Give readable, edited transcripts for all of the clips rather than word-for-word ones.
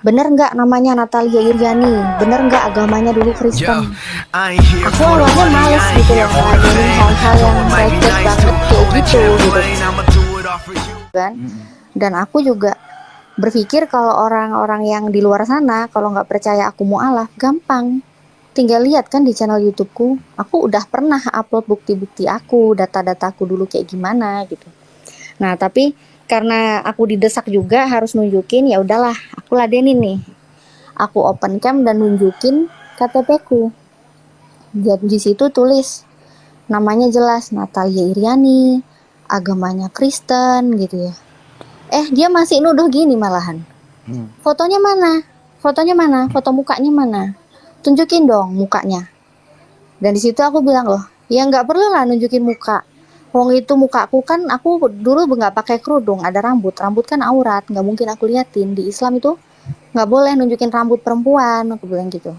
bener nggak namanya Natalia Iriani, bener nggak agamanya dulu Kristen. Aku awalnya males gitu loh ngeladenin hal-hal yang receh banget kayak gitu kan. Dan aku juga berpikir kalau orang-orang yang di luar sana kalau nggak percaya aku mualaf, gampang. Tinggal lihat kan di channel YouTubeku, aku udah pernah upload bukti-bukti aku, data-dataku dulu kayak gimana gitu. Nah, tapi karena aku didesak juga harus nunjukin, ya udahlah, aku ladenin nih. Aku open cam dan nunjukin KTP-ku. Dan di situ tulis namanya jelas Natalia Iriani, agamanya Kristen gitu ya. Dia masih nuduh gini malahan. Fotonya mana? Fotonya mana? Foto mukanya mana? Tunjukin dong mukanya. Dan di situ aku bilang loh, ya nggak perlu lah nunjukin muka. Wong itu mukaku kan aku dulu nggak pakai kerudung, ada rambut kan aurat, nggak mungkin aku liatin. Di Islam itu nggak boleh nunjukin rambut perempuan, aku bilang gitu.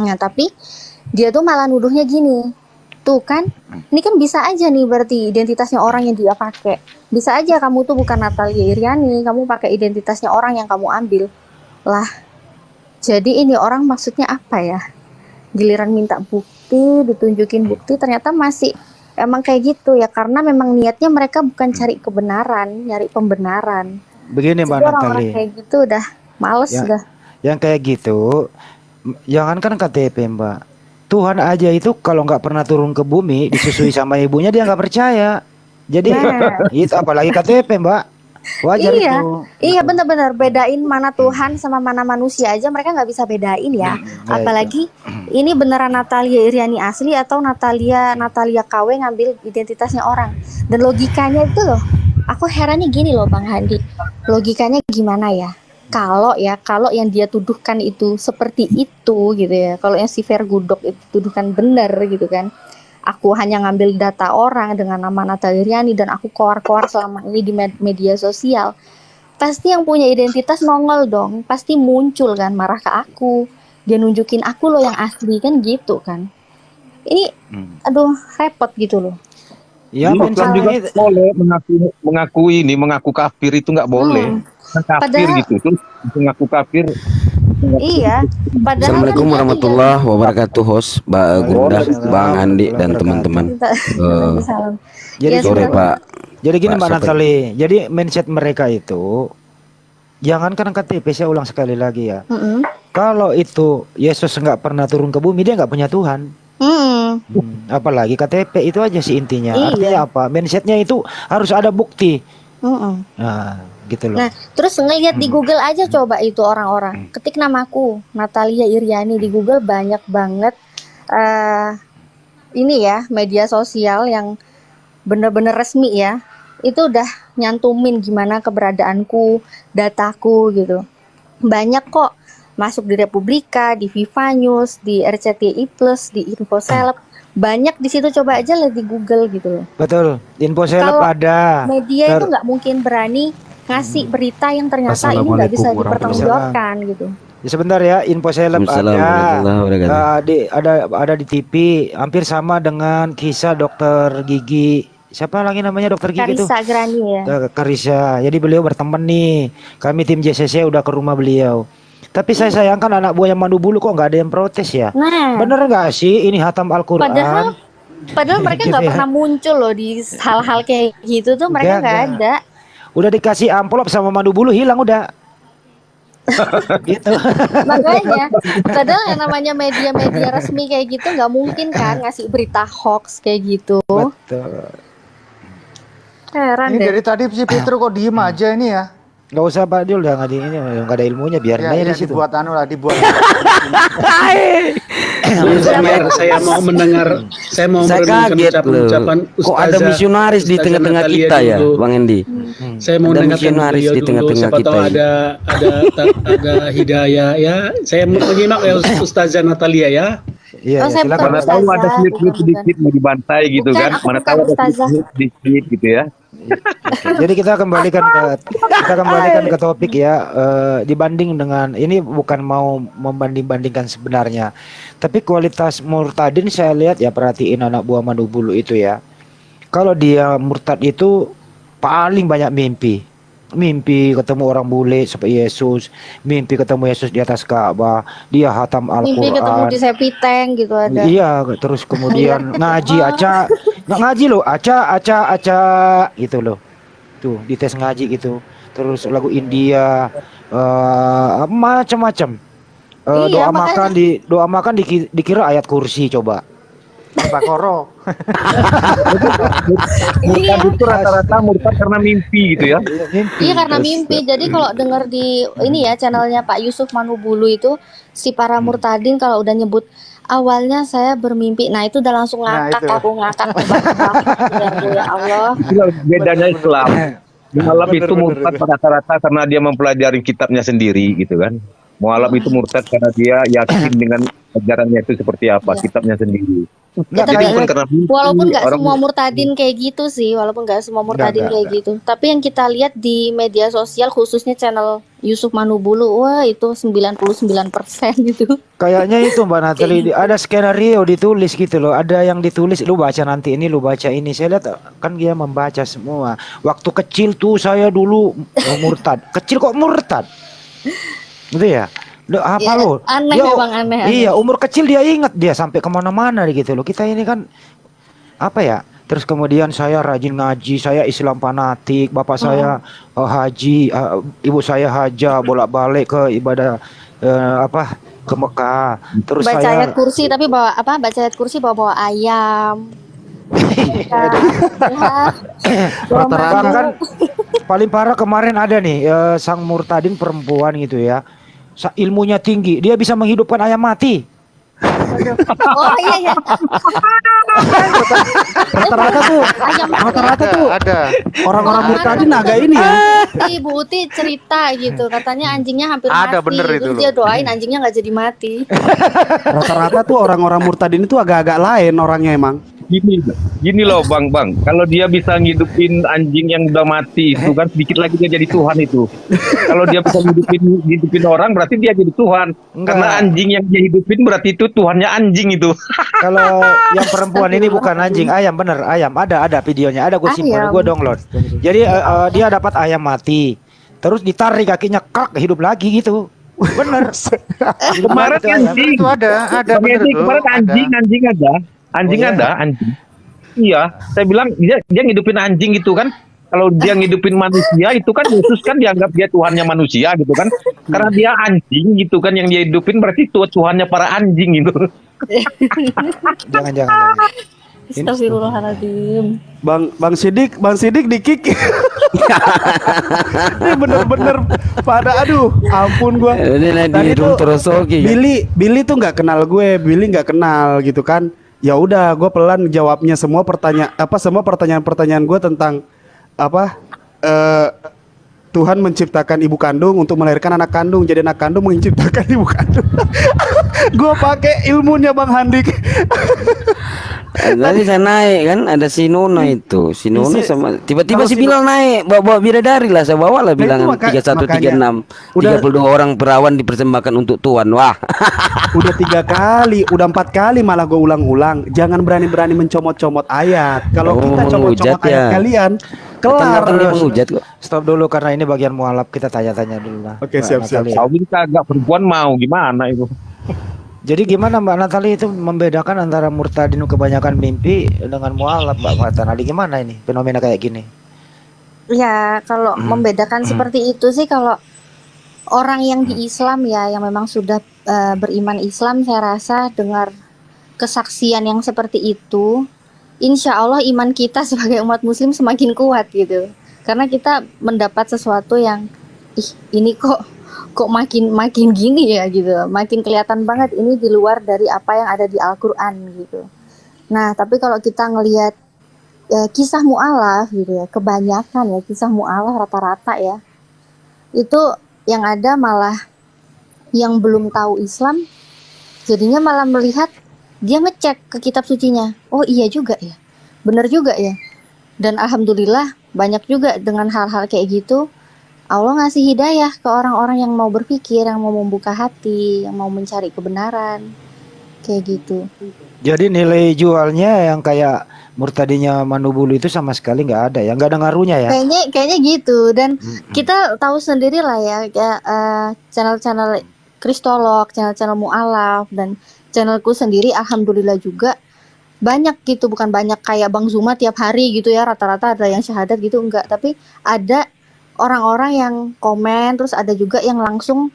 Nah tapi dia tuh malah nuduhnya gini, tuh kan, ini kan bisa aja nih berarti identitasnya orang yang dia pakai. Bisa aja kamu tuh bukan Natalia Iriani, kamu pakai identitasnya orang yang kamu ambil. Lah, jadi ini orang maksudnya apa ya? Giliran minta bukti, ditunjukin bukti, ternyata masih emang kayak gitu ya, karena memang niatnya mereka bukan cari kebenaran, nyari pembenaran. Begini Mbak Jadi orang-orang Natali, kayak gitu udah males dah. yang kayak gitu, jangankan KTP Mbak, Tuhan aja itu kalau nggak pernah turun ke bumi disusui sama ibunya dia nggak percaya. Jadi Nah, itu apalagi KTP Mbak, wajar iya, itu. iya benar-benar bedain mana Tuhan sama mana manusia aja mereka nggak bisa bedain ya. Ya itu. Apalagi ini beneran Natalia Iriani asli atau Natalia KW ngambil identitasnya orang. Dan logikanya itu loh, aku herannya gini loh Bang Handi. Logikanya gimana ya? Kalau yang dia tuduhkan itu seperti itu gitu ya. Kalau yang si Vergudok itu tuduhkan benar gitu kan. Aku hanya ngambil data orang dengan nama Natalia Iriani dan aku koar-koar selama ini di media sosial. Pasti yang punya identitas nongol dong, pasti muncul kan marah ke aku. Dia nunjukin aku loh yang asli kan gitu kan. Ini aduh repot gitu loh. Ya Islam juga mensalnya boleh mengaku kafir itu nggak boleh. Kafir Padahal gitu tuh mengaku kafir. iya, padahal kan Assalamualaikum warahmatullahi wabarakatuh, host Mbak Gunda, Bang Andi dan teman-teman. Salam. Jadi Ya, Sore sebenarnya Pak. Jadi gini Pak Mbak Sopet. Natali, jadi mindset mereka itu, jangankan KTP, saya ulang sekali lagi ya. Kalau itu Yesus nggak pernah turun ke bumi, dia nggak punya Tuhan. Apalagi KTP itu aja sih intinya. Iya. Artinya apa? Mindsetnya itu harus ada bukti. Nah, gitu loh. Nah, terus ngelihat di Google aja coba itu orang-orang. Ketik namaku, Natalia Iriani di Google banyak banget ini ya, media sosial yang bener-bener resmi ya. Itu udah nyantumin gimana keberadaanku, dataku gitu. Banyak kok masuk di Republika, di Viva News, di RCTI Plus, di Infoseleb. Banyak di situ, coba aja lihat di Google gitu loh. Betul. Info seleb Kalau ada. media itu nggak mungkin berani ngasih berita yang ternyata ini nggak bisa dipertanggungjawabkan gitu. Ya, sebentar ya, info seleb Waalaikumsalam ada. warahmatullahi wabarakatuh. Ada di TV, hampir sama dengan kisah dokter gigi. Siapa lagi namanya dokter gigi itu? Karissa Grani ya. Karissa. Jadi beliau berteman nih. Kami tim JCC udah ke rumah beliau. Tapi saya sayangkan anak buah yang Mandu Bulu kok nggak ada yang protes ya. Nah, Bener nggak sih ini hatam Al-Quran? padahal mereka nggak Gitu ya. pernah muncul loh di hal-hal kayak gitu tuh, mereka nggak ada. Udah dikasih amplop sama Mandu Bulu hilang udah. Gitu. Makanya, padahal yang namanya media-media resmi kayak gitu nggak mungkin kan ngasih berita hoax kayak gitu. Betul. Heran Ini deh. dari tadi si Petro kok diem aja ini ya. Gak usah Pak, dia udah nggak ada ilmunya, biarin aja di situ. Dibuat anu lah, dibuat. Saya mau mendengar, saya mau Saya kaget loh. ucapan Kok ada misionaris di tengah-tengah kita ya, Bang Endi? Saya mau Ada mendengarkan misionaris beliau di dulu, tengah-tengah siapa kita tahu ini. ada hidayah ya. Saya menyimak ya Ustazah Natalia ya. Iya, Oh, saya silakan. Mana bukan tahu ada ustazah, slip-slip bukan. sedikit mau dibantai gitu Bukan, kan. aku Mana bukan tahu ada ustazah. slip-slip sedikit gitu ya. Jadi kita kembalikan ke topik ya. Dibanding dengan ini bukan mau membanding-bandingkan sebenarnya, tapi kualitas murtadin saya lihat ya, perhatiin anak buah Mandu Bulu itu ya. Kalau dia murtad itu paling banyak mimpi. mimpi ketemu orang bule seperti Yesus, mimpi ketemu Yesus di atas Ka'bah, dia hatam Mimpi ketemu Al-Quran. di Sepiteng gitu ada. Iya, terus kemudian ngaji aca, nggak ngaji loh, aca gitu loh. Tuh dites ngaji gitu. Terus lagu India, macam-macam. Iya, makanya. Doa makan dikira ayat kursi coba. Bakoro. Iya. Murtad itu rata-rata murtad karena mimpi gitu ya. Iya karena mimpi. Jadi kalau dengar di ini ya channelnya Pak Yusuf Manubulu itu si para murtadin kalau udah nyebut awalnya saya bermimpi. Nah, itu udah langsung Nah, ngakak itu. aku ngakak. Ya Allah. Itulah bedanya Islam. Mualaf itu murtad rata-rata karena dia mempelajari kitabnya sendiri gitu kan. Mualaf itu murtad karena dia yakin dengan ajarannya itu seperti apa, kitabnya sendiri. Ya, Jadi tapi bukan karena mimpi, walaupun nggak orang semua murtadin kayak gitu sih, walaupun nggak semua murtadin kayak gitu. Tapi yang kita lihat di media sosial khususnya channel Yusuf Manubulu, wah itu 99% gitu. Kayaknya itu Mbak Natali, ada skenario ditulis gitu loh. Ada yang ditulis, lu baca nanti ini, lu baca ini. Saya lihat kan dia membaca semua. Waktu kecil tuh saya dulu murtad. Kecil kok murtad? Gitu ya? Apa Ya, lo? aneh Dia, memang aneh. Iya, umur kecil dia ingat dia sampai kemana-mana gitu loh. Kita ini kan apa ya? Terus kemudian saya rajin ngaji, saya Islam fanatik, bapak saya haji, ibu saya haja bolak-balik ke ibadah ke Mekah. Terus Baca saya ayat kursi tapi bawa apa? Baca ayat kursi bawa ayam. bahkan paling parah kemarin ada nih sang murtadin perempuan gitu ya. Ilmunya tinggi, dia bisa menghidupkan ayam mati. Oh iya ya. Rata-rata tuh ada. Orang-orang murtadin agak ini ya. Ibu Uti cerita gitu, katanya anjingnya hampir Ada, mati. bener itu Terus loh. dia doain anjingnya nggak jadi mati. Rata-rata tuh orang-orang murtadin itu agak-agak lain orangnya emang. Gini loh bang, kalau dia bisa ngidupin anjing yang udah mati itu kan sedikit lagi dia jadi Tuhan itu. Kalau dia bisa ngidupin orang berarti dia jadi Tuhan. Enggak. Karena anjing yang dia hidupin berarti itu Tuhannya anjing itu. Kalau yang perempuan ini bukan anjing, ayam bener, ayam. Ada videonya, ada gue simpan, Ayam. gue download. Jadi dia dapat ayam mati, terus ditarik kakinya krak hidup lagi gitu. Bener. Hidup Kemarin lagi tuh ayam. anjing. Itu ada Bang bener Edi, tuh. kemarin Ada. anjing ada. Anjing Oh, iya? ada, anjing. Iya, saya bilang dia ngidupin anjing gitu kan. Kalau dia ngidupin manusia itu kan Yesus kan dianggap dia Tuhannya manusia gitu kan. Karena dia anjing gitu kan yang dia hidupin berarti itu Tuhannya para anjing gitu. Jangan. Astagfirullahaladzim. Bang Sidik di kick. Ini bener-bener pada aduh, ampun gua. Ini Tadi di tuh terus oke. Billy tuh nggak kenal gue, Billy nggak kenal gitu kan. Ya udah, gue pelan jawabnya semua pertanyaan gue tentang Tuhan menciptakan ibu kandung untuk melahirkan anak kandung, jadi anak kandung menciptakan ibu kandung. Gue pakai ilmunya Bang Handik. Tadi saya naik kan ada si Nono itu, si Nono sama tiba-tiba kalau si Bilal naik bawa bidadari lah, saya bawa lah bilangan itu 3136 udah- 32 orang perawan dipersembahkan untuk Tuhan. Wah. Udah 3 kali, udah 4 kali malah gue ulang-ulang. Jangan berani-berani mencomot-comot ayat. Kalau Oh, kita comot-comot menghujat ya. ayat kalian, kelar. Datang dia menghujat kok. Stop dulu karena ini bagian mualaf, kita tanya-tanya dulu lah. Oke, Mbak siap. Natali. Tahu ini kagak perempuan mau gimana itu. Jadi gimana Mbak Natali itu membedakan antara murtadin kebanyakan mimpi dengan mualaf Mbak Natali, gimana ini fenomena kayak gini? Ya kalau membedakan seperti itu sih kalau orang yang di Islam ya yang memang sudah beriman Islam, saya rasa dengar kesaksian yang seperti itu, insya Allah iman kita sebagai umat Muslim semakin kuat gitu. Karena kita mendapat sesuatu yang ini kok makin gini ya gitu, makin kelihatan banget ini di luar dari apa yang ada di Al-Quran gitu. Nah tapi kalau kita ngelihat kisah mu'alaf gitu ya, kebanyakan ya kisah mu'alaf rata-rata ya itu yang ada malah yang belum tahu Islam jadinya malah melihat, dia ngecek ke kitab sucinya, oh iya juga ya, bener juga ya. Dan alhamdulillah banyak juga dengan hal-hal kayak gitu Allah ngasih hidayah ke orang-orang yang mau berpikir, yang mau membuka hati, yang mau mencari kebenaran kayak gitu. Jadi nilai jualnya yang kayak murtadinya Manubulu itu sama sekali nggak ada ya, nggak ada ngaruhnya ya. Kayaknya gitu. Dan kita tahu sendiri lah ya, channel-channel kristolog, channel-channel mualaf, dan channelku sendiri alhamdulillah juga banyak gitu, bukan banyak kayak Bang Zuma tiap hari gitu ya, rata-rata ada yang syahadat gitu, enggak, tapi ada orang-orang yang komen, terus ada juga yang langsung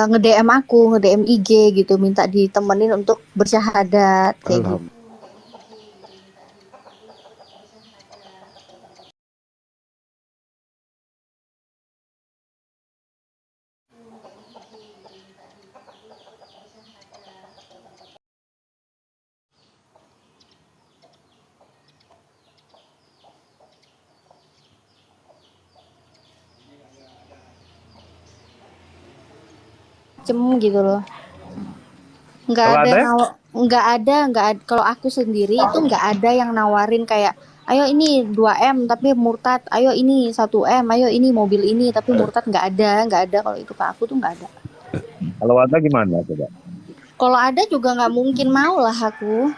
nge-DM aku, nge-DM IG gitu, minta ditemenin untuk bersyahadat kayak gitu. Gitu loh. Nggak ada kalau aku sendiri itu nggak ada yang nawarin kayak ayo ini 2M tapi murtad, ayo ini 1M, ayo ini mobil ini tapi murtad, nggak ada kalau itu ke aku tuh nggak ada. Kalau ada gimana coba? Kalau ada juga nggak mungkin mau lah aku.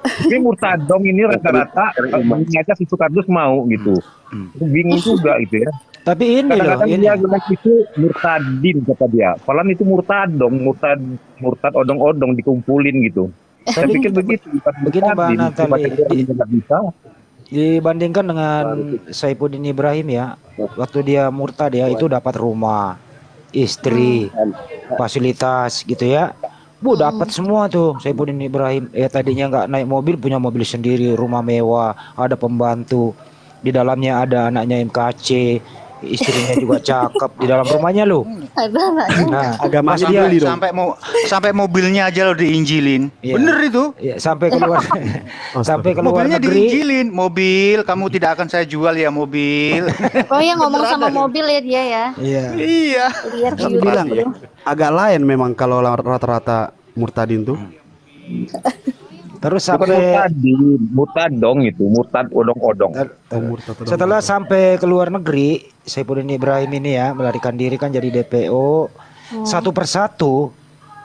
Tapi murtadong ini rata-rata aja si Sukardus mau gitu. Bingung juga itu ya. Tapi ini loh, Kadang-kadang dia bilang itu murtadin kata dia. Padahal itu murtadong, murtad odong-odong dikumpulin gitu. Saya pikir begitu. Begini Mbak Natali, bisa. dibandingkan dengan Saifuddin Ibrahim ya, waktu dia murtad ya itu dapat rumah, istri, fasilitas gitu ya. Dapat semua tuh Saifuddin Ibrahim. Tadinya nggak naik mobil, punya mobil sendiri, rumah mewah, ada pembantu. Di dalamnya ada anaknya MKC, istrinya juga cakep di dalam rumahnya loh. Nah, Agama masih dia dia sampai mobilnya aja lo diinjilin. Iya. Bener itu. ya, sampai keluar sampai keluar Mobilnya negeri. diinjilin. Mobil, kamu tidak akan saya jual ya mobil. Oh ya, ngomong sama mobil ya dia ya. Iya. Iya. Lihat di Kan YouTube bilang tuh. agak lain memang kalau rata-rata murtadin tuh. Terus Bukan sampai murtadong itu, murtad odong-odong. setelah sampai keluar negeri, Saifuddin Ibrahim ini ya melarikan diri kan jadi DPO. Satu persatu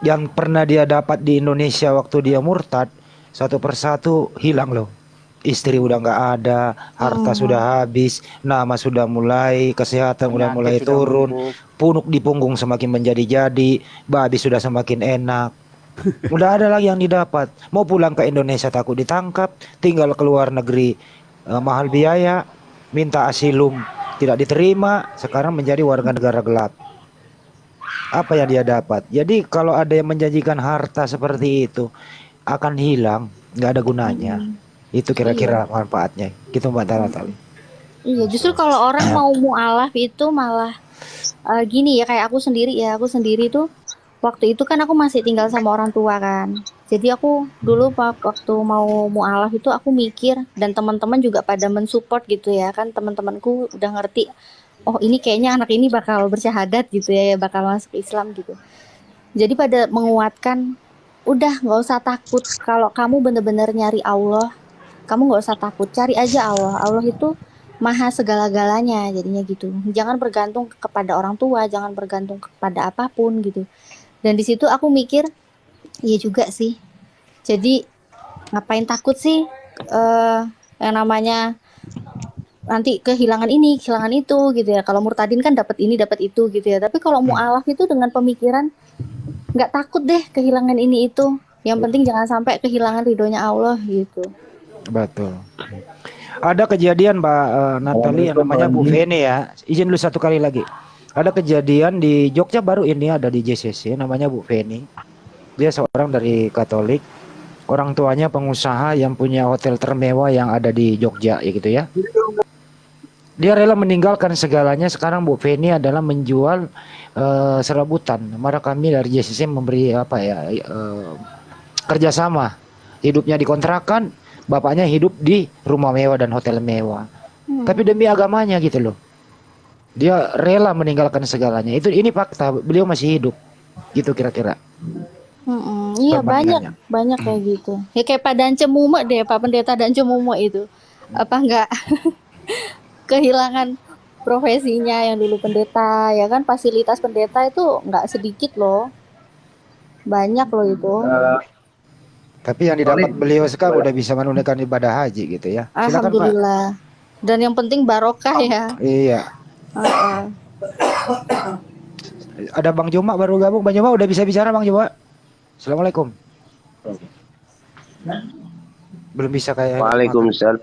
yang pernah dia dapat di Indonesia waktu dia murtad, satu persatu hilang loh. Istri udah nggak ada, harta sudah habis, nama sudah mulai, kesehatan udah mulai turun, punuk di punggung semakin menjadi-jadi, babi sudah semakin enak. Udah ada lagi yang didapat. Mau pulang ke Indonesia takut ditangkap, tinggal keluar negeri mahal biaya, minta asilum tidak diterima, sekarang menjadi warga negara gelap. Apa yang dia dapat? Jadi kalau ada yang menjanjikan harta seperti itu akan hilang, nggak ada gunanya. Itu kira-kira manfaatnya. Gitu Mbak Natali. Iya, justru kalau orang mau mualaf itu malah gini ya, kayak aku sendiri tuh waktu itu kan aku masih tinggal sama orang tua kan. Jadi aku dulu waktu mau mualaf itu aku mikir, dan teman-teman juga pada mensupport gitu ya kan, teman-temanku udah ngerti, oh ini kayaknya anak ini bakal bersyahadat gitu ya, bakal masuk Islam gitu. Jadi pada menguatkan, udah nggak usah takut, kalau kamu bener-bener nyari Allah, kamu nggak usah takut, cari aja Allah. Allah itu maha segala-galanya, jadinya gitu. Jangan bergantung kepada orang tua, jangan bergantung kepada apapun gitu. Dan di situ aku mikir, iya juga sih. Jadi ngapain takut sih yang namanya nanti kehilangan ini, kehilangan itu gitu ya. Kalau murtadin kan dapat ini, dapat itu gitu ya. Tapi kalau mualaf itu dengan pemikiran nggak takut deh kehilangan ini itu. Yang penting jangan sampai kehilangan ridhonya Allah gitu. Betul. Ada kejadian Mbak Natali yang namanya Bu Feni ya. Izin dulu satu kali lagi. Ada kejadian di Jogja baru ini, ada di JCC namanya Bu Feni. Dia seorang dari Katolik. Orang tuanya pengusaha yang punya hotel termewah yang ada di Jogja ya gitu ya. Dia rela meninggalkan segalanya. Sekarang Bu Feni adalah menjual serabutan. Maka kami dari JCC memberi kerjasama. Hidupnya dikontrakan, bapaknya hidup di rumah mewah dan hotel mewah. Tapi demi agamanya gitu loh. Dia rela meninggalkan segalanya. Ini fakta. Beliau masih hidup. Gitu kira-kira. Iya, banyak kayak gitu. Ya kayak Pak Dance Mume deh, Pak Pendeta Dance Mume itu. Apa enggak kehilangan profesinya yang dulu pendeta, ya kan, fasilitas pendeta itu enggak sedikit loh. Banyak loh itu. Tapi yang didapat beliau sekarang udah bisa menunaikan ibadah haji gitu ya. Silakan Pak. Alhamdulillah. Dan yang penting barokah ya. Iya. Ada Bang Joma baru gabung. Bang Joma udah bisa bicara Bang Joma. Assalamualaikum. Belum bisa kayak. Waalaikumsalam.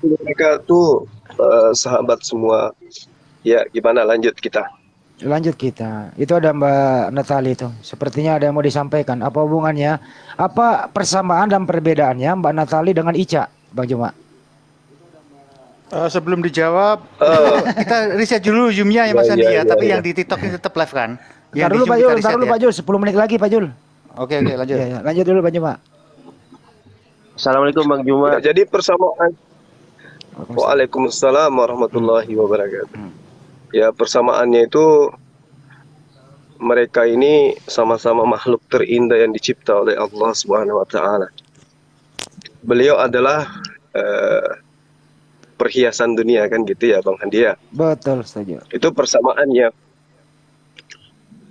Mereka tuh sahabat semua. Ya, gimana lanjut kita? Lanjut kita. Itu ada Mbak Natali itu. Sepertinya ada yang mau disampaikan. Apa hubungannya? Apa persamaan dan perbedaannya Mbak Natali dengan Ica, Bang Joma? Sebelum dijawab, kita riset dulu Zoom-nya ya Mas Andi ya. Tapi yang di TikTok ini tetap live kan? Yang Ntar dulu Pak Jul, ntar dulu Pak Jul. 10 menit lagi Pak Jul. Oke, lanjut. Ya, lanjut dulu Bang Joma. Assalamualaikum Bang Juma. Jadi persamaan. Waalaikumsalam warahmatullahi wabarakatuh. Ya, persamaannya itu mereka ini sama-sama makhluk terindah yang dicipta oleh Allah Subhanahu wa taala. Beliau adalah perhiasan dunia kan gitu ya Bang Handi ya. Betul saja. Itu persamaannya.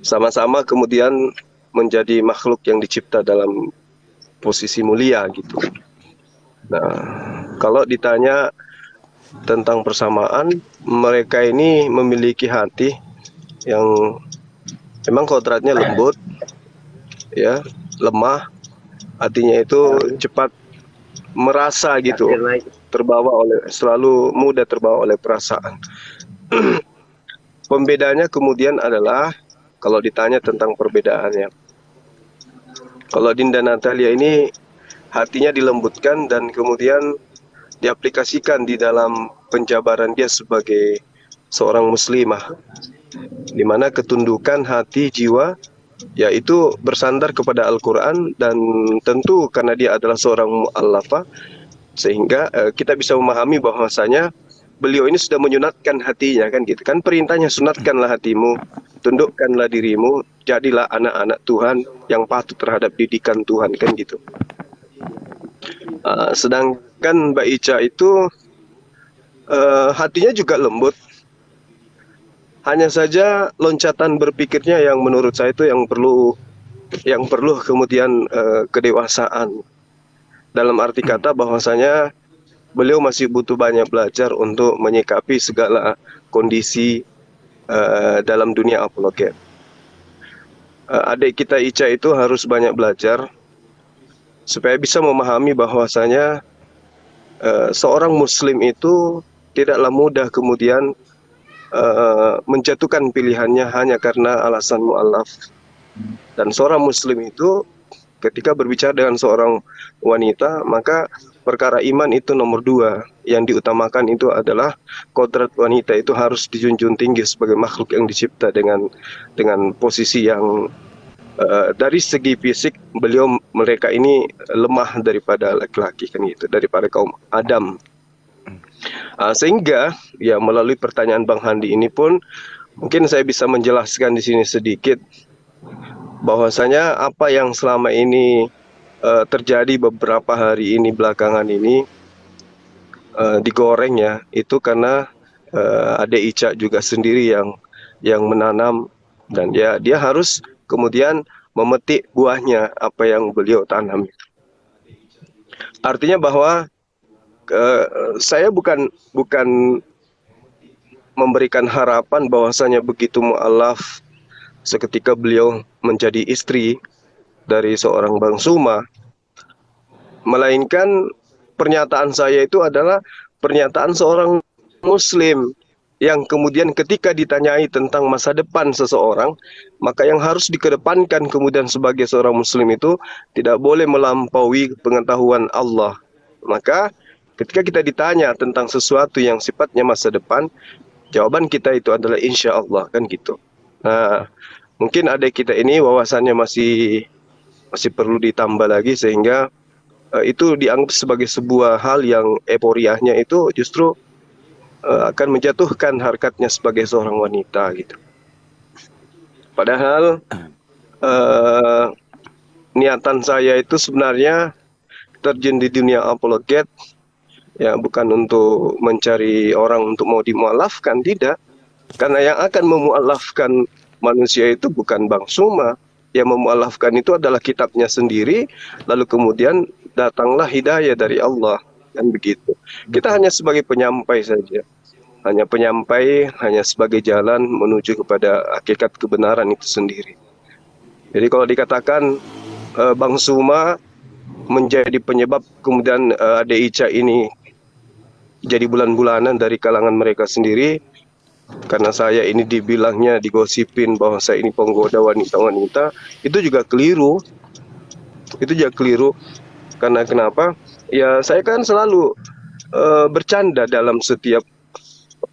Sama-sama kemudian menjadi makhluk yang dicipta dalam posisi mulia gitu. Nah, kalau ditanya tentang persamaan, mereka ini memiliki hati yang memang kodratnya lembut, ya, lemah, hatinya itu cepat merasa gitu, selalu mudah terbawa oleh perasaan. Pembedanya kemudian adalah kalau ditanya tentang perbedaannya, kalau Dinda Natalia ini hatinya dilembutkan dan kemudian diaplikasikan di dalam penjabaran dia sebagai seorang muslimah, di mana ketundukan hati jiwa yaitu bersandar kepada Al-Quran, dan tentu karena dia adalah seorang mu'allafah sehingga kita bisa memahami bahwasanya beliau ini sudah menyunatkan hatinya kan gitu kan, perintahnya sunatkanlah hatimu, tundukkanlah dirimu, jadilah anak-anak Tuhan yang patuh terhadap didikan Tuhan kan gitu. Sedangkan Mbak Ica itu hatinya juga lembut, hanya saja loncatan berpikirnya yang menurut saya itu yang perlu kemudian kedewasaan, dalam arti kata bahwasanya beliau masih butuh banyak belajar untuk menyikapi segala kondisi dalam dunia apologet. Adik kita Ica itu harus banyak belajar supaya bisa memahami bahwasanya seorang muslim itu tidaklah mudah kemudian menjatuhkan pilihannya hanya karena alasan mu'alaf. Dan seorang muslim itu ketika berbicara dengan seorang wanita, maka perkara iman itu nomor 2. Yang diutamakan itu adalah kodrat wanita itu harus dijunjung tinggi sebagai makhluk yang dicipta dengan posisi yang dari segi fisik mereka ini lemah daripada laki-laki kan gitu, daripada kaum Adam. Sehingga ya melalui pertanyaan Bang Handi ini pun mungkin saya bisa menjelaskan di sini sedikit bahwasanya apa yang selama ini terjadi beberapa hari ini belakangan ini digoreng ya, itu karena ada Ica juga sendiri yang menanam, dan dia harus kemudian memetik buahnya apa yang beliau tanam. Artinya bahwa saya bukan memberikan harapan bahwasanya begitu mu'alaf seketika beliau menjadi istri dari seorang Bang Suma, melainkan pernyataan saya itu adalah pernyataan seorang muslim yang kemudian ketika ditanyai tentang masa depan seseorang, maka yang harus dikedepankan kemudian sebagai seorang muslim itu tidak boleh melampaui pengetahuan Allah. Maka ketika kita ditanya tentang sesuatu yang sifatnya masa depan, jawaban kita itu adalah insya Allah kan gitu. Nah, mungkin adik kita ini wawasannya masih perlu ditambah lagi, sehingga itu dianggap sebagai sebuah hal yang euforianya itu justru akan menjatuhkan harkatnya sebagai seorang wanita gitu. Padahal niatan saya itu sebenarnya terjun di dunia apologet ya bukan untuk mencari orang untuk mau dimualafkan, tidak. Karena yang akan memualafkan manusia itu bukan Bang Suma, yang memualafkan itu adalah kitabnya sendiri, lalu kemudian datanglah hidayah dari Allah, kan begitu. Kita hanya sebagai penyampai saja, hanya penyampai, hanya sebagai jalan menuju kepada hakikat kebenaran itu sendiri. Jadi kalau dikatakan Bang Suma menjadi penyebab kemudian Ade Ica ini jadi bulan-bulanan dari kalangan mereka sendiri, karena saya ini dibilangnya, digosipin bahwa saya ini penggoda wanita-wanita, itu juga keliru. Itu juga keliru. Karena kenapa? Ya saya kan selalu bercanda dalam setiap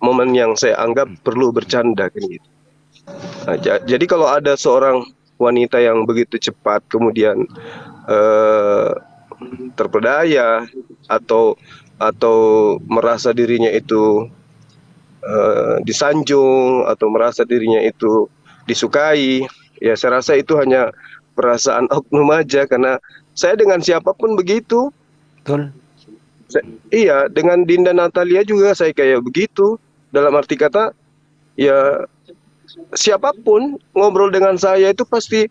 momen yang saya anggap perlu bercanda kan gitu. Nah, jadi kalau ada seorang wanita yang begitu cepat kemudian terpedaya atau merasa dirinya itu disanjung atau merasa dirinya itu disukai, ya saya rasa itu hanya perasaan oknum aja, karena saya dengan siapapun begitu. Betul. Iya, dengan Dinda Natalia juga saya kayak begitu. Dalam arti kata, ya siapapun ngobrol dengan saya itu pasti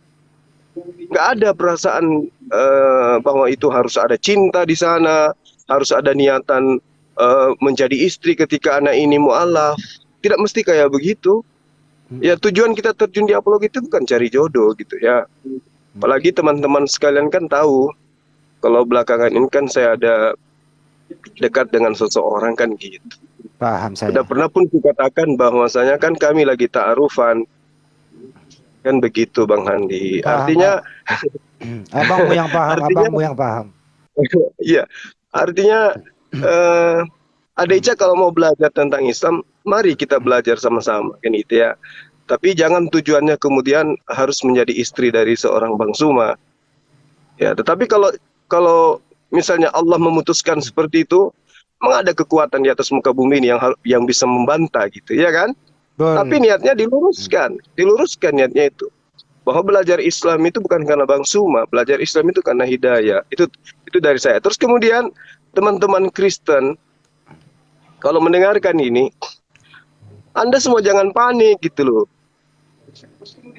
nggak ada perasaan bahwa itu harus ada cinta di sana, harus ada niatan menjadi istri ketika anak ini mualaf. Tidak mesti kayak begitu. Ya tujuan kita terjun di apolog itu bukan cari jodoh gitu ya. Apalagi teman-teman sekalian kan tahu kalau belakangan ini kan saya ada dekat dengan seseorang kan gitu. Paham saya. Sudah pernah pun kukatakan bahwasanya kan kami lagi ta'arufan. Kan begitu Bang Handi. Paham. Artinya abangmu yang paham, abangmu yang paham. Iya. Artinya Ade Ica kalau mau belajar tentang Islam, mari kita belajar sama-sama kan itu ya. Tapi jangan tujuannya kemudian harus menjadi istri dari seorang Bang Suma. Ya, tetapi kalau misalnya Allah memutuskan seperti itu, memang ada kekuatan di atas muka bumi ini yang bisa membantah gitu, ya kan? Tapi niatnya diluruskan niatnya itu. Bahwa belajar Islam itu bukan karena Bang Suma, belajar Islam itu karena hidayah. Itu dari saya. Terus kemudian teman-teman Kristen, kalau mendengarkan ini, Anda semua jangan panik gitu loh.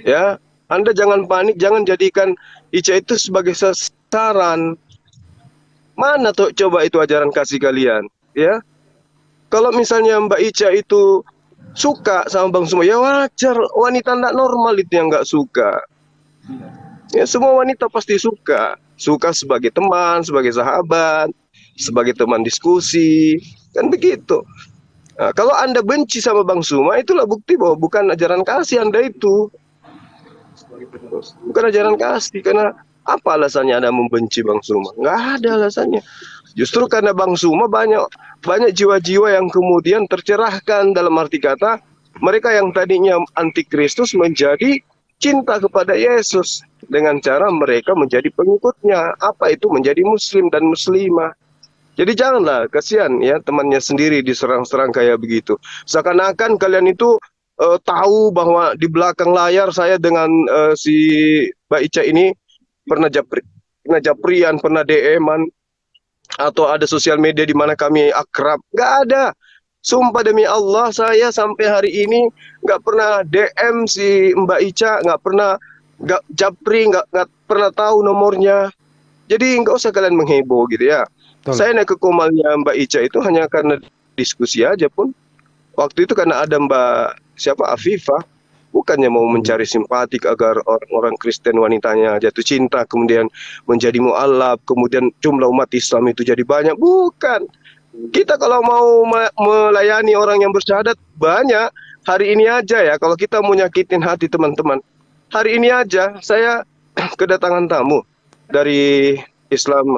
Ya, Anda jangan panik, jangan jadikan Ica itu sebagai sasaran. Mana tuh coba itu ajaran kasih kalian, ya? Kalau misalnya Mbak Ica itu suka sama Bang Suma, ya wajar, wanita tidak normal itu yang nggak suka. Ya semua wanita pasti suka sebagai teman, sebagai sahabat, sebagai teman diskusi, kan begitu. Nah, kalau Anda benci sama Bang Suma, itulah bukti bahwa bukan ajaran kasih Anda itu. Bukan ajaran kasih, karena apa alasannya Anda membenci Bang Suma? Nggak ada alasannya. Justru karena Bang Suma banyak jiwa-jiwa yang kemudian tercerahkan, dalam arti kata mereka yang tadinya anti Kristus menjadi cinta kepada Yesus dengan cara mereka menjadi pengikutnya. Apa itu menjadi muslim dan muslimah? Jadi janganlah, kasihan ya temannya sendiri diserang-serang kayak begitu. Seakan-akan kalian itu tahu bahwa di belakang layar saya dengan si Mbak Ica ini pernah japrian, pernah DM-an, atau ada sosial media di mana kami akrab. Nggak ada. Sumpah demi Allah, saya sampai hari ini nggak pernah DM si Mbak Ica, nggak japri, nggak pernah tahu nomornya. Jadi nggak usah kalian mengheboh gitu ya. Betul. Saya naik ke komalnya Mbak Ica itu hanya karena diskusi aja pun. Waktu itu karena ada Mbak Afifah, bukannya mau mencari simpatik agar orang-orang Kristen wanitanya jatuh cinta, kemudian menjadi mu'alaf, kemudian jumlah umat Islam itu jadi banyak. Bukan. Kita kalau mau melayani orang yang bersyahadat banyak, hari ini aja ya, kalau kita mau nyakitin hati teman-teman, hari ini aja saya kedatangan tamu dari Islam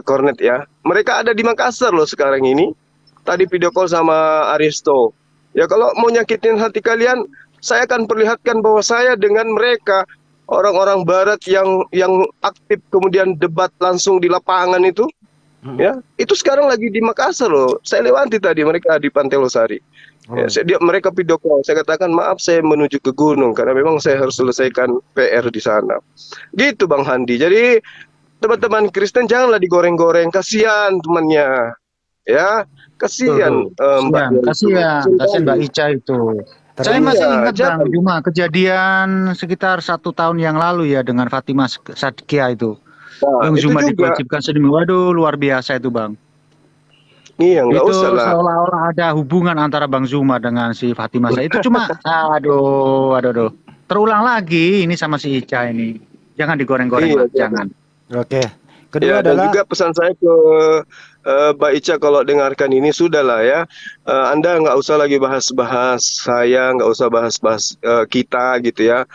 Cornet ya. Mereka ada di Makassar loh sekarang ini. Tadi video call sama Aristo. Ya kalau mau nyakitin hati kalian, saya akan perlihatkan bahwa saya dengan mereka, orang-orang barat yang aktif kemudian debat langsung di lapangan itu, ya itu sekarang lagi di Makassar loh. Saya lewati tadi, mereka di Pantai Losari. Ya, mereka video call. Saya katakan maaf, saya menuju ke gunung karena memang saya harus selesaikan PR di sana. Gitu Bang Handi. Jadi teman-teman Kristen janganlah digoreng-goreng, kasihan temannya. Ya, kasihan kasihan Mbak Ica itu. Saya masih ingat jangan. Bang Juma kejadian sekitar 1 tahun yang lalu ya dengan Fatimah Sadkia itu. Nah, Bang itu Zuma juga. diwajibkan sedemikian. Waduh, luar biasa itu Bang. Iya, nggak Itu usah lah. seolah-olah ada hubungan antara Bang Zuma dengan si Fatimah. Itu cuma, aduh. Terulang lagi ini sama si Ica ini. Jangan digoreng-goreng Iya, lah, jangan. Oke. Kedua Ya, dan adalah juga pesan saya ke Mbak Ica kalau dengarkan ini sudahlah ya. Anda nggak usah lagi bahas-bahas saya, nggak usah bahas-bahas kita gitu ya.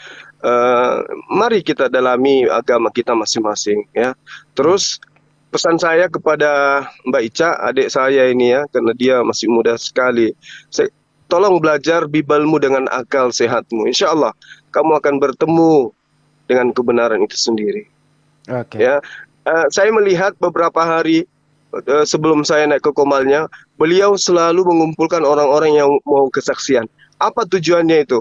Mari kita dalami agama kita masing-masing ya. Terus pesan saya kepada Mbak Ica, adik saya ini ya, karena dia masih muda sekali. Tolong belajar Bibalmu dengan akal sehatmu. Insya Allah kamu akan bertemu dengan kebenaran itu sendiri. oke. Ya, saya melihat beberapa hari sebelum saya naik ke Komalnya, beliau selalu mengumpulkan orang-orang yang mau kesaksian. Apa tujuannya itu?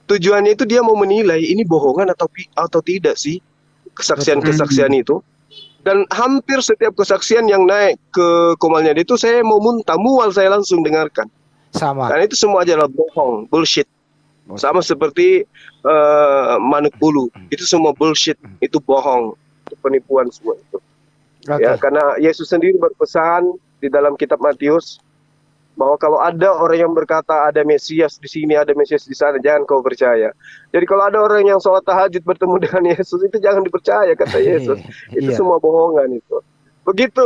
Tujuannya itu dia mau menilai ini bohongan atau tidak sih kesaksian-kesaksian itu. Dan hampir setiap kesaksian yang naik ke Komalnya itu saya mau mual saya langsung dengarkan. Sama. Dan itu semua adalah bohong, bullshit. Sama seperti Manuk Bulu, itu semua bullshit, itu bohong, itu penipuan semua itu. Oke. Ya, karena Yesus sendiri berpesan di dalam kitab Matius bahwa kalau ada orang yang berkata ada Mesias di sini, ada Mesias di sana, jangan kau percaya. Jadi kalau ada orang yang sholat tahajud bertemu dengan Yesus, itu jangan dipercaya, kata Yesus. Itu Iya. semua bohongan itu. Begitu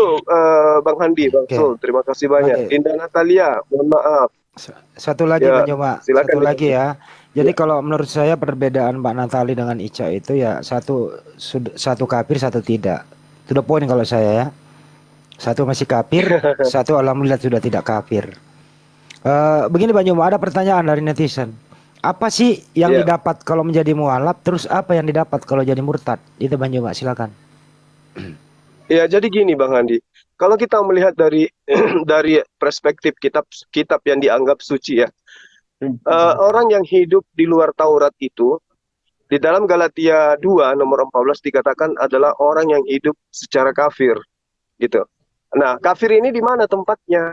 Bang Handi, Bang Oke. Sul, terima kasih banyak. Oke. Dinda Natalia, mohon maaf. Satu lagi Ya, Bang Juma, silakan, satu ya. lagi ya. Jadi kalau menurut saya perbedaan Mbak Natali dengan Ica itu ya satu kafir, satu tidak. Itu the point kalau saya ya. Satu masih kafir, satu alhamdulillah sudah tidak kafir. Begini Bang Juma, ada pertanyaan dari netizen. Apa sih yang Ya. didapat kalau menjadi mualaf? Terus apa yang didapat kalau jadi murtad? Itu Bang Juma, silakan. Ya, jadi gini Bang Handi. Kalau kita melihat dari dari perspektif kitab yang dianggap suci ya. Orang yang hidup di luar Taurat itu di dalam Galatia 2 nomor 14 dikatakan adalah orang yang hidup secara kafir gitu. Nah, kafir ini di mana tempatnya?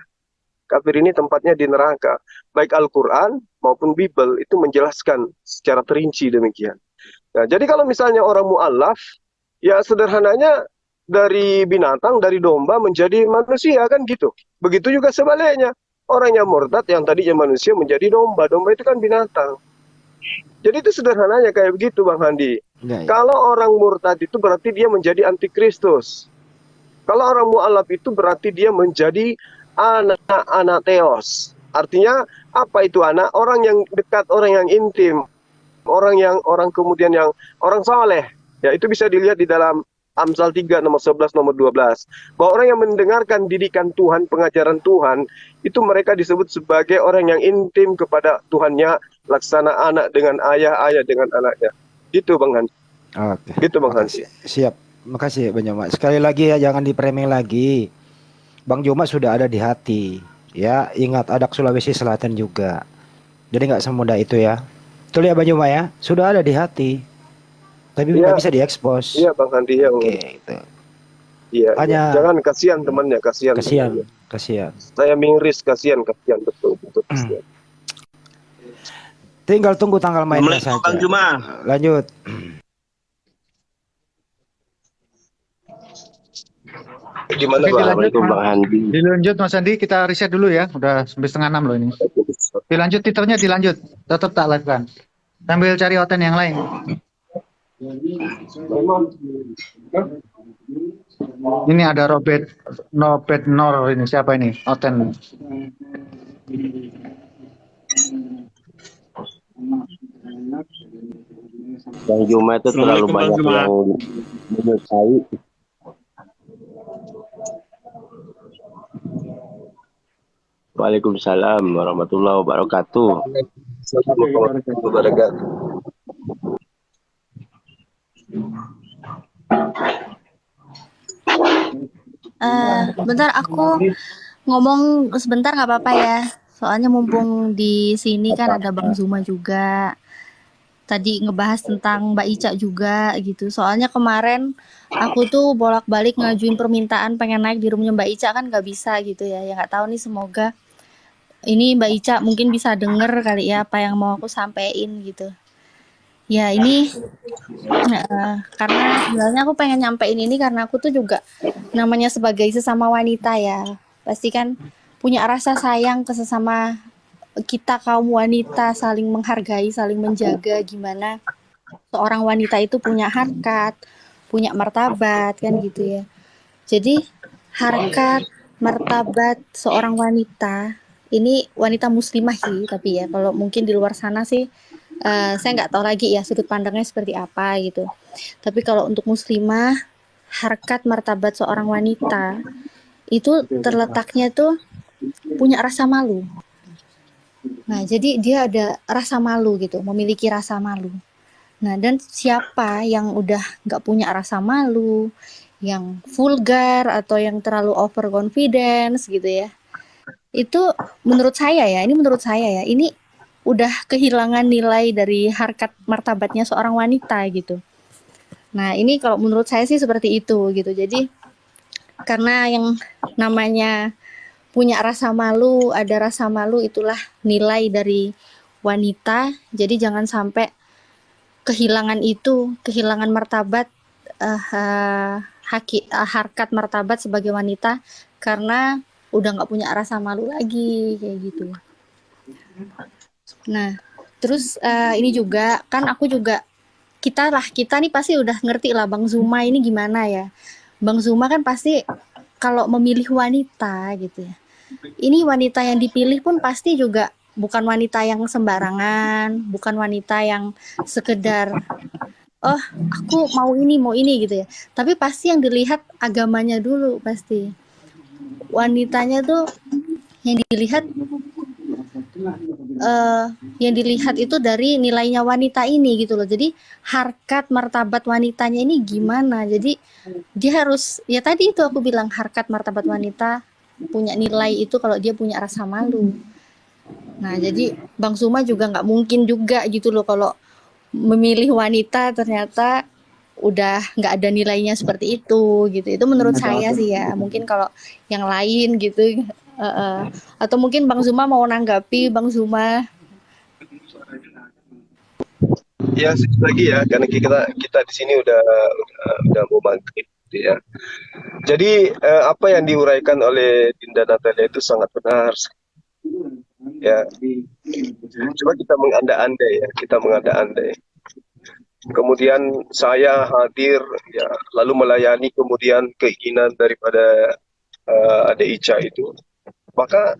Kafir ini tempatnya di neraka. Baik Al-Qur'an maupun Bible itu menjelaskan secara terinci demikian. Nah, jadi kalau misalnya orang mu'alaf, ya sederhananya dari binatang, dari domba menjadi manusia kan gitu. Begitu juga sebaliknya. Orang yang murtad yang tadinya manusia menjadi domba. Domba itu kan binatang. Jadi itu sederhananya kayak begitu Bang Handi. Ya, ya. Kalau orang murtad itu berarti dia menjadi antikristus. Kalau orang mu'alaf itu berarti dia menjadi anak teos. Artinya apa itu anak? Orang yang dekat, orang yang intim. Orang kemudian yang orang saleh. Ya, itu bisa dilihat di dalam Amsal 3 nomor 11 nomor 12. Bahwa orang yang mendengarkan didikan Tuhan, pengajaran Tuhan, itu mereka disebut sebagai orang yang intim kepada Tuhannya, laksana anak dengan ayah, ayah dengan anaknya. Gitu Bang Han. Oke. Gitu Bang Han. Siap. Makasih Bang Juma. Sekali lagi ya, jangan diperemeh lagi. Bang Juma sudah ada di hati. Ya, ingat ada Sulawesi Selatan juga. Jadi nggak semudah itu ya. Betul ya Bang Juma ya? Sudah ada di hati. Tapi nggak bisa diekspos. Iya Bang Handi ya. Oke, itu. Iya. Hanya- Jangan kasihan temannya, kasihan. Kasihan, temannya. kasihan. Saya miris, kasihan betul. Kasihan. Tinggal tunggu tanggal mainnya saja. Bang Juma. Lanjut. Gimana Oke, Bang? dilanjut, Bang Handi. Dilanjut Mas Andi, kita riset dulu ya. Udah sampai 5:30 loh ini. Dilanjut titelnya dilanjut. Tetap tak live kan. Sambil cari oten yang lain. Ini ada Robert Nor ini siapa ini? Oten. Bang Juma itu terlalu Assalamualaikum, Bang banyak Juma. yang menyukai. Waalaikumsalam warahmatullahi wabarakatuh. Assalamualaikum warahmatullahi wabarakatuh. Bentar aku ngomong sebentar nggak apa-apa ya. Soalnya mumpung di sini kan ada Bang Zuma juga. Tadi ngebahas tentang Mbak Ica juga gitu. Soalnya kemarin aku tuh bolak-balik ngajuin permintaan pengen naik di roomnya Mbak Ica kan nggak bisa gitu ya. Ya nggak tahu nih semoga ini Mbak Ica mungkin bisa denger kali ya apa yang mau aku sampein gitu. Ya ini karena sebenarnya aku pengen nyampein ini karena aku tuh juga namanya sebagai sesama wanita ya, pasti kan punya rasa sayang ke sesama kita kaum wanita, saling menghargai, saling menjaga gimana seorang wanita itu punya harkat, punya martabat kan gitu ya. Jadi harkat, martabat seorang wanita, ini wanita muslimah sih, tapi ya kalau mungkin di luar sana sih saya nggak tahu lagi ya sudut pandangnya seperti apa gitu. Tapi kalau untuk muslimah, harkat martabat seorang wanita itu terletaknya tuh punya rasa malu. Nah, jadi dia ada rasa malu gitu, memiliki rasa malu. Nah, dan siapa yang udah nggak punya rasa malu, yang vulgar atau yang terlalu overconfidence gitu ya, itu menurut saya ya, ini udah kehilangan nilai dari harkat martabatnya seorang wanita gitu. Nah, ini kalau menurut saya sih seperti itu gitu. Jadi karena yang namanya punya rasa malu, ada rasa malu itulah nilai dari wanita. Jadi jangan sampai kehilangan itu, kehilangan martabat harkat martabat sebagai wanita karena udah nggak punya rasa malu lagi kayak gitu. Nah, terus ini juga kan aku juga kita nih pasti udah ngerti lah Bang Zuma ini gimana ya. Bang Zuma kan pasti kalau memilih wanita gitu ya. Ini wanita yang dipilih pun pasti juga bukan wanita yang sembarangan, bukan wanita yang sekedar oh, aku mau ini gitu ya. Tapi pasti yang dilihat agamanya dulu pasti. Wanitanya tuh yang dilihat itu dari nilainya wanita ini gitu loh. Jadi harkat martabat wanitanya ini gimana. Jadi dia harus ya tadi itu aku bilang harkat martabat wanita punya nilai itu kalau dia punya rasa malu. Nah, jadi Bang Suma juga nggak mungkin juga gitu loh kalau memilih wanita ternyata udah nggak ada nilainya seperti itu gitu. Itu menurut saya sih ya. Mungkin kalau yang lain gitu atau mungkin Bang Zuma mau nanggapi Bang Zuma. Ya, lagi ya, karena kita di sini udah mau maghrib gitu ya. Jadi apa yang diuraikan oleh Dinda Natalia itu sangat benar. Ya, coba kita menganda-andai. Kemudian saya hadir, ya, lalu melayani kemudian keinginan daripada Adik Ica itu, maka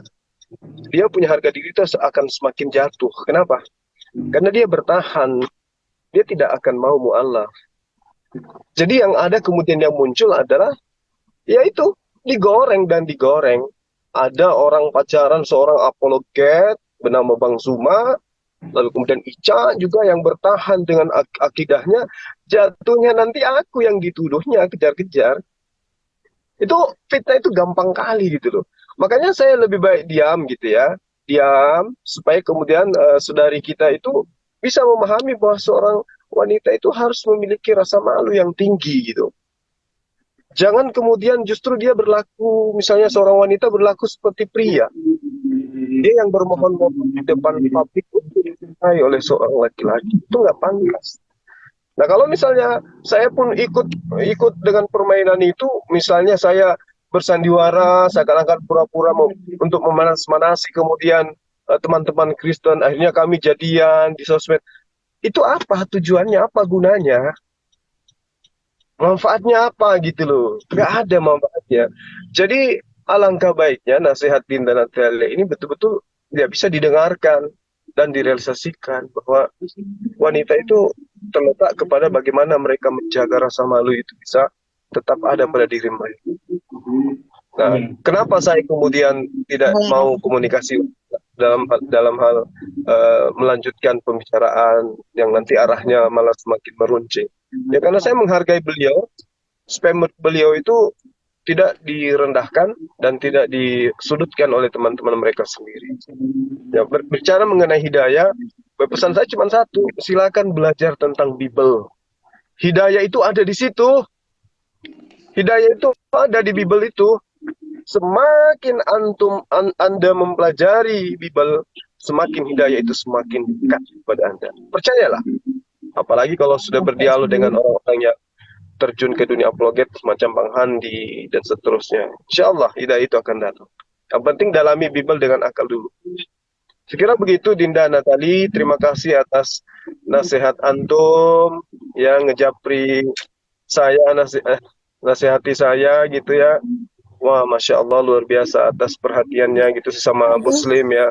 dia punya harga diri itu akan semakin jatuh. Kenapa? Karena dia bertahan, dia tidak akan mau mu'alaf. Jadi yang ada kemudian yang muncul adalah yaitu digoreng. Ada orang pacaran seorang apologet bernama Bang Zuma, lalu kemudian Ica juga yang bertahan dengan akidahnya, jatuhnya nanti aku yang dituduhnya kejar-kejar. Itu fitnah itu gampang kali gitu loh. Makanya saya lebih baik diam gitu ya, supaya kemudian saudari kita itu bisa memahami bahwa seorang wanita itu harus memiliki rasa malu yang tinggi gitu. Jangan kemudian justru dia berlaku, misalnya seorang wanita berlaku seperti pria. Dia yang bermohon-mohon di depan publik untuk dicintai oleh seorang laki-laki, itu nggak pantas. Nah, kalau misalnya saya pun ikut dengan permainan itu, misalnya saya bersandiwara, seakan-akan pura-pura untuk memanas-manasi, kemudian teman-teman Kristen, akhirnya kami jadian di sosmed. Itu apa tujuannya, apa gunanya? Manfaatnya apa gitu loh? Nggak ada manfaatnya. Jadi alangkah baiknya nasihat Dinda Natalia ini betul-betul tidak bisa didengarkan dan direalisasikan bahwa wanita itu terletak kepada bagaimana mereka menjaga rasa malu itu bisa tetap ada pada diri mereka. Nah, kenapa saya kemudian tidak mau komunikasi dalam hal melanjutkan pembicaraan yang nanti arahnya malah semakin meruncing? Ya karena saya menghargai beliau, supaya beliau itu tidak direndahkan dan tidak disudutkan oleh teman-teman mereka sendiri. Ya, berbicara mengenai hidayah, pesan saya cuma satu, silakan belajar tentang Bible. Hidayah itu ada di situ. Hidayah itu ada di Bible itu. semakin Anda mempelajari Bible, semakin hidayah itu semakin dekat kepada Anda. Percayalah. Apalagi kalau sudah berdialog dengan orang-orang yang terjun ke dunia apologet semacam Bang Handi dan seterusnya. Insya Allah hidayah itu akan datang. Yang penting dalami Bible dengan akal dulu. Sekira begitu Dinda Natali, terima kasih atas nasihat antum yang ngejapri saya, nasihati saya gitu ya. Wah, Masya Allah luar biasa atas perhatiannya gitu sesama muslim ya.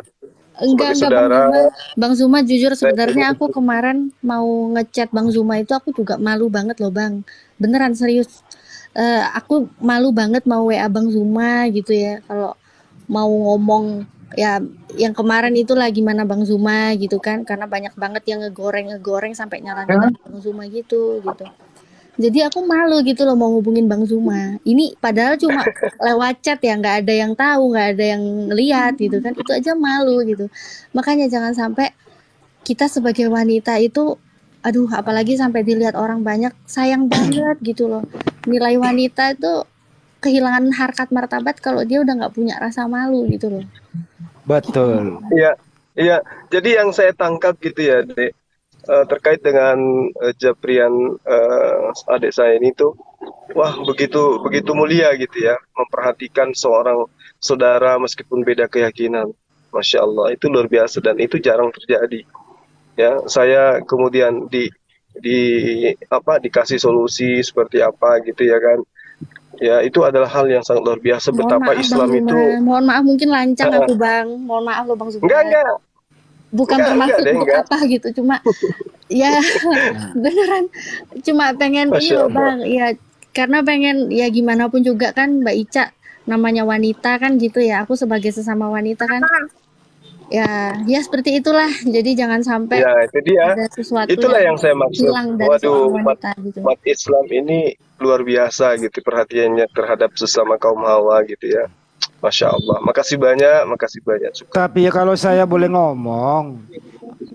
Enggak saudara. Bang Zuma jujur sebenarnya aku kemarin mau ngechat Bang Zuma itu aku juga malu banget loh Bang. Beneran serius. Aku malu banget mau WA Bang Zuma gitu ya. Kalau mau ngomong ya yang kemarin itu lagi mana Bang Zuma gitu kan, karena banyak banget yang ngegoreng sampai nyalahin Bang Zuma gitu. Jadi aku malu gitu loh mau ngubungin Bang Zuma. Ini padahal cuma lewat chat ya, nggak ada yang tahu, nggak ada yang ngelihat gitu kan. Itu aja malu gitu. Makanya jangan sampai kita sebagai wanita itu, aduh apalagi sampai dilihat orang banyak, sayang banget gitu loh. Nilai wanita itu kehilangan harkat martabat kalau dia udah nggak punya rasa malu gitu loh. Betul. Iya. Jadi yang saya tangkap gitu ya, Dek. Terkait dengan japrian adik saya ini tuh, wah begitu mulia gitu ya, memperhatikan seorang saudara meskipun beda keyakinan. Masya Allah, itu luar biasa dan itu jarang terjadi. Ya, saya kemudian dikasih solusi seperti apa gitu ya kan. Ya, itu adalah hal yang sangat luar biasa betapa Islam itu. Mohon maaf mungkin lancang aku Bang. Mohon maaf loh Bang Zuma. Enggak. Bukan bermaksud apa gitu, cuma ya beneran cuma pengen ini loh Bang, ya karena pengen ya gimana pun juga kan Mbak Ica namanya wanita kan gitu ya, aku sebagai sesama wanita kan ya seperti itulah, jadi jangan sampai ya, itu dia. Ada sesuatu itulah yang saya maksud. Waduh, umat Islam ini luar biasa gitu perhatiannya terhadap sesama kaum hawa gitu ya. Masya Allah, makasih banyak. Tapi ya kalau saya boleh ngomong,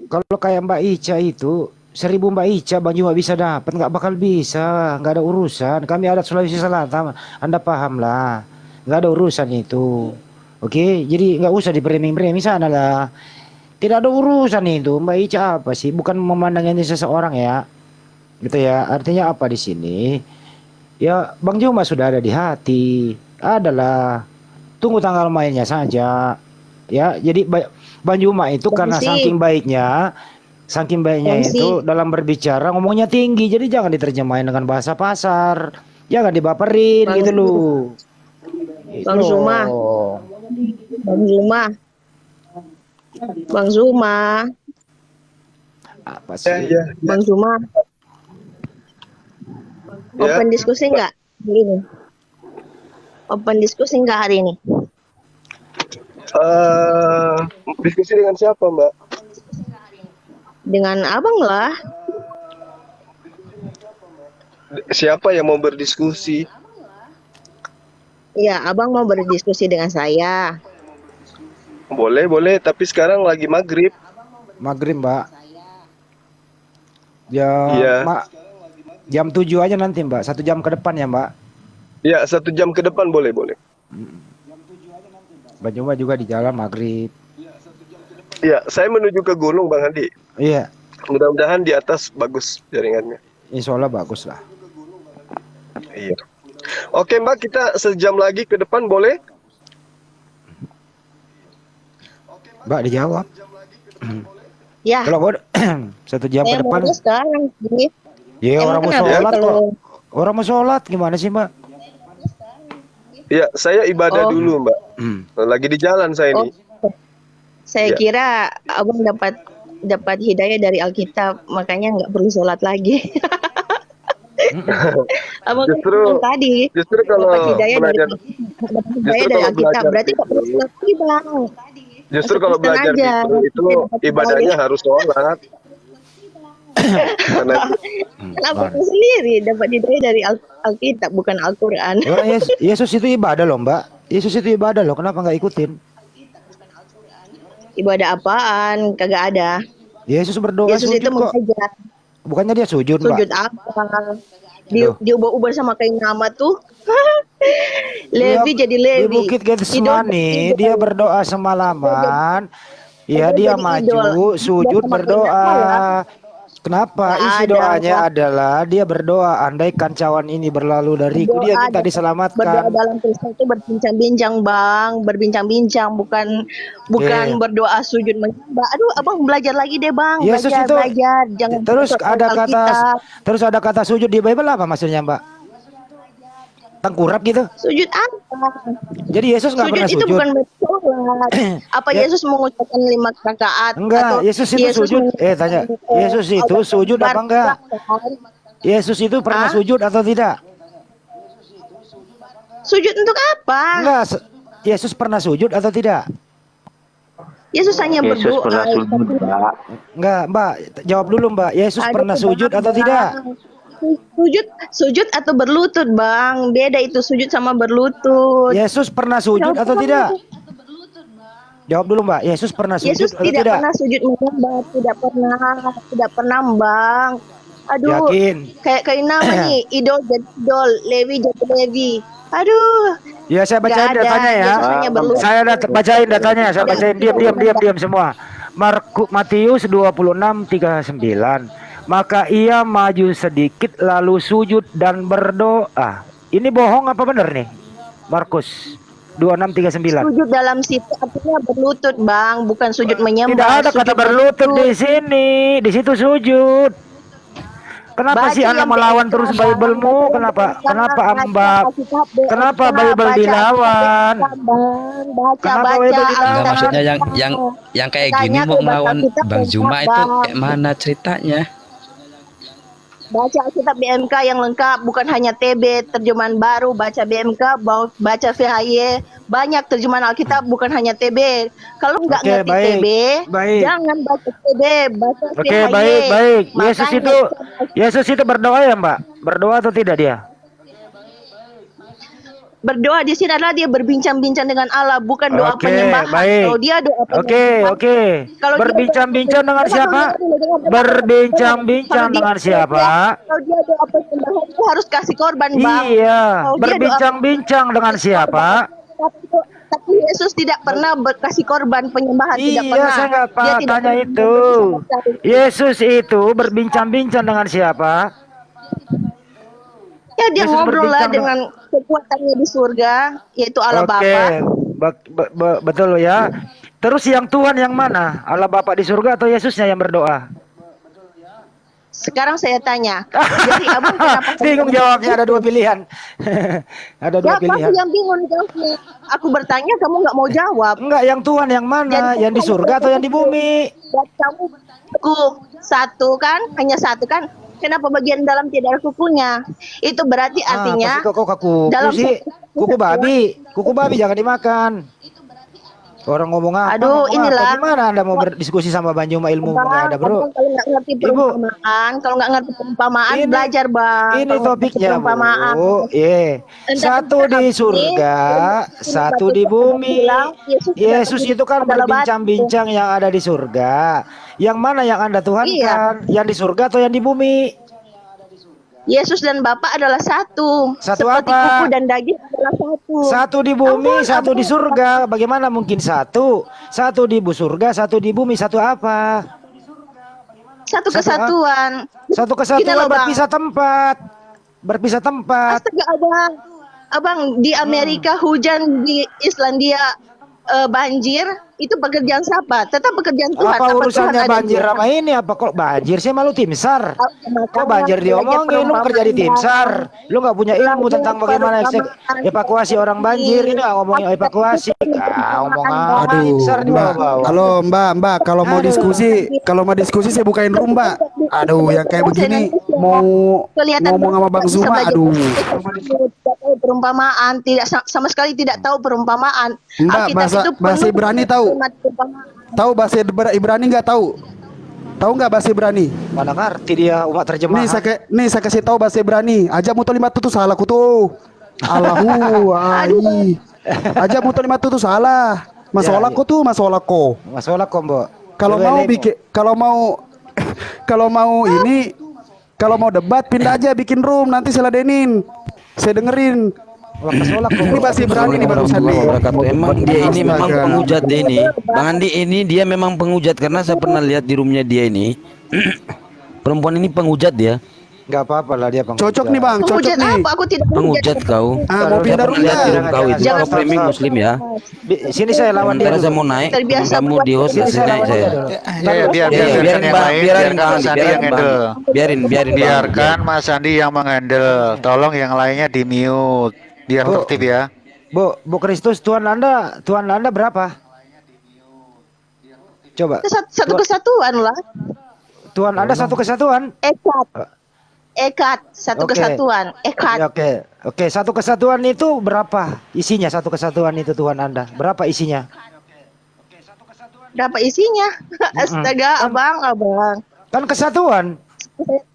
kalau kayak Mbak Ica itu 1000 Mbak Ica Bang Juma bisa dapat, nggak bakal bisa, nggak ada urusan. Kami adat Sulawesi Selatan, Anda paham lah, nggak ada urusan itu. Oke, jadi nggak usah dipreming-preming sana lah. Tidak ada urusan itu. Mbak Ica apa sih? Bukan memandangnya seseorang ya, gitu ya. Artinya apa di sini? Ya Bang Juma sudah ada di hati, adalah. Tunggu tanggal mainnya saja. Ya, jadi Bang Juma itu karena saking baiknya itu dalam berbicara ngomongnya tinggi. Jadi jangan diterjemahin dengan bahasa pasar. Jangan dibaperin gitu loh. Bang Zuma. Apa sih? Bang Zuma. Open diskusi enggak hari ini? Open diskusi enggak hari ini? Diskusi dengan siapa, Mbak? Dengan abang lah. Siapa yang mau berdiskusi? Iya, abang mau berdiskusi dengan saya. Boleh, tapi sekarang lagi maghrib. Maghrib, Mbak. Ya, jam 7 aja nanti, Mbak. 1 jam ke depan ya, Mbak. Ya, 1 jam ke depan boleh. Bang Juma juga di jalan maghrib. Iya, saya menuju ke gunung Bang Handi. Iya. Mudah-mudahan di atas bagus jaringannya. Insya Allah bagus lah. Iya. Oke Mbak, kita sejam lagi ke depan boleh? Mbak dijawab. Ya. Kalau 1 jam ke depan. Sekarang. Ya orang mau sholat kok. Orang mau sholat gimana sih Mbak? Ya, saya ibadah dulu Mbak. Lagi di jalan saya ini. Saya kira abang dapat hidayah dari Alkitab, makanya nggak perlu sholat lagi. Abang justru kalau belajar dari Alkitab berarti nggak perlu sholat lagi Bang. Justru kalau belajar itu ibadahnya harus sholat. Kenapa aku sendiri dapat hidayah dari Alkitab bukan Al-Quran? Yesus itu ibadah loh Mbak. Yesus itu ibadah loh. Kenapa nggak ikutin? Ibadah apaan? Kagak ada. Yesus berdoa Yesus sujud itu kok. mengajar. Bukannya dia sujud Mbak? Sujud apa? Diubah-ubah sama kain nama tuh. Levi jadi Levi. Di Bukit Getsemani dia berdoa semalaman. Ya dia maju sujud berdoa. Kenapa? Isi doanya adalah dia berdoa, andaikan cawan ini berlalu dariku, dia minta Berdoa diselamatkan. dalam Kristen itu berbincang-bincang, Bang, berbincang-bincang, bukan berdoa sujud menyembah. Aduh, Abang belajar lagi deh, Bang. Yesus itu Belajar, jangan terus ada kata sujud di Bible apa maksudnya, Mbak? Tengkurap gitu. Sujud apa? Jadi Yesus nggak pernah Sujud itu sujud. bukan bersolat. Apa Yesus mengucapkan 5 rakaat? Enggak, Yesus itu sujud. Tanya, Yesus itu sujud apa enggak? Yesus itu pernah sujud atau tidak? Sujud untuk apa? Enggak, Yesus pernah sujud atau tidak? Yesus hanya berdoa. pernah sujud, Mbak. Enggak, Mbak, jawab dulu, Mbak. Yesus pernah sujud atau tidak? Sujud atau berlutut, Bang. Beda itu sujud sama berlutut. Yesus pernah sujud atau tidak? Jawab dulu, Mbak. Yesus pernah sujud Yesus atau tidak tidak? pernah sujud menyembah, tidak pernah, Bang. Aduh, Yakin? kayak nama nih, idol jadi idol, Levi jadi Levi. Aduh. Ya, saya bacain Nggak ada. datanya ya. Yesus hanya berlutut. Saya bacain datanya, saya bacain diam semua. Matius 26:39. Maka ia maju sedikit lalu sujud dan berdoa. Ini bohong apa benar nih? Markus 26:39. Sujud dalam situ artinya berlutut, Bang, bukan sujud menyembah. Tidak ada kata berlutut di sini. Di situ sujud. Kenapa sih Anda melawan terus Bible-mu? Kenapa Mbak? Kenapa Bible dilawan? Kenapa Bible dilawan? Enggak, maksudnya yang kayak gini mau ngelawan Bang Zuma itu kayak mana ceritanya? Baca Alkitab BMK yang lengkap, bukan hanya TB, terjemahan baru, baca BMK, baca VHY, banyak terjemahan Alkitab, bukan hanya TB. Kalau nggak ngerti TB, jangan baca TB, baca VHY. Oke, baik. Yesus itu berdoa ya, Mbak? Berdoa atau tidak dia? Berdoa di sini adalah dia berbincang-bincang dengan Allah, bukan doa penyembahan. Kalau dia doa penyembahan. Oke. Berbincang-bincang dengan siapa? Berbincang-bincang dengan siapa? Kalau dia doa penyembahan itu harus kasih korban, Bang. Iya. Berbincang-bincang dengan siapa? Tapi Yesus tidak pernah berkasih korban penyembahan, tidak pernah. Iya, saya nggak tanya itu. Yesus itu berbincang-bincang dengan siapa? Ya dia Yesus ngobrol lah berbincang dengan kekuatannya di surga, yaitu Allah Bapa. Betul ya. Terus yang Tuhan yang mana? Allah Bapa di surga atau Yesusnya yang berdoa? Sekarang saya tanya. Jadi Abang kenapa bingung jawabnya? Ada dua pilihan. Ada dua pilihan. Yang bingung jawabnya. Aku bertanya kamu nggak mau jawab. Enggak, yang Tuhan yang mana? Yang di surga atau yang di bumi? Dan kamu satu kan? Hanya satu kan? Kenapa bagian dalam tidak ada kukunya? Itu berarti artinya kok kuku sih? Kuku babi jangan dimakan. Orang ngomong apa? Aduh, inilah. Gimana Anda mau berdiskusi sama Bang Zuma, ilmu nggak ada, Bro? Kalau nggak ngerti perumpamaan, belajar, Bang. Ini topiknya, Bu. Satu di surga, satu di bumi. Yesus itu kan berbincang-bincang yang ada di surga. Yang mana yang Anda tuhankan? Yang di surga atau yang di bumi? Yesus dan Bapa adalah satu. Satu seperti apa? kuku dan daging adalah satu. Satu di bumi, satu di surga. Bagaimana mungkin satu? Satu di surga, satu di bumi, satu apa? Satu kesatuan. Satu kesatuan berpisah tempat. Berpisah tempat. Astaga, Abang di Amerika hujan, di Islandia banjir, itu pekerjaan siapa? Tetap pekerjaan Tuhan. Apa urusannya banjir sama ini? Apa kok banjir sih, malu tim SAR? Kok banjir diomongin? Lu kerja di tim SAR, lu nggak punya ilmu tentang bagaimana evakuasi orang banjir. Ini nggak ngomongin evakuasi, omongan tim SAR di bawah. Halo Mbak, kalau mau diskusi saya bukain room, Mbak. Aduh, yang kayak begini mau ngomong sama Bang Zuma, aduh. Perumpamaan, sama sekali tidak tahu perumpamaan. Mbak, bahasa Ibrani tahu? Tahu bahasa Ibrani nggak tahu? Tahu nggak bahasa Ibrani? Mana ngerti dia umat terjemahan. Nih saya kasih tahu bahasa Ibrani. Aja mutu lima tuh salah kutu. Allahu ai. Aja mutu lima tuh salah. Masalah ko tuh masalah ko. Masalah ko, Mbok. Kalau mau debat pindah aja bikin room, nanti saya ladenin. Saya dengerin. Solak Ini bahasa Ibrani nih barusan nih. Emang dia ini memang penghujat dia ini. Bang Andi ini dia memang penghujat karena saya pernah lihat di roomnya dia ini. Perempuan ini penghujat dia. Enggak apa-apa lah dia penghujat. Cocok nih Bang, cocok Penghujat nih. apa? Aku tidak Penghujat kau. Mau Saya pindah pernah lihat di room kau itu. Jangan Kau framing muslim ya. Sini saya lawan dia. Sementara saya dulu. mau naik, Terbiasa kamu buat di host Sini kasih saya naik lawan saya. dia dulu. Ya, biarkan yang lain, biarin biarkan Mas Andi yang handle. Biarkan Bang. Mas Andi yang menghandle. Tolong yang lainnya di mute biar Bu. tertib ya. Bu Kristus, Tuhan Anda berapa? Coba. satu kesatuan lah. Tuhan Anda satu kesatuan. Ekat satu Oke. kesatuan. Ekat. Oke, satu kesatuan itu berapa isinya? Satu kesatuan itu Tuhan Anda berapa isinya? Berapa isinya? Astaga, abang. Kan kesatuan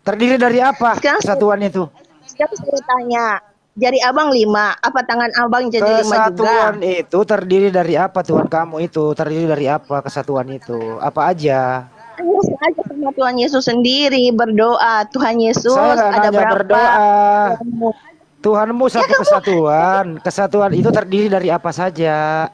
terdiri dari apa? Sekarang- Kesatuan itu. Sekarang saya tanya, jari abang 5, apa tangan abang jadi 5 juga? Kesatuan itu terdiri dari apa? Tuhan kamu itu terdiri dari apa? Kesatuan itu apa aja? Hanya saja sama Tuhan Yesus sendiri berdoa. Tuhan Yesus Saya nggak ada nanya berapa? berdoa. Tuhanmu satu kesatuan. Kesatuan itu terdiri dari apa saja?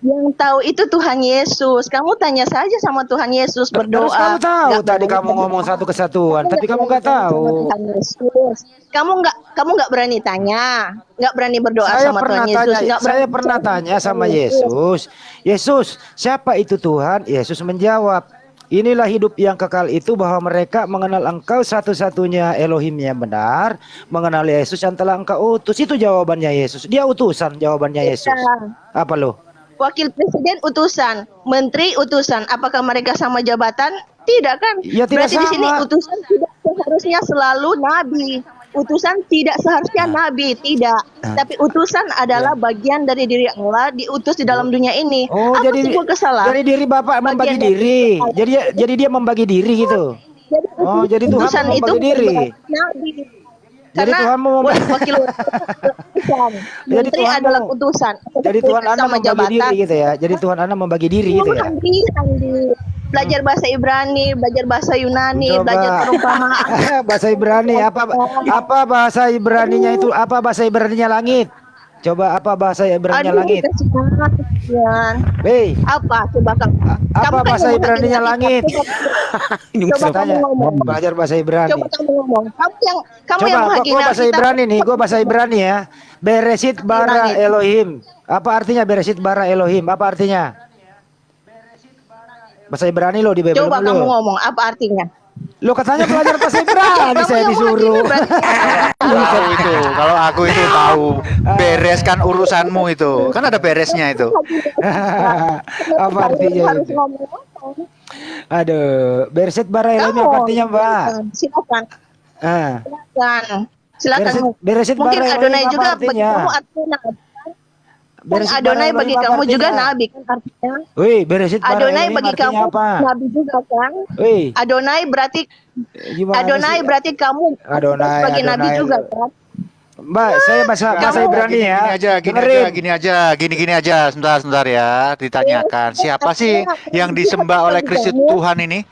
Yang tahu itu Tuhan Yesus. Kamu tanya saja sama Tuhan Yesus berdoa. Terus kamu tahu Nggak tadi berani kamu ngomong satu kesatuan, tapi kamu nggak sama tahu. Tuhan Yesus. Kamu nggak berani tanya, nggak berani berdoa Saya sama pernah Tuhan Yesus. tanya, Nggak saya berani pernah tanya sama Yesus. Yesus, siapa itu Tuhan? Yesus menjawab, inilah hidup yang kekal itu bahwa mereka mengenal Engkau satu-satunya Elohim yang benar, mengenal Yesus yang telah Engkau utus. Itu jawabannya Yesus. Dia utusan jawabannya Yesus. Apa lo? Wakil presiden utusan, menteri utusan. Apakah mereka sama jabatan? Tidak kan? Ya, tidak Berarti di sini sama. utusan tidak seharusnya selalu nabi. Utusan tidak seharusnya nabi, tidak. Tapi utusan adalah bagian dari diri Allah diutus di dalam dunia ini. Oh, Apa jadi sebuah kesalahan? dari diri Bapak membagi Bagian dari diri. Jadi dia membagi diri gitu. Oh, jadi Tuhan utusan mau itu membagi diri. nabi. Jadi Karena Tuhan mau wakil utusan. Jadi Menteri Tuhan adalah mau- utusan. Jadi Tuhan Anda sama membagi diri gitu ya. Jadi Tuhan Anda membagi diri gitu ya. Andi. Belajar bahasa Ibrani, belajar bahasa Yunani, belajar perumpamaan. Bahasa Ibrani apa bahasa Ibraninya itu? Apa bahasa Ibraninya langit? Coba apa bahasa Ibraninya langit? kasihan. Hei, Apa coba kamu? apa bahasa Ibraninya langit? Ini Coba maksud- kamu ngomong. Belajar bahasa Ibrani. Coba kamu ngomong. Kamu yang Coba menghakimi gua bahasa Alkitab. Ibrani nih, gua bahasa Ibrani ya. Beresit bara Ibrani. Elohim. Apa artinya beresit bara Elohim? Apa artinya? Bahasa Ibrani lo di Bible Coba kamu lo. ngomong apa artinya? Lo katanya belajar bahasa Ibrani, Kamu saya yang disuruh. menghakimi berarti. Kalau aku itu tahu, bereskan urusanmu itu. Kan ada beresnya itu. Apa artinya Harus itu? ngomong apa? Aduh, beresit bara Elohim apa artinya, Mbak? Silakan. Ah. Silakan. Beresit Mungkin bara Adonai Elohim juga apa bagi artinya? kamu artinya. Dan Beresit Adonai bara bagi Elohim apa kamu juga artinya? nabi kan artinya. Wih, beresit bara Adonai Elohim bagi artinya kamu apa? nabi juga kan? Wih, Adonai berarti gimana Adonai sih? berarti kamu Adonai, sebagai nabi Adonai. juga kan? Mbak, saya bahasa Ibrani Gini ya. aja, gini aja. Sebentar ya, ditanyakan. Siapa sih yang disembah oleh Kristus Tuhan ini?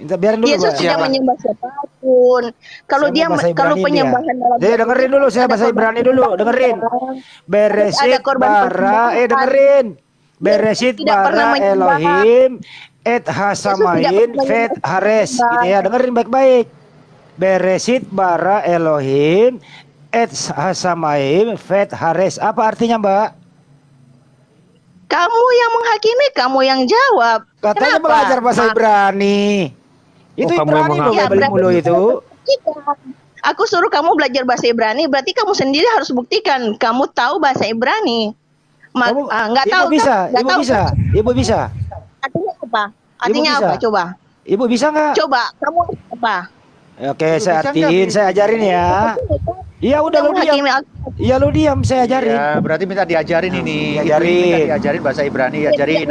Biarin dulu, Yesus Mbak. tidak menyembah siapapun. Kalau Saya dia mau bahasa kalau Ibrani penyembahan dalam dia. Dengerin dulu, saya ada bahasa korban Ibrani dulu, dengerin. Beresit ada korban bara, persembahan. dengerin. Beresit Tidak pernah bara menyembah. Elohim et hasamain pernah fet menyembah. hares. Gitu ya, dengerin baik-baik. Beresit bara Elohim et hasamaim fet hares. Apa artinya, Mbak? Kamu yang menghakimi, kamu yang jawab. Katanya Kenapa? belajar bahasa Ibrani. Itu kamu yang Ibrani loh, Ya, Bible berarti mulu itu. buktikan. Aku suruh kamu belajar bahasa Ibrani, berarti kamu sendiri harus buktikan kamu tahu bahasa Ibrani. Nggak tahu Ibu bisa, kan? Nggak ibu tahu bisa, kan? ibu bisa. Artinya apa? Artinya bisa. apa? Coba. Ibu bisa nggak? Coba kamu apa? Oke, Ibu saya bisa artiin, nggak, Bi? saya ajarin ya. Iya udah Kamu lu diam. menghakimi Alkitab. Iya lu diam, saya ajarin. Ya, berarti minta diajarin ini. Diajarin. Ibu minta diajarin bahasa Ibrani, ajarin.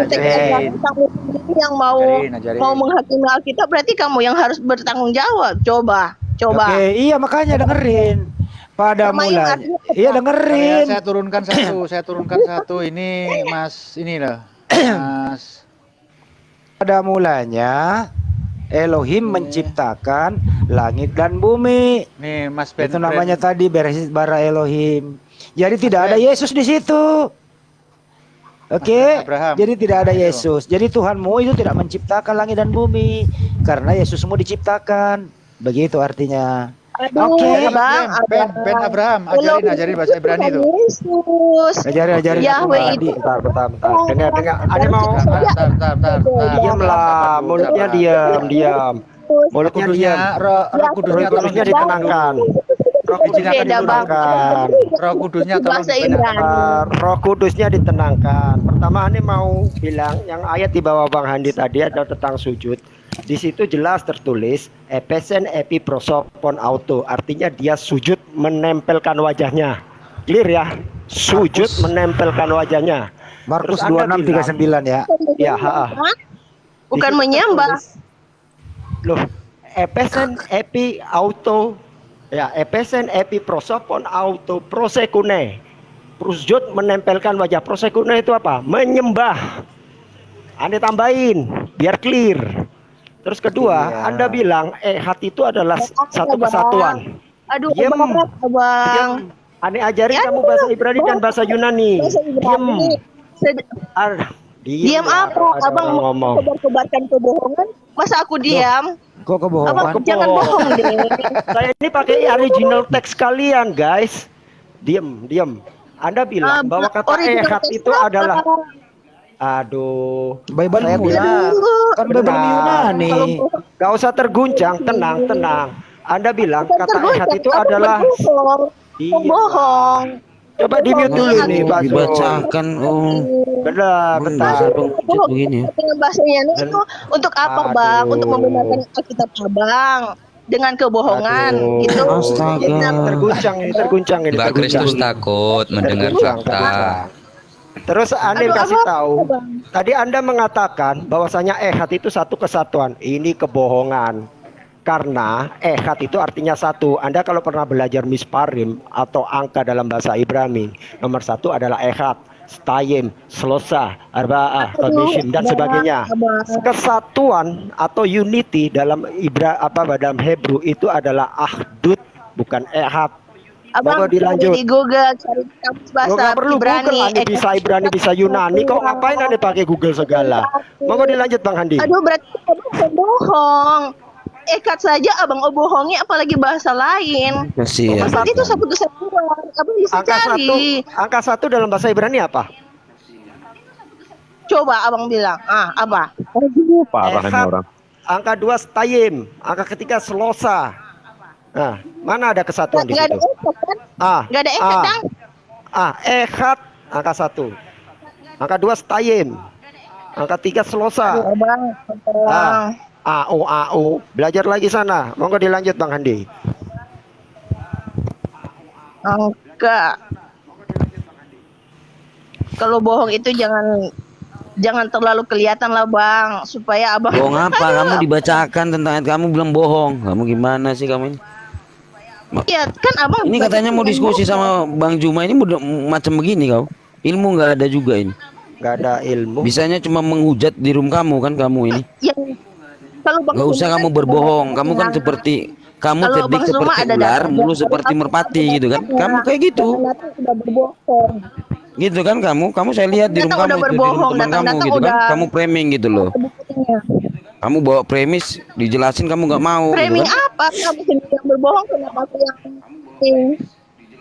Kamu sendiri yang mau Ajarin. mau menghakimi Alkitab, berarti kamu yang harus bertanggung jawab. Coba. Oke, iya makanya dengerin. Pada Bermain mulanya. artinya apa? Iya dengerin. Saya turunkan satu. Ini Mas, ini loh. Mas. Pada mulanya Elohim menciptakan langit dan bumi. Nih Mas Ben. Itu namanya tadi Bereshit bara Elohim. Jadi tidak ada Yesus di situ. Oke, Abraham. jadi tidak ada Yesus. Jadi Tuhanmu itu tidak menciptakan langit dan bumi karena Yesusmu diciptakan. Begitu artinya. Oke, Ben Abraham, ajarin bahasa Ibrani itu. Yesus. Ajarin. Yahweh itu. Bentar. Dengar. Ada mau Bentar. diamlah, mulutnya diam. Mulutnya diam. Roh Kudusnya tolong Mulutnya ditenangkan. Roh Kudusnya Beda, Bang. ditenangkan. Roh Kudusnya tolong Bahasa Ibrani. Roh Kudusnya ditenangkan. Pertama ini mau bilang yang ayat di bawah Bang Handi tadi ada tentang sujud. Di situ jelas tertulis epesen epi prosopon auto, artinya dia sujud menempelkan wajahnya. Clear ya? Sujud menempelkan wajahnya. Markus Terus Anda 26:39 ya. Ya, Bukan menyembah. Loh, epesen epi auto. Ya, epesen epi prosopon auto prosekune. Sujud menempelkan wajah. Prosekune itu apa? Menyembah. Anda tambahin biar clear. Terus kedua, Iya. Anda bilang hati itu adalah satu kesatuan. Aduh, Diam. Abang. Ane ajarin Ya, kamu bahasa Ibrani dan bahasa Yunani. Bahasa Ibrani. Diam ya, apa? ada Abang orang ngomong. kobar-kobarkan kebohongan. Masa aku diam? Kok kebohongan? Abang jangan bohong deh. Saya ini pakai original teks kalian, guys. Diam. Anda bilang bahwa kata original ehad teks itu apa? adalah aduh, Bible saya bilang kan Bible Yunani. gak usah terguncang, tenang. Anda bilang kata ehad itu Abang adalah bohong. Coba di mute dulu nih, Pak. Dibacakan. Bentar. Dasar penghujat begini ya. Dengan bahasanya itu untuk apa, Bang? Untuk membenarkan Alkitab Abang dengan kebohongan gitu. Astaga. Terguncang ini. Mbak Kristus takut mendengar fakta. Terus Anda Aduh, kasih apa, tahu, Bang? tadi Anda mengatakan bahwasanya ehad itu satu kesatuan. Ini kebohongan. Karena ehad itu artinya satu. Anda kalau pernah belajar misparim atau angka dalam bahasa Ibrani, nomor satu adalah ehad, stayim, slosa, arba'ah, kodishim, dan sebagainya. Kesatuan atau unity dalam dalam Hebrew itu adalah ahdut, bukan ehad. Abang Mau dilanjut? di Google cari kamus bahasa Nggak perlu Ibrani. Google, Anda bisa Ibrani, bisa Yunani. Kok ngapain Anda pakai Google segala? Mau dilanjut Bang Handi? Aduh, berarti Abang bohong. Ekat saja Abang bohongi, apalagi bahasa lain. Kasihan. Bahasa itu satu kesatuan. Abang bisa cari. Angka satu dalam bahasa Ibrani apa? Coba Abang bilang. Apa? Parah ini orang. Angka 2 stayim, angka ketiga slosa. Nah, mana ada kesatuan di Nggak situ? ada ekat kan? Nggak ada ekat kan? Ehad angka 1. Angka 2 stayim. Angka 3 slosa. Abang. AO. Belajar lagi sana. Monggo dilanjut Bang Handi. Angka. Kalau bohong itu jangan terlalu kelihatan lah Bang, supaya Abang. Bohong apa? Kamu dibacakan tentang ayat, kamu bilang bohong. Kamu gimana sih kamu ini? Iya kan Abang. Ini katanya mau diskusi sama Bang Juma, ini macam begini kau. Ilmu nggak ada juga ini. Nggak ada ilmu. Bisanya cuma menghujat di room kamu kan kamu ini. Kalau Bang Nggak usah Zuma kamu kan berbohong. Kamu kan bilang, seperti kamu kalau cerdik Bang Zuma seperti ada ular, data- mulu seperti merpati gitu kan. Kamu kayak gitu. Datang sudah berbohong. Gitu kan kamu saya lihat di room Datang kamu udah itu, di room berbohong, teman kamu datang-datang gitu kan. udah- Kamu framing gitu loh. Buktinya. Kamu bawa premis, dijelasin kamu nggak mau. Gitu Framing kan. apa? Kamu sendiri yang berbohong, kenapa aku yang penting?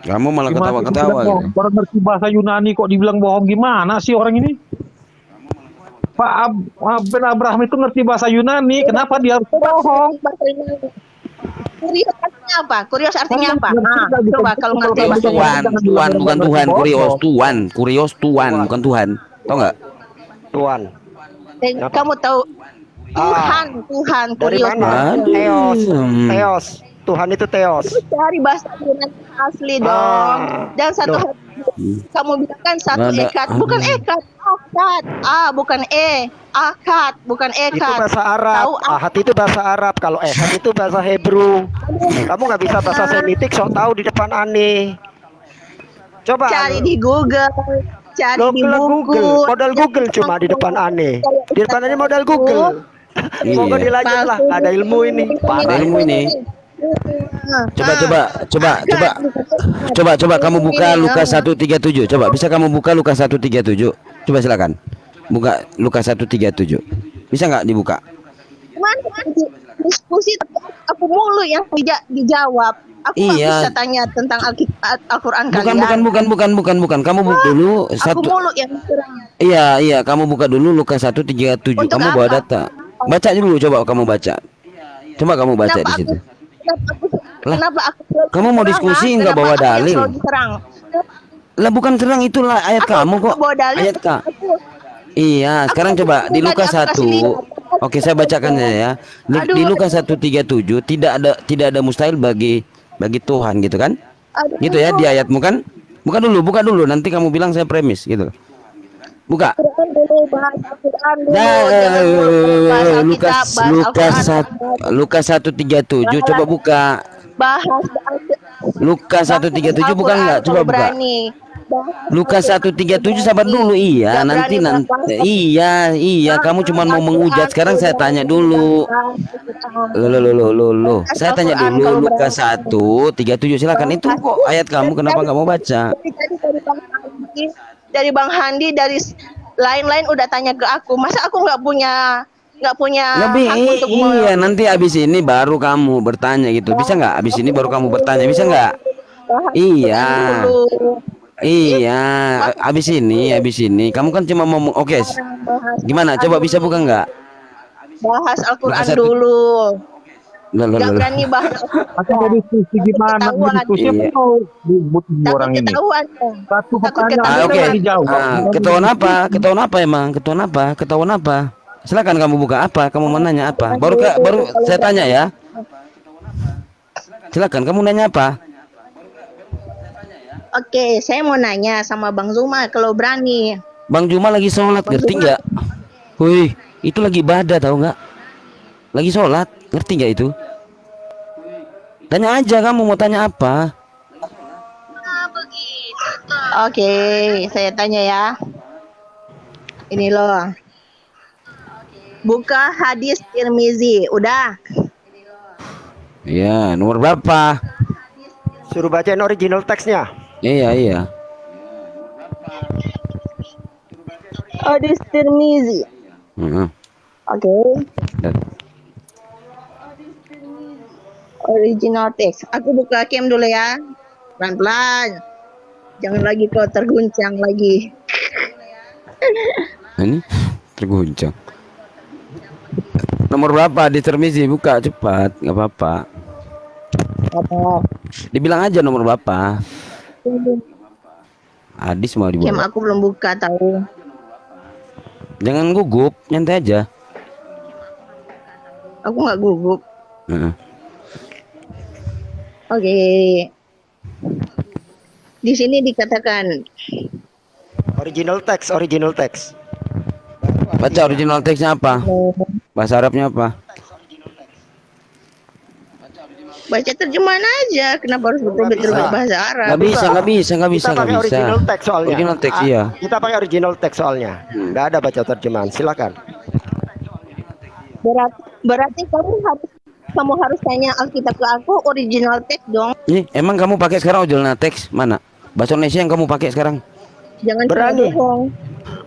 Kamu malah ketawa-ketawa. Gitu. Orang ngerti bahasa Yunani kok dibilang bohong, gimana sih orang ini? Pak Ben Abraham itu ngerti bahasa Yunani, kenapa dia harus bohong? Kurios artinya apa? Kurios artinya apa? Coba kalau ngerti bahasa Tuhan bukan Tuhan, kurios Tuhan bukan Tuhan. Tahu nggak? Tuan. Kamu tahu Tuhan, Dari kurios. mana? Theos. Tuhan itu Theos. Cari bahasa Yunani asli dong. Dan satu hal, kamu bilang kan satu Nggak ada. ekat, bukan ekat, akad. Bukan akad, bukan Itu ekat. bahasa Arab. Tahu Ahad itu bahasa Arab. Kalau ehad itu bahasa Hebrew. Kamu nggak bisa bahasa Semitik, sok tahu di depan aneh. Coba. cari di Google, cari Lo di ke buku. Google, modal Google cuma di depan aneh. Di depan aneh modal Google. Iya. dilanjut lah, ada ilmu ini. Ada ilmu ini. Coba kamu buka Lukas 1:37. Coba bisa kamu buka Lukas 1:37. Coba silakan. Buka Lukas 1:37. Bisa nggak dibuka? Cuman diskusi aku mulu yang tidak dijawab. Aku nggak bisa tanya tentang Al-Quran kalian. Bukan. Kamu buka dulu Aku mulu yang kurang. Iya, kamu buka dulu Lukas 1:37. Kamu bawa data. Baca dulu, coba kamu baca. Coba kamu baca di situ. Kenapa aku Kamu mau diskusi nggak bawa dalil? Lah bukan serang, itulah ayat kamu kok. Ayat Kak. Iya, sekarang coba di Lukas 1. Oke, saya bacakan ya. Di Lukas 1:37 tidak ada mustahil bagi Tuhan gitu kan? Gitu ya di ayatmu kan? Buka dulu, nanti kamu bilang saya premis gitu. Buka. Lukas 1:37 coba buka. Lukas 1:37 bukan enggak? Coba buka. Lukas 1:37 sabar dulu. Iya, nanti iya kamu cuma mau menghujat. Sekarang saya tanya dulu. Loh. Saya tanya dulu Lukas 1:37 silakan. Itu kok ayat kamu kenapa nggak mau baca? Dari Bang Handi, dari lain-lain udah tanya ke aku. Masa aku nggak punya lebih hak untuk iya nanti abis ini baru kamu bertanya gitu. Bisa nggak? Abis ini baru kamu bertanya. Bisa nggak? Iya, abis ini kamu kan cuma ngomong. Oke, gimana? Coba bisa buka nggak? Bahas Al-Quran dulu. Gak berani bahas. Atau mau diskusi gimana? Diskusi mau ribut orang ini. Satu pertanyaan Oke. dijawab. Ketahuan apa emang? Ketahuan apa? Silakan kamu buka apa? Kamu mau nanya apa? Baru saya tanya ya. Silakan kamu nanya apa? Oke, saya mau nanya sama Bang Zuma kalau berani. Bang Zuma lagi sholat, ngerti nggak? Wih, itu lagi ibadah tahu nggak? Lagi sholat, ngerti nggak itu? Tanya aja kamu mau tanya apa? Oke, saya tanya ya. Ini loh. Buka hadis Tirmizi, udah. Iya, nomor berapa? Suruh bacain original teksnya. Iya. Hadis Tirmizi. Oke. Original text. Aku buka cam dulu ya. Pelan-pelan. Jangan lagi kau terguncang lagi. Ini terguncang. Nomor berapa di Tirmizi? Buka cepat, nggak apa-apa. Dibilang aja nomor berapa. Hadis mau dibuka. Cam aku belum buka tahu. Jangan gugup, nyantai aja. Aku nggak gugup. Oke. Di sini dikatakan Original text. Baca original teksnya apa? Bahasa Arabnya apa? baca terjemahan aja. Kenapa harus betul-betul bahasa Arab? Nggak bisa. Kita pakai original text soalnya. Original text iya. Kita pakai original text soalnya. Nggak ada baca terjemahan. Silakan. Berarti kamu harus tanya Alkitab ke aku original text dong. Emang kamu pakai sekarang original text mana? Bahasa Indonesia yang kamu pakai sekarang? Jangan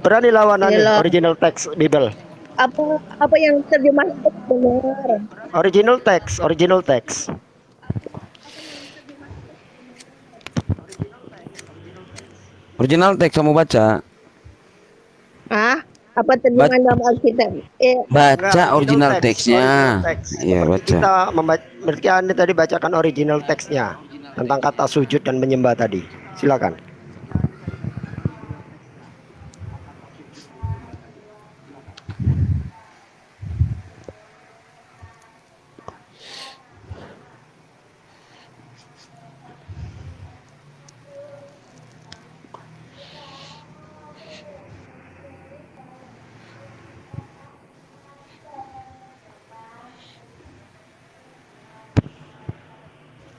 berani lawan original text Bible. Apa yang terjemahan benar? Original text. Original text kamu baca. Apa terjemahan dalam Alkitab? Baca original teksnya. Iya baca. Berarti Anda tadi bacakan original teksnya tentang kata sujud dan menyembah tadi. Silakan.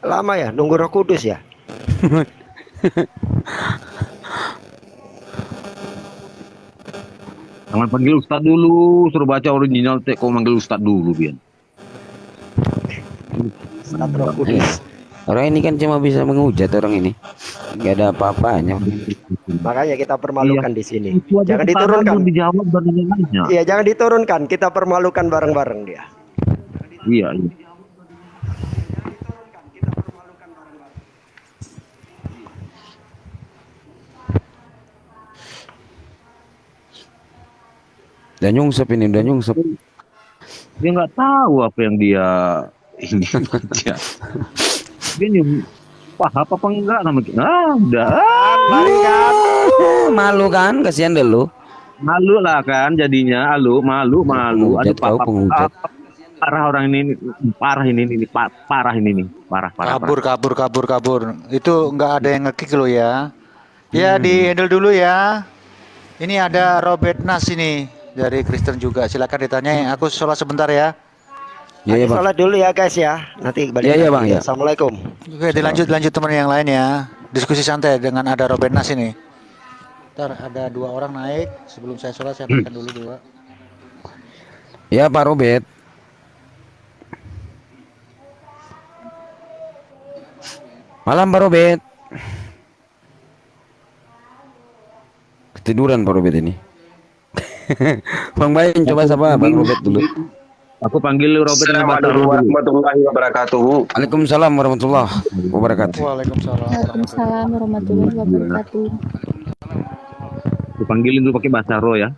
Lama ya nunggu Roh Kudus ya. Jangan panggil Ustadz dulu, suruh baca original teks. Kau manggil Ustadz dulu, Bian. Ustadz Roh Kudus. Orang ini kan cuma bisa menghujat orang ini. Gak ada apa-apanya. Makanya kita permalukan di sini. Itu aja Jangan pertanyaan diturunkan. belum dijawab dan nanya. Iya, jangan diturunkan. Kita permalukan bareng-bareng dia. Iya, iya. Udah nyungsep ini, udah nyungsep. Dia nggak tahu apa yang dia ini dia. Dia nyum paham apa enggak nama kita. Udah. Malu kan, kasihan deh lu. Malu lah kan jadinya, malu. Aduh, parah orang ini, parah ini nih, parah. Kabur. Itu nggak ada yang nge-kick lo ya. Ya di handle dulu ya. Ini ada Robert Nas ini dari Kristen juga. Silakan ditanya. Aku sholat sebentar ya. Iya ya, Bang. Sholat dulu ya guys ya. Nanti balik. Iya, Bang, ya. Assalamualaikum. Oke, lanjut teman yang lain ya. Diskusi santai dengan ada Robert Nas ini. Ntar ada 2 orang naik. Sebelum saya sholat saya berikan dulu 2. Ya Pak Robert. Malam Pak Robert. Ketiduran Pak Robert ini. Bang Bayin coba sapa Bang Robert dulu. Aku panggil Robert dengan bahasa Assalamualaikum warahmatullahi wabarakatuh. Waalaikumsalam warahmatullahi wabarakatuh. Waalaikumsalam warahmatullahi wabarakatuh. Aku panggilin dulu pakai bahasa roh ya.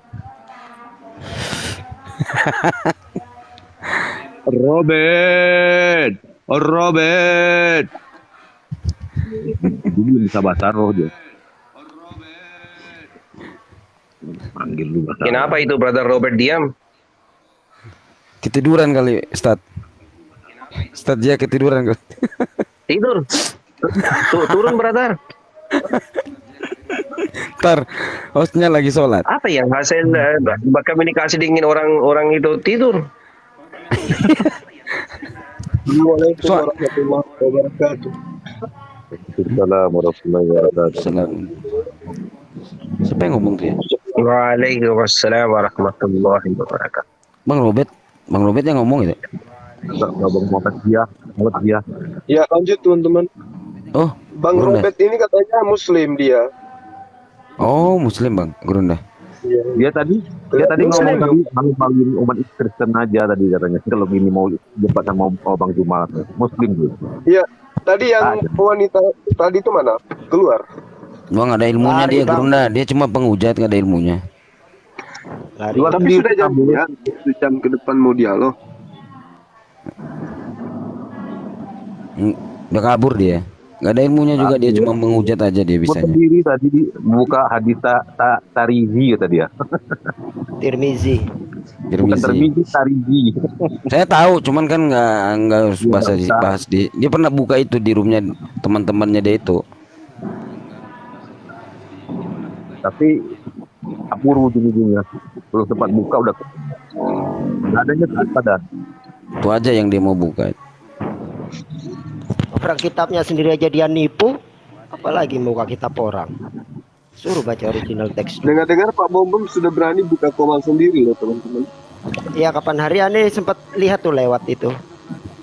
Robert. Dulu bisa bahasa roh dia. Panggil dulu bahasa. Kenapa itu brother Robert diam? Ketiduran kali Ustaz. Ustaz dia ketiduran kali. Tidur. Turun brother. Ntar hostnya lagi sholat. Apa yang hasil berkomunikasi dengan orang itu tidur? Assalamualaikum warahmatullahi wabarakatuh. Assalamualaikum warahmatullahi wabarakatuh. Siapa yang ngomong dia? Waalaikumsalam warahmatullahi wabarakatuh. Bang Robert yang ngomong itu. Bang Muhammad dia. Ya lanjut teman-teman. Oh, Bang Gurunda. Robert ini katanya Muslim dia. Oh, Muslim Bang Gurunda. Dia tadi ngomong tadi malu umat Kristen aja tadi katanya. Kalau ini mau jumpa sama Bang Jumal Muslim gitu. Iya, tadi yang wanita tadi itu mana? Keluar. Bang ada ilmunya dia Gurunda. Dia cuma penghujat nggak ada ilmunya. Tapi sudah jam ke depan mau dialog. Udah kabur dia. Nggak ada ilmunya juga dia cuma menghujat aja dia bisanya. Sendiri tadi buka hadis Tarizi kata dia. Tirmizi. Bukan Tirmizi, Tarizi. Saya tahu, cuman kan nggak harus bahas dia pernah buka itu di roomnya teman-temannya dia itu. Tapi apuru ujung-ujungnya. Belum sempat buka udah nggak adanya pada. Itu aja yang dia mau buka. Orang kitabnya sendiri aja dia nipu, apalagi muka kitab orang. Suruh baca original teks. Dengar-dengar Pak Bom sudah berani buka komal sendiri loh teman-teman. Iya, kapan hari aneh sempat lihat tuh lewat itu.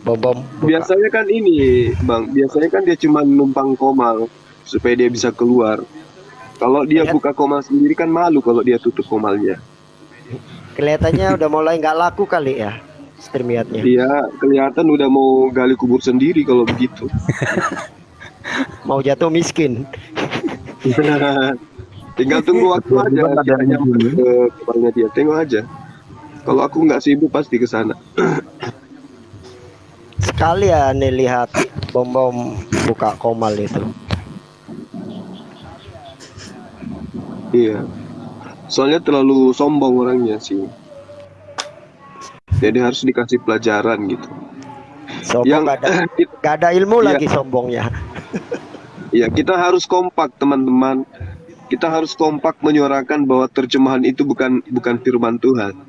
Bom. Biasanya kan ini, Bang. Biasanya kan dia cuma numpang komal supaya dia bisa keluar. Kalau dia buka komal sendiri kan malu kalau dia tutup komalnya. Kelihatannya udah mulai nggak laku kali ya streamiatnya. Iya, kelihatan udah mau gali kubur sendiri kalau begitu. Mau jatuh miskin. Tinggal tunggu waktu aja. Dia nyampe ke komalnya dia. Tengok aja. Kalau aku nggak sibuk pasti ke sana. Sekali ya nih lihat bom buka komal itu. Iya. Soalnya terlalu sombong orangnya sih. Jadi harus dikasih pelajaran gitu. Sombong gak ada ilmu lagi sombongnya. Ya, kita harus kompak teman-teman. Kita harus kompak menyuarakan bahwa terjemahan itu bukan firman Tuhan.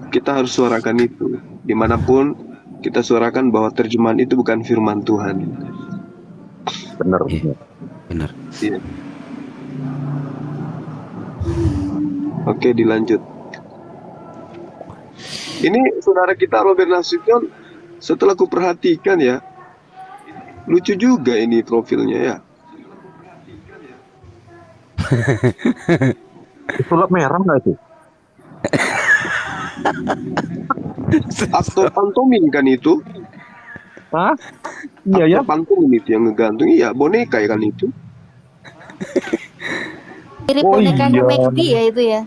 Kita harus suarakan itu. Dimanapun kita suarakan bahwa terjemahan itu bukan firman Tuhan. Benar. Benar. Iya. Oke, dilanjut. Ini saudara kita Robert Nasution, setelah ku perhatikan ya, lucu juga ini profilnya ya. Sulap merah nggak itu? Aktor pantomim kan itu? Hah? Iya ya. Pantomim itu yang ngegantung, iya boneka ya kan itu? Mirip bonekanya McD ya itu ya.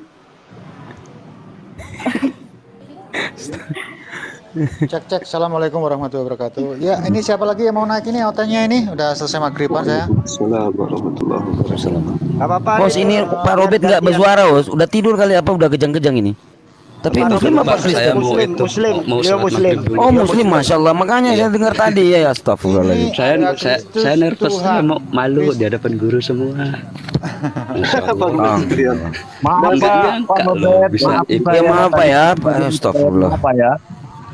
Cek. Assalamualaikum warahmatullahi wabarakatuh. Ya, ini siapa lagi yang mau naik ini hotelnya ini? Udah selesai maghriban saya. Assalamualaikum warahmatullahi wabarakatuh. Gak apa-apa. Bos, ini Pak Robert nggak bersuara, bos. Udah tidur kali apa? Udah kejang-kejang ini. Tapi muslim apa Saya mau Muslim, itu Muslim, mau beliau sholat Muslim. maghrib dulu. Oh muslim, masya Allah. Makanya saya dengar tadi ya, astagfirullahaladzim. Saya nervous, saya mau malu di hadapan guru semua. Masya Allah. Maaf Pak Robert, maaf Ya maaf Pak ya, Pak. Astagfirullah. apa ya?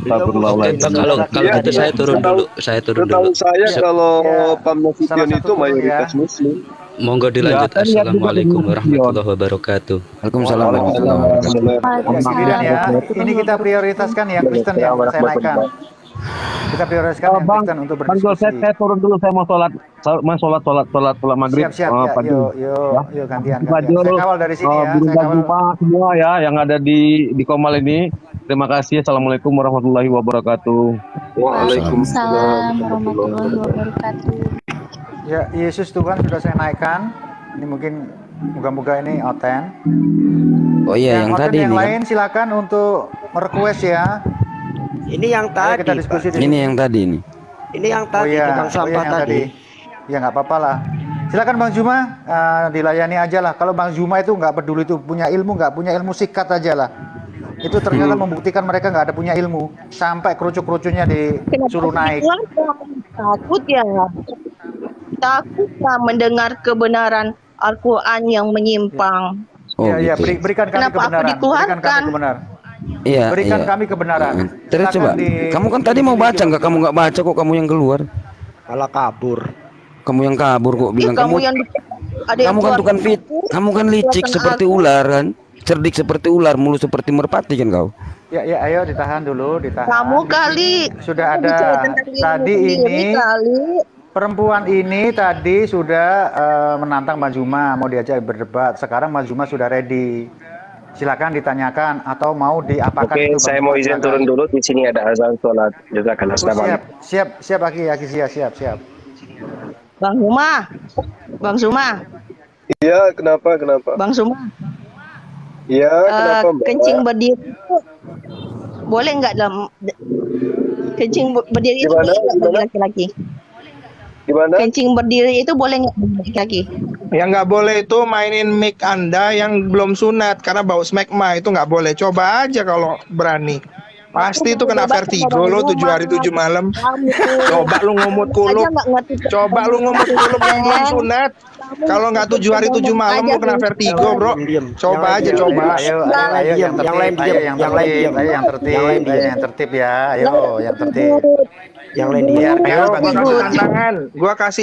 Kalau gitu saya turun dulu, Setahu saya kalau Pak Nasution itu mayoritas Muslim. Monggo dilanjut. Assalamualaikum warahmatullahi wabarakatuh. Waalaikumsalam warahmatullahi wabarakatuh. Ya, ini kita prioritaskan yang Kristen yang saya naikkan. Kita prioritaskan yang Kristen untuk berdiskusi. Saya turun dulu, saya mau sholat maghrib. Siap, ya. Yuk gantian. Saya kawal dari sini ya. Burung Saya kawal. jumpa semua ya yang ada di Komal ini. Terima kasih. Assalamualaikum warahmatullahi wabarakatuh. Waalaikumsalam warahmatullahi wabarakatuh. Ya, Yesus Tuhan sudah saya naikkan. Ini mungkin moga-moga ini oten. Oh iya, yang oten tadi yang ini lain silakan untuk merequest ya. Ini yang Ayo tadi. kita diskusi Pak. di Ini yang tadi ini. Ini yang tadi tukang sampah yang tadi. Ya nggak apa-apa lah. Silakan Bang Zuma, dilayani aja lah. Kalau Bang Zuma itu nggak peduli itu punya ilmu nggak punya ilmu, sikat aja lah. Itu ternyata membuktikan mereka nggak ada punya ilmu. Sampai kerucuk-kerucuknya disuruh naik. Takut ya. Takutlah mendengar kebenaran Al-Quran yang menyimpang. Oh Iya, gitu. berikan kami Kenapa aku kebenaran. dituhankan? Berikan kami kebenaran. Iya, Berikan iya. kami kebenaran. Terus Silakan coba, kamu kan tadi mau baca nggak? Kamu nggak baca kok, kamu yang keluar. Malah kabur. Kamu yang kabur kok, bilang kamu yang ada yang kamu kan keluar tukang fit, kamu kan licik keluarkan seperti aku. ular kan, cerdik seperti ular, mulus seperti merpati kan kau. Ya, ayo ditahan dulu, ditahan. Kamu kali Sudah kamu bicara ada. tentang dirimu Tadi sendiri ini kali. perempuan ini tadi sudah menantang Mas Zuma, mau diajak berdebat. Sekarang Mas Zuma sudah ready. Silakan ditanyakan atau mau diapakan. Oke, itu, saya Bang mau Zuma, izin silakan. turun dulu. Di sini ada azan sholat. Jazakallah. Siap Aki siap. Bang Zuma. Iya, kenapa? Bang Zuma. Iya, kenapa Mbak? Kencing berdiri itu boleh nggak dalam kencing berdiri itu Gimana? boleh nggak bagi laki-laki? Gimana? Kencing berdiri itu boleh nggak bagi laki-laki? Yang nggak boleh itu mainin mic Anda yang belum sunat karena bau smegma, itu nggak boleh. Coba aja kalau berani. Pasti itu kena vertigo lo 7 hari 7 malam. Coba lu ngomot kulup. Coba lu ngomot kulup yang belum sunat. Kalau nggak 7 hari 7 malam lu kena vertigo, bro. Coba aja, coba. Ayo yang tertib, yang tertib ya. Ayo yang tertib. Yang lain dia. Ayo, gua kasih tantangan.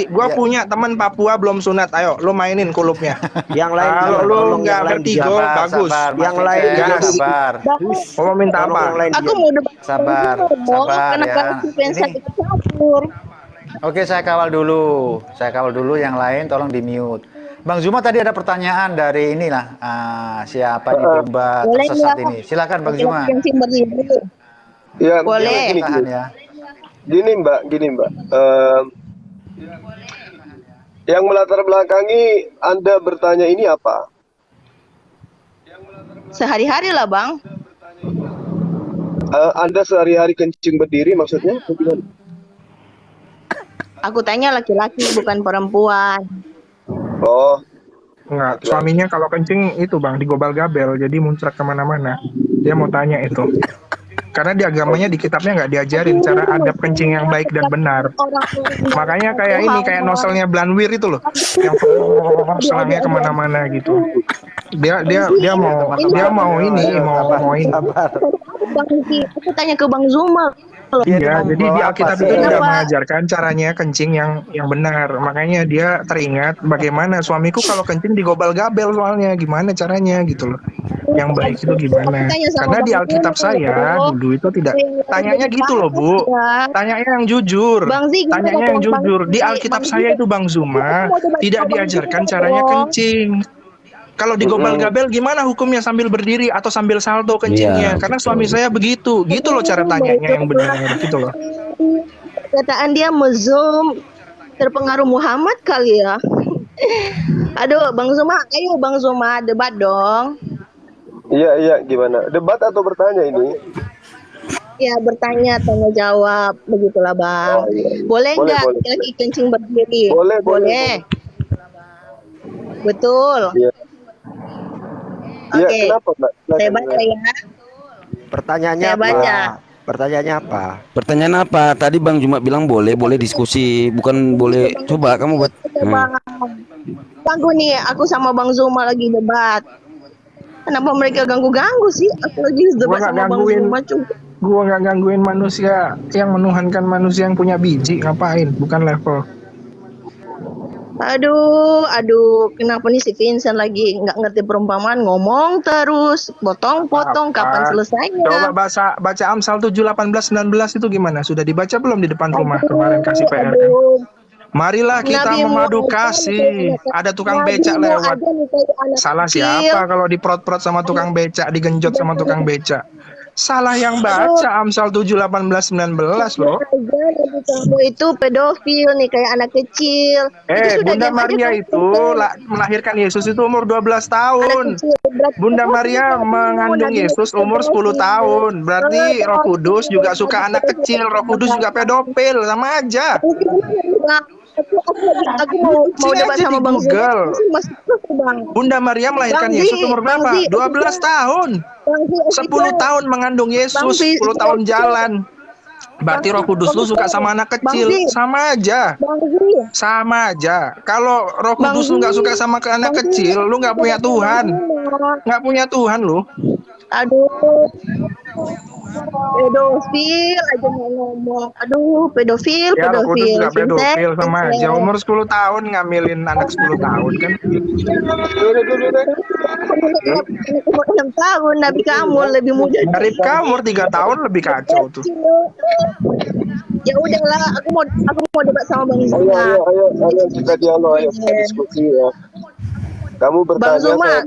Gua punya teman Papua belum sunat. Ayo, lu mainin kulupnya. Yang lain kalau lu nggak vertigo, bagus. Yang lain sabar. Mau minta apa? Aku mau debat. Sabar Kenapa ya. aku pengen ikut campur? Oke, saya kawal dulu. Yang lain tolong di mute. Bang Zuma tadi ada pertanyaan dari inilah siapa nih domba Boleh tersesat nggak? ini. Silakan Bang Zuma. Kencing berdiri. Ya, Boleh. Tahan ya. Gini Mbak. Yang melatar belakangi Anda bertanya ini apa? Sehari-hari lah Bang. Anda sehari-hari kencing berdiri maksudnya? Bagaimana? Aku tanya laki-laki bukan perempuan. Oh, Enggak, suaminya kalau kencing itu bang digobal-gabel, jadi muncrat kemana-mana. Dia mau tanya itu. Karena di agamanya, di kitabnya nggak diajarin cara adab kencing yang baik dan benar. Makanya kayak ini, kayak noselnya Blanwir itu loh, yang selangnya kemana-mana gitu. Dia mau ini. Aku tanya ke Bang Zuma. Iya, jadi di bawa Alkitab apa itu sih? tidak Kenapa? mengajarkan caranya kencing yang benar. Makanya dia teringat bagaimana suamiku kalau kencing digobal-gabel soalnya gimana caranya gitu loh. Yang baik itu Aku gimana? tanya sama Karena di Bang Alkitab Zul saya loh. dulu itu tidak Yang tanyanya gitu loh, Bu. ya. Tanyanya yang jujur. Bang Zi gimana Tanyanya yang dong Bang jujur. Di Zi? Alkitab Bang Zi, saya itu Bang aku Zuma mau debat tidak sama Bang Zi diajarkan nggak caranya dong? kencing. Kalau digobal-gabel gimana hukumnya sambil berdiri atau sambil salto kencingnya? Iya, Karena suami betul. saya begitu. Gitu loh cara tanyanya yang benar gitu loh. Perkataan dia mezum terpengaruh Muhammad kali ya. Aduh, Bang Zuma, ayo Bang Zuma debat dong. Iya, gimana? Debat atau bertanya ini? Ya bertanya, tanya jawab, begitulah Bang. Oh, iya. Boleh Boleh, nggak boleh. laki-laki kencing berdiri? Boleh. Betul. Iya. Iya, Oke. kenapa, Mbak? Saya baca ya. Pertanyaannya Saya apa? baca. Pertanyaannya apa? Pertanyaan apa? Tadi Bang cuma bilang boleh diskusi, bukan boleh. Coba kamu buat. Bang. Ganggu nih, aku sama Bang Zuma lagi debat. Kenapa mereka ganggu-ganggu sih? Aku lagi debat sama Bang Zuma. Gua nggak gangguin manusia yang menuhankan manusia yang punya biji, ngapain? Bukan level. Aduh, kenapa nih si Vincent lagi nggak ngerti perumpamaan, ngomong terus, potong-potong, kapan selesainya? Coba baca Amsal 7, 18, 19 itu gimana? Sudah dibaca belum di depan rumah kemarin kasih PR? Marilah kita Nabi memadu Muhammad kasih. Ada tukang becak lewat. Salah siapa kalau diprot-prot sama tukang becak, digenjot sama tukang becak? Salah yang baca Amsal 7, 18, 19 loh. Kamu itu pedofil nih, kayak anak kecil. Bunda Maria itu melahirkan Yesus itu umur 12 tahun. Bunda Maria mengandung Yesus umur 10 tahun. Berarti Roh Kudus juga suka anak kecil. Roh Kudus juga pedofil, sama aja. Aku mau debat sama Bang Google. Bang. Bunda Maria melahirkan Yesus umur berapa? 12 tahun. 10 tahun mengandung Yesus, 10 tahun jalan. Berarti Roh Kudus lu suka sama anak kecil, sama aja. Sama aja. Kalau Roh Kudus lu nggak suka sama anak kecil, lu nggak punya Tuhan. Nggak punya Tuhan lu. Aduh. Pedofil aja mau ngomong. Aduh, pedofil. Ya, Roh Kudus juga pedofil sama aja. Umur 10 tahun ngambilin anak 10 tahun kan. Umur 6 tahun, Nabi kamu lebih muda. Dari kamu 3 tahun lebih kacau tuh. Ya udahlah, aku mau debat sama Bang Zuma. Ayo kita dialog, ayo kita diskusi ya. Kamu bertanya, sabar.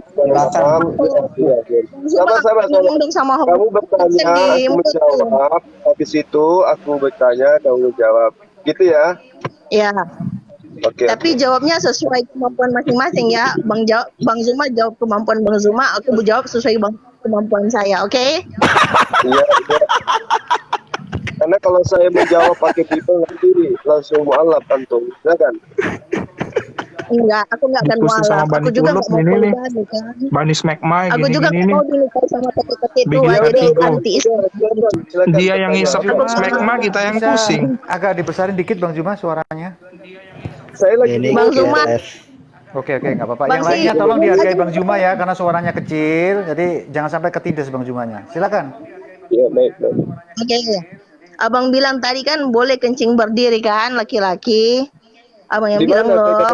Kamu bertanya, aku menjawab. Habis itu aku bertanya, kamu jawab. Gitu ya? Ya. Oke. Tapi jawabnya sesuai kemampuan masing-masing ya. Bang Zuma jawab kemampuan Bang Zuma, aku jawab sesuai kemampuan saya, oke? Iya. Karena kalau saya menjawab pakai people nanti langsung mualaf antum, ya kan? Enggak, aku enggak akan Diskusi sama mualaf. Bani Aku juga Tuluk enggak mau ini nih. poligami kan. Bani Smegma Aku juga gini enggak mau dinikahi sama tete-tete tua, Bikin jadi vertigo. anti Islam. Dia yang ngisep Smegma, kita yang pusing. Agak dibesarin dikit Bang Zuma suaranya. Saya lagi Bang Zuma. Oke, nggak apa-apa. Bang Yang lainnya Zi. tolong dihargai Bang Zuma ya, karena suaranya kecil, jadi jangan sampai ketindas Bang Zumanya. Silakan. Ya, baik. Oke. Abang bilang tadi kan boleh kencing berdiri kan laki-laki. Abang yang Di bilang mana? loh.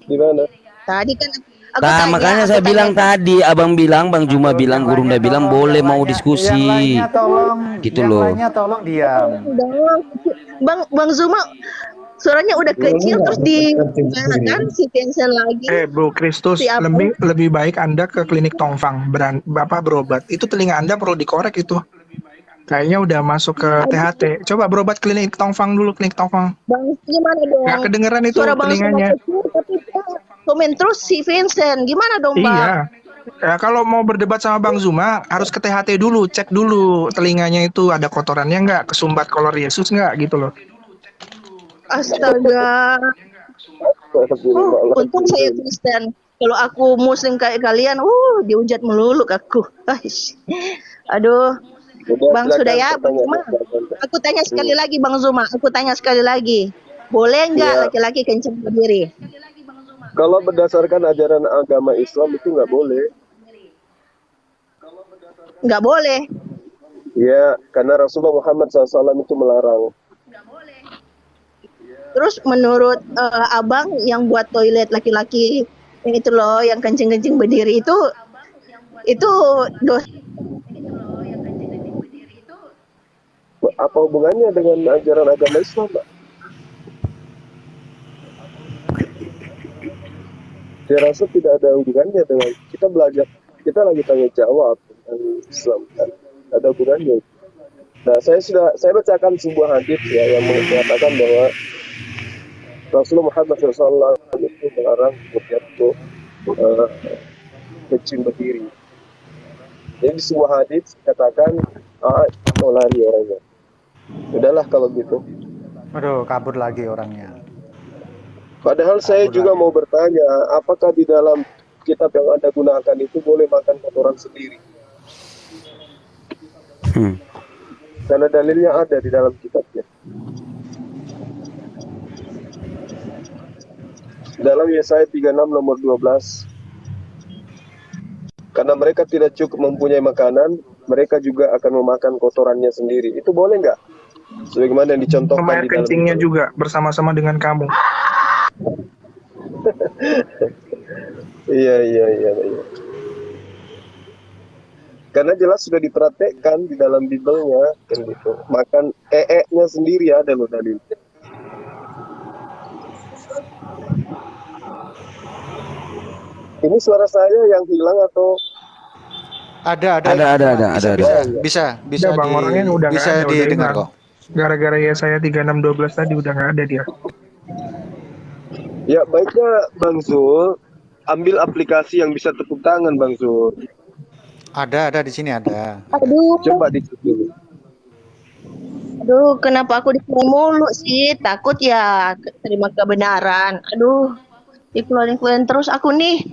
Di mana? Tadi kan aku Nah, tanya, makanya saya bilang tadi, Abang bilang, Bang Juma bilang, Gurunda bilang boleh mau diskusi. Yang lainnya tolong, Gitu yang loh. lainnya tolong diam. Bang Zuma suaranya udah kecil terus kan si Vincent lagi. Bro Kristus, Siapa? lebih baik Anda ke klinik Tongfang, Bapak berobat. Itu telinga Anda perlu dikorek itu. Kayaknya udah masuk ke THT. Coba berobat klinik Tongfang dulu, klinik Tongfang. Bang gimana dong? Nggak kedengeran itu Suara Bang Zuma telinganya. kecil, tapi dia komen terus si Vincent. Gimana dong, Bang? Iya. Ya, kalau mau berdebat sama Bang Zuma harus ke THT dulu, cek dulu telinganya itu ada kotorannya nggak, kesumbat kolor Yesus nggak gitu loh. Astaga. Untung saya Kristen. Kalau aku Muslim kayak kalian, dihujat melulu aku. Aduh. Bang sudah ya, Bang Zuma. Aku tanya sekali lagi, Bang Zuma. Aku tanya sekali lagi. Boleh nggak Ya. laki-laki kencing berdiri? Kalau berdasarkan ajaran agama Islam itu nggak boleh. Nggak boleh. Ya, karena Rasulullah Muhammad SAW itu melarang. Terus menurut abang yang buat toilet laki-laki yang itu loh, yang kencing-kencing berdiri itu dosa. Apa hubungannya dengan ajaran agama Islam, Mbak? Saya rasa tidak ada hubungannya dengan kita belajar, kita lagi tanya jawab tentang Islam kan. Ada hubungannya. Nah, saya bacakan sebuah hadis ya yang mengatakan bahwa Rasulullah Muhammad SAW itu melarang kemudian untuk kencing berdiri. Jadi di sebuah hadis katakan mau lari orangnya. Udahlah kalau gitu. Aduh, kabur lagi orangnya. Padahal saya juga mau bertanya, apakah di dalam kitab yang Anda gunakan itu boleh makan kotoran sendiri? Karena dalilnya ada di dalam kitabnya. Dalam Yesaya 36 nomor 12. Karena mereka tidak cukup mempunyai makanan, mereka juga akan memakan kotorannya sendiri. Itu boleh nggak? Sebagaimana yang dicontohkan Sama air di dalam kencingnya juga bersama-sama dengan kamu. Iya. Karena jelas sudah dipraktekkan di dalam Bible-nya kan gitu. Makan nya sendiri ada loh dalilnya. Ini suara saya yang hilang atau Ada. Bisa Bang, orangnya udah nggak bisa ada, udah didengar hilang. kok. Gara-gara ya saya 3612 tadi udah nggak ada dia. Ya baiknya Bang Zul ambil aplikasi yang bisa tepuk tangan Bang Zul. Ada di sini ada. Coba dicek dulu. Aduh, kenapa aku dikeluarin mulu sih? Takut ya terima kebenaran. Aduh, dikeluarin terus aku nih.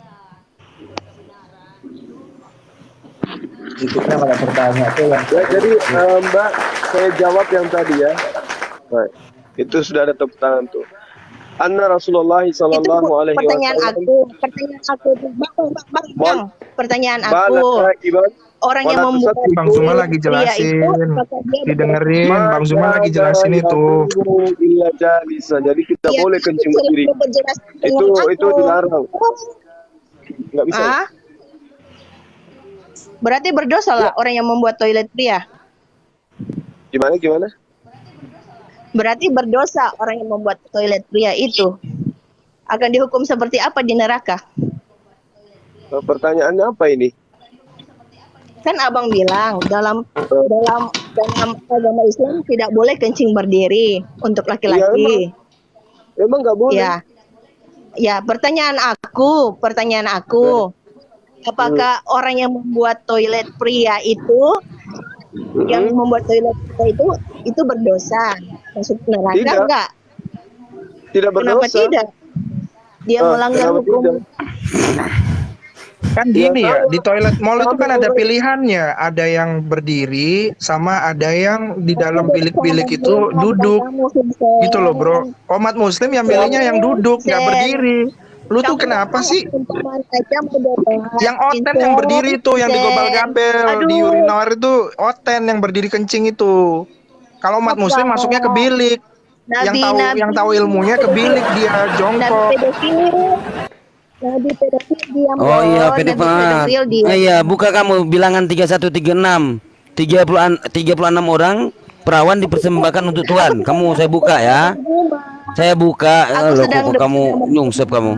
Kita malah bertanya tuh Ya, jadi Mbak, saya jawab yang tadi ya. Baik. Itu sudah ada tepuk tangan tuh. Anna Rasulullah sallallahu alaihi Pertanyaan wasallam. Bang, pertanyaan aku. Orang yang membuat Bang Zuma lagi jelasin, didengerin. Bang Zuma lagi jelasin itu. Jadi kita boleh kencing berdiri. Itu dilarang. Nggak bisa. Berarti berdosa lah orang yang membuat toilet pria. Gimana? Berarti berdosa orang yang membuat toilet pria itu. Akan dihukum seperti apa di neraka? Pertanyaannya apa ini? Kan abang bilang dalam agama Islam tidak boleh kencing berdiri untuk laki-laki. Ya, emang nggak boleh. Ya, pertanyaan aku, apakah orang yang membuat toilet pria itu, yang membuat toilet pria itu berdosa? Masuk neraka enggak? Tidak berdosa. Kenapa tidak? Dia melanggar hukum. Kan gini ya, di toilet mall itu kan ada pilihannya, ada yang berdiri sama ada yang di dalam bilik-bilik itu duduk. Gitu loh, Bro. Umat muslim yang milihnya yang duduk, nggak berdiri. Lu tuh kenapa sih? Yang oten yang berdiri tuh, yang digobal-gabel di urinor itu oten yang berdiri kencing itu. Kalau umat muslim masuknya ke bilik. Yang tahu ilmunya ke bilik dia jongkok. Oh iya, pedofil. Iya, buka kamu bilangan 3136. 36 orang perawan dipersembahkan untuk Tuhan. Saya buka ya. Saya buka. Loh, kok kamu nyungsep kamu?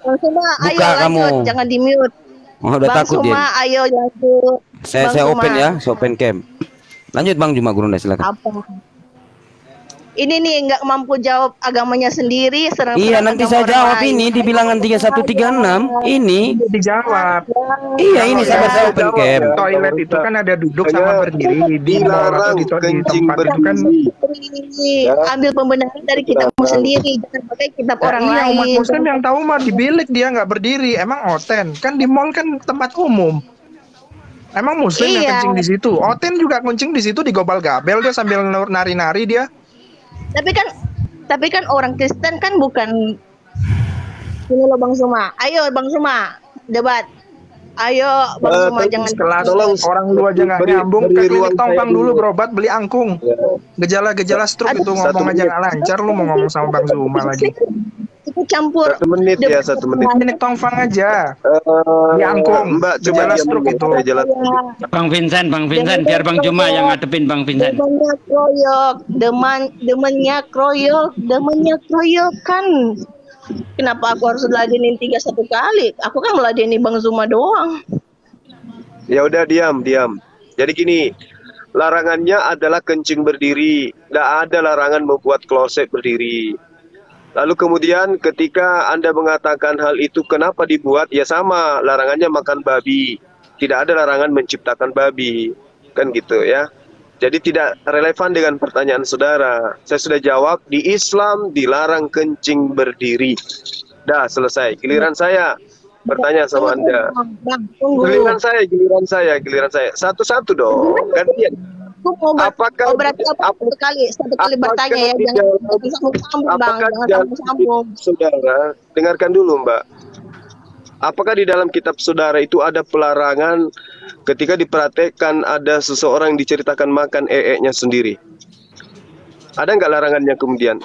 Buka kamu. Jangan di-mute. Udah takut dia. Ayo lanjut. Saya open ya, saya open cam. Lanjut Bang Juma Gurunda, silakan. Ini nih nggak mampu jawab agamanya sendiri. Iya, nanti saya jawab ini di bilangan 3136. Ini dijawab. Iya, ini saya open cam. Toilet itu kan ada duduk sama berdiri. Dilarang kencing berdiri. Ambil pembenaran dari kitabmu sendiri, jangan pakai kitab orang lain. Umat muslim yang tahu mah di bilik dia nggak berdiri. Emang oten kan di mall kan tempat umum. Emang muslim yang kencing di situ. Oten juga kencing di situ, digobal gabel dia sambil nari-nari dia. Tapi kan orang Kristen kan bukan ini loh Bang Zuma. Ayo Bang Zuma, debat. Ayo Bang Zuma jangan Kelas tolong orang lu aja nggak beri- nyambung beri ke klinik ruang Tompang saya dulu dulu. berobat beli angkung. Gejala-gejala stroke itu Satu ngomong aja menit. nggak lancar, lu mau ngomong sama Bang Zuma lagi. itu campur 1 menit ya, 1 menit. Klinik Tompang aja. Di angkung. Mbak coba Gejala diam stroke dulu, itu. saya jelas. Bang Vincent, biar Bang Juma yang ngadepin Bang Vincent. Demennya kroyok, demennya kroyok kan. Kenapa aku harus ladenin 3 kali? Aku kan meladeni Bang Zuma doang. Ya udah diam. Jadi gini, larangannya adalah kencing berdiri. Tidak ada larangan membuat kloset berdiri. Lalu kemudian ketika Anda mengatakan hal itu kenapa dibuat? Ya sama, larangannya makan babi. Tidak ada larangan menciptakan babi. Kan gitu ya. Jadi tidak relevan dengan pertanyaan saudara. Saya sudah jawab, di Islam dilarang kencing berdiri. Dah selesai. Giliran saya bertanya sama Anda. Bang, tunggu. Giliran saya. Satu-satu dong. Gantian. Apakah berarti satu kali bertanya ya, jangan sambung Bang, jangan sambung. Saudara, dengarkan dulu Mbak. Apakah di dalam kitab saudara itu ada pelarangan ketika diperhatikan ada seseorang yang diceritakan makan ee-nya sendiri? Ada nggak larangannya kemudian?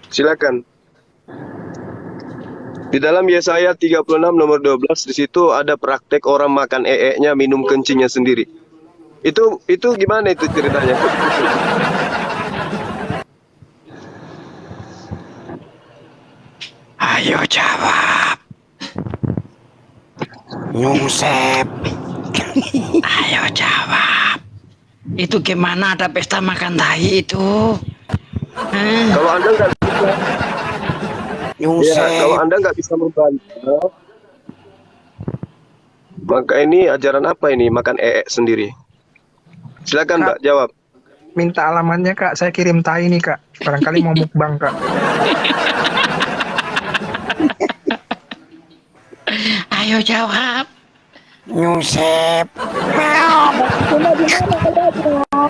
Silakan. Di dalam Yesaya 36 nomor 12 di situ ada praktek orang makan ee-nya, minum kencingnya sendiri. Itu gimana itu ceritanya? Ayo jawab. Nyungsep. Ayo jawab. Itu gimana ada pesta makan tahi itu? Kalau Anda nggak bisa, kalau Anda nggak bisa membantah, maka ini ajaran apa ini? Makan ee sendiri. Silakan Mbak jawab. Minta alamatnya Kak, saya kirim tai nih Kak. Barangkali mau mukbang Kak. Ayo jawab. Nyungsep.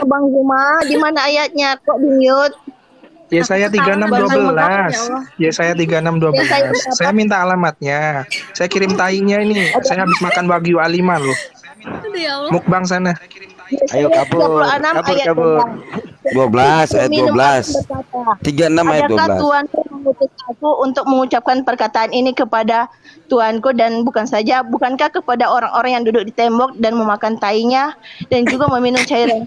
Bang Zuma, di mana ayatnya? Kok di-mute? Yesaya 36:12. Yesaya 36:12. Saya minta alamatnya. Saya kirim tainya ini. Saya habis makan wagyu A5 loh. Mukbang sana. Ayo kabur. 12 ayat 12. 36 ayat Adakah 12. Tuanku mengutus aku untuk mengucapkan perkataan ini kepada Tuanku, dan bukankah kepada orang-orang yang duduk di tembok dan memakan tainya dan juga meminum cairan?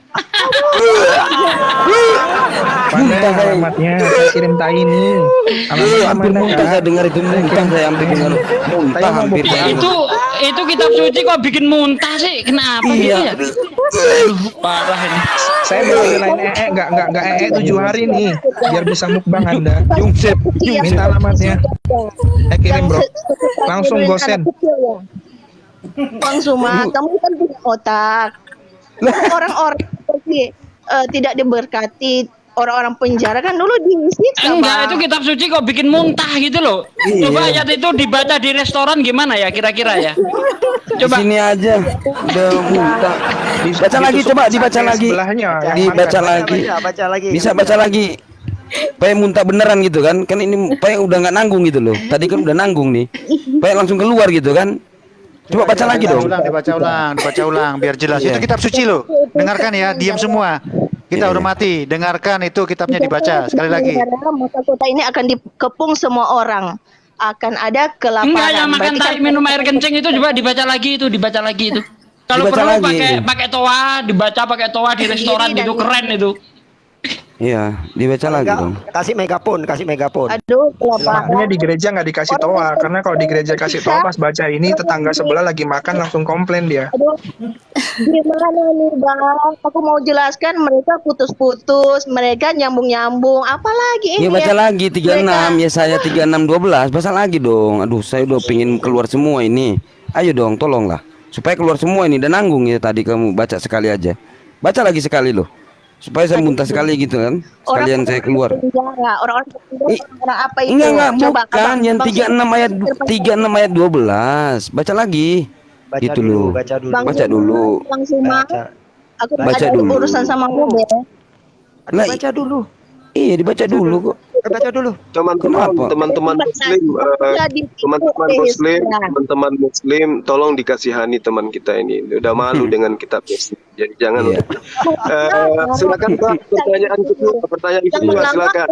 Mana alamatnya? Saya kirim tai ini. Hampir muntah saya dengar itu, muntah saya hampir dengar. Muntah hampir. Itu kitab suci kok bikin muntah sih? Kenapa gitu ya? Aduh, parah ini. Saya belain enggak 7 hari nih biar bisa mukbang Anda. Nyungsep. Minta alamatnya. Saya kirim bro. Langsung gosen. Bang Zuma, kamu kan punya otak. Orang-orang seperti tidak diberkati, orang-orang penjara kan dulu disiksa. Enggak, itu kitab suci kok bikin muntah gitu loh. Coba ayat itu dibaca di restoran gimana ya kira-kira ya? Coba. Sini aja. Udah muntah. Baca lagi, coba dibaca lagi. Dibaca lagi. Bisa baca lagi. Supaya muntah beneran gitu kan. Kan ini supaya udah nggak nanggung gitu loh. Tadi kan udah nanggung nih. Supaya langsung keluar gitu kan. Coba baca lagi dong. Dibaca ulang biar jelas. Itu kitab suci loh. Dengarkan ya, diam semua. Kita hormati, dengarkan itu kitabnya dibaca sekali lagi. Maka kota ini akan dikepung semua orang. Akan ada kelaparan. Enggak, yang makan tai minum air kencing itu coba dibaca lagi itu. Kalau perlu pakai toa, dibaca pakai toa di restoran gitu, keren itu. Iya, dibaca lagi dong. Kasih megapun. Aduh, Makanya di gereja nggak dikasih toa, karena kalau di gereja kasih toa pas baca ini tetangga sebelah lagi makan langsung komplain dia. Aduh, gimana nih Bang? Aku mau jelaskan, mereka putus-putus, mereka nyambung-nyambung, apalagi Iya ini baca ya? lagi 36 ya, saya 36:12. Baca lagi dong. Aduh, saya udah pengen keluar semua ini. Ayo dong, tolonglah. Supaya keluar semua ini, dan nanggung ya tadi kamu baca sekali aja. Baca lagi sekali loh. Supaya saya muntah sekali gitu kan. Sekalian saya keluar. Orang apa itu? Enggak, Coba, bukan yang 36 ayat 12. Baca lagi. Gitu loh. Baca dulu. Bang Zuma, aku Baca ada dulu. urusan sama Mobe. Lah, Baca dulu. Iya, dibaca dulu kok. Baca dulu. Teman-teman muslim, tolong dikasihani teman kita ini. Udah malu dengan kitab Yesus. Jadi jangan. Silakan Pak, pertanyaan kedua silakan.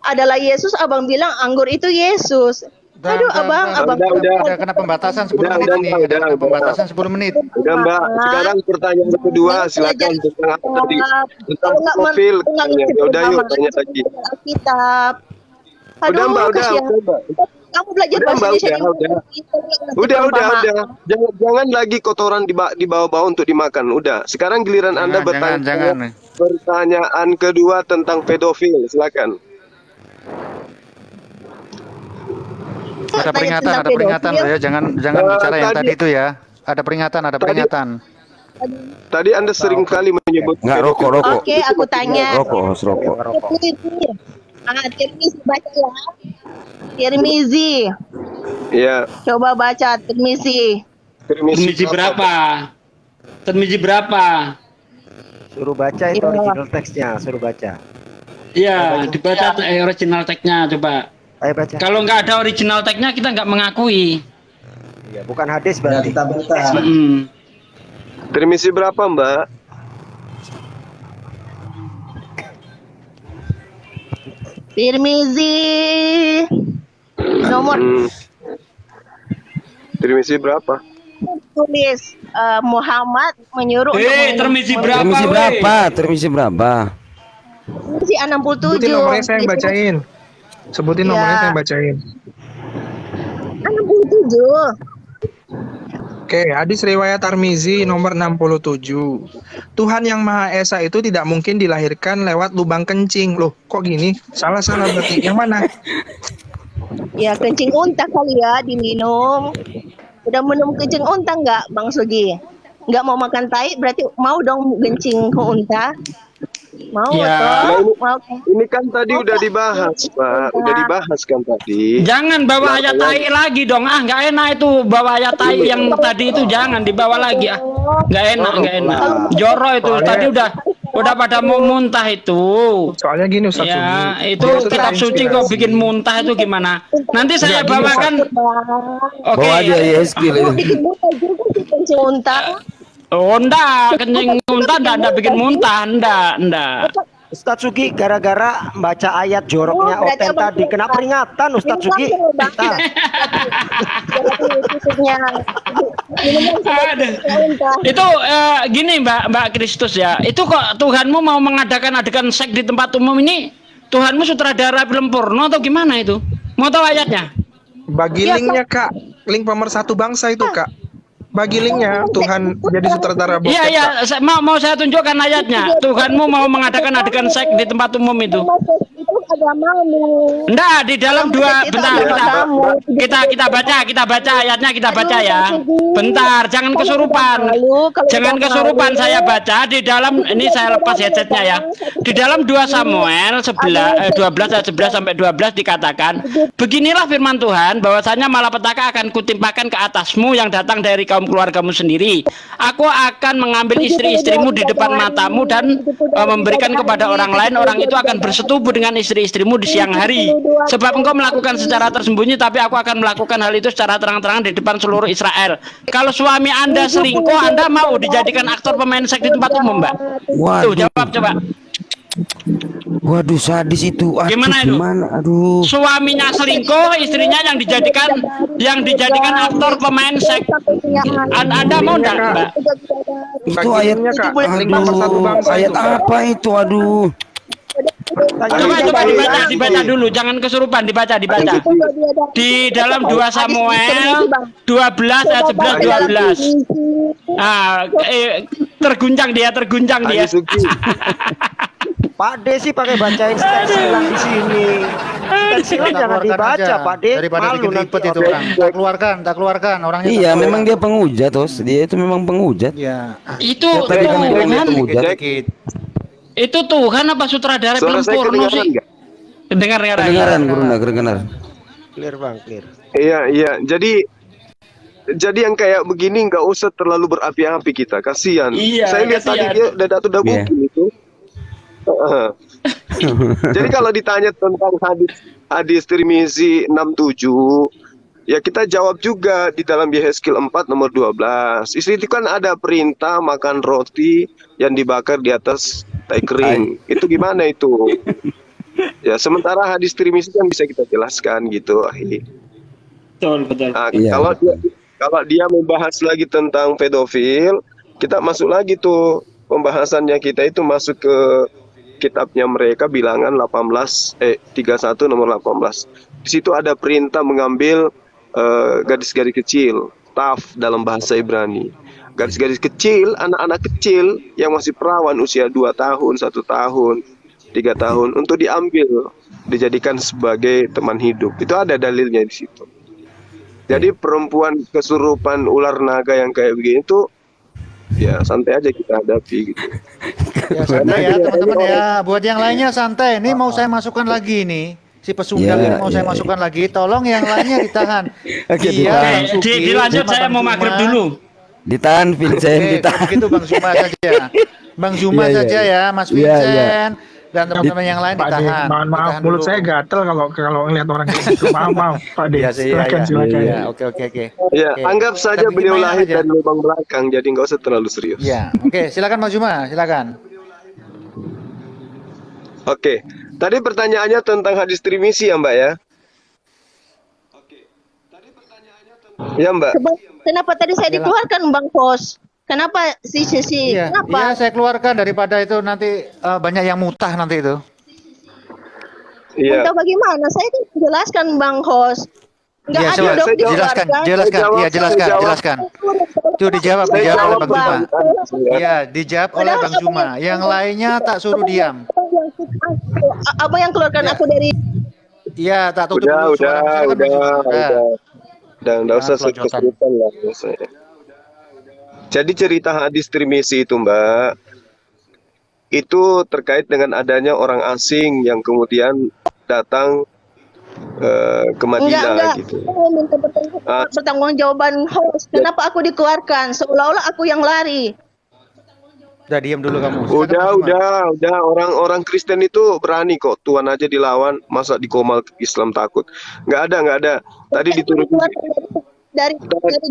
Adalah Yesus, abang bilang anggur itu Yesus. Aduh, abang. Udah kena pembatasan 10 menit ini. Udah pembatasan 10 menit. Udah Mbak, sekarang pertanyaan kedua silakan tentang apa tadi? Tentang profil. Ya udah yuk tanya lagi. Kitab. Udah Mbak, udah. Kamu belajar bahasa Indonesia. Udah. Jangan lagi kotoran dibawa-bawa untuk dimakan. Udah. Sekarang giliran Anda bertanya. Jangan. Pertanyaan kedua tentang pedofil, silakan. Ada peringatan loh ya, jangan bicara yang tadi itu ya. Ada peringatan. Tadi Anda sering kali menyebut Nggak rokok. Oke, aku tanya. Rokok. Tirmizi baca ya. Tirmizi. Iya. Coba baca Tirmizi. Tirmizi berapa? Suruh baca itu original teksnya, suruh baca. Iya, dibaca original teksnya coba. Ayo baca. Kalau nggak ada original teksnya kita nggak mengakui. Iya, bukan hadis berarti. Tirmizi berapa Mbak? Tirmizi nomor Tirmizi berapa? tulis Muhammad menyuruh Tirmizi berapa? Tirmizi berapa? Tirmizi 67. Sebutin nomornya saya bacain. Sebutin nomornya saya bacain. 67. Oke, hadis riwayat Tirmizi nomor 67. Tuhan yang Maha Esa itu tidak mungkin dilahirkan lewat lubang kencing. Loh, kok gini? Salah berarti. Yang mana? Ya, kencing unta kali ya diminum. Udah minum kencing unta nggak, Bang Sugi? Nggak mau makan tai, berarti mau dong kencing ke unta? Mau ya. Ini kan tadi udah dibahas, Pak. Udah dibahas kan tadi. Jangan bawa ayat tai lagi dong. Nggak enak itu bawa ayat tai yang tadi itu, jangan dibawa lagi Nggak enak. Joro itu tadi udah pada mau muntah itu. Soalnya gini Ustaz ya, Sugi. itu kitab suci kok bikin muntah itu gimana? Nanti saya bawakan. Oke. Bawa aja Yeskiel itu. Kencing unta. Oh, enggak, kencing muntah enggak bikin muntah, enggak. Ustadz Sugi gara-gara baca ayat joroknya Oten tadi kena peringatan Ustadz Sugi. Itu gini Mbak Kristus ya. Itu kok Tuhanmu mau mengadakan adegan seks di tempat umum ini? Tuhanmu sutradara film porno atau gimana itu? Mau tahu ayatnya? Bagi linknya Kak, link pemersatu bangsa itu Kak. Bagi linknya Tuhan jadi sutradara bokep. Iya, mau saya tunjukkan ayatnya. Tuhanmu mau mengadakan adegan seks di tempat umum itu. Enggak, di dalam bentar. Kita baca ayatnya, kita baca ya. Bentar, jangan kesurupan. Saya baca di dalam, ini saya lepas headsetnya ya. Di dalam 2 Samuel 12 ayat 11 sampai 12 dikatakan, beginilah firman Tuhan, bahwasanya malapetaka akan kutimpakan ke atasmu yang datang dari kaum keluargamu sendiri. Aku akan mengambil istri-istrimu di depan matamu dan memberikan kepada orang lain. Orang itu akan bersetubuh dengan istri-istrimu di siang hari. Sebab engkau melakukan secara tersembunyi, tapi aku akan melakukan hal itu secara terang-terangan di depan seluruh Israel. Kalau suami Anda selingkuh, Anda mau dijadikan aktor pemain seks di tempat umum, Mbak? Tuh, jawab coba. Waduh, sadis itu. Gimana itu? Aduh. Suaminya selingkuh, istrinya yang dijadikan aktor pemain seks. Anda mau enggak, Mbak? Itu ayatnya Kak. Ayat apa itu? Aduh. Coba dibaca dulu, jangan kesurupan, dibaca. Di dalam 2 Samuel 12 ayat 11 12. Nah, terguncang dia. Pak D sih pakai bacain steks silang di sini. Steks silang jangan dibaca, Pak D. Daripada bikin ribet itu orang. Tak keluarkan orangnya. Iya, memang dia pengujat, Tos. Dia itu memang pengujat. Iya. Itu Itu Tuhan apa sutradara film porno sih? Kedengaran, kedengaran. Clear Bang, clear. Iya. Jadi yang kayak begini nggak usah terlalu berapi-api kita, kasihan. Iya, saya lihat tadi dia udah bukin itu. Jadi kalau ditanya tentang hadis Tirmizi 67, ya kita jawab juga di dalam Yehezkiel 4 nomor 12. Istri itu kan ada perintah makan roti yang dibakar di atas tai kering. Itu gimana itu? Ya, sementara hadis Tirmizi kan bisa kita jelaskan gitu, Ahi. Betul. Nah, kalau dia membahas lagi tentang pedofil, kita masuk lagi tuh pembahasannya kita itu masuk ke kitabnya mereka Bilangan 31 nomor 18. Di situ ada perintah mengambil gadis-gadis kecil, taf dalam bahasa Ibrani. Gadis-gadis kecil, anak-anak kecil yang masih perawan usia 2 tahun, 1 tahun, 3 tahun untuk diambil, dijadikan sebagai teman hidup. Itu ada dalilnya di situ. Jadi perempuan kesurupan ular naga yang kayak begini tuh ya santai aja kita hadapi gitu. Ya santai ya teman-teman ya. Buat yang lainnya santai. Ini mau saya masukkan lagi nih. Si pesundal ini mau saya masukkan lagi. Tolong yang lainnya ditahan. Dilanjut, saya mau maghrib dulu. Ditahan Vincent, ditahan. Begitu Bang Zuma saja. Bang Zuma saja ya, Mas Vincent. Dan teman-teman yang lain ditahan. Maaf, mulut saya gatel kalau ngeliat orang kayak gitu. Maaf, Pak De. Silakan. Oke. Ya, anggap saja beliau lahir dari lubang belakang, jadi nggak usah terlalu serius. Ya, oke. Silakan Mas Zuma, silakan. Oke, tadi pertanyaannya tentang hadis Tirmizi ya Mbak ya? Ya Mbak. Kenapa tadi saya dikeluarkan Bang Pos? Kenapa kenapa? Iya, saya keluarkan daripada itu nanti banyak yang mutah nanti itu. Iya. Untuk bagaimana? Saya kan jelaskan Bang Hos. Enggak ada dong jelaskan. Iya, jelaskan. Itu dijawab oleh Bang Zuma. Iya, dijawab oleh Bang Zuma. Yang lainnya tak suruh diam. Apa yang keluarkan aku dari? Iya, tak tutup dulu. Udah usah kesulitan lah saya. Jadi cerita hadis Tirmizi itu Mbak, itu terkait dengan adanya orang asing yang kemudian datang ke Madinah gitu. Minta pertanggungjawaban host. Kenapa aku dikeluarkan? Seolah-olah aku yang lari. Udah diam dulu kamu. Udah. Orang Kristen itu berani kok. Tuhan aja dilawan, masa dikomal Islam takut? Nggak ada. Tadi diturunkan dari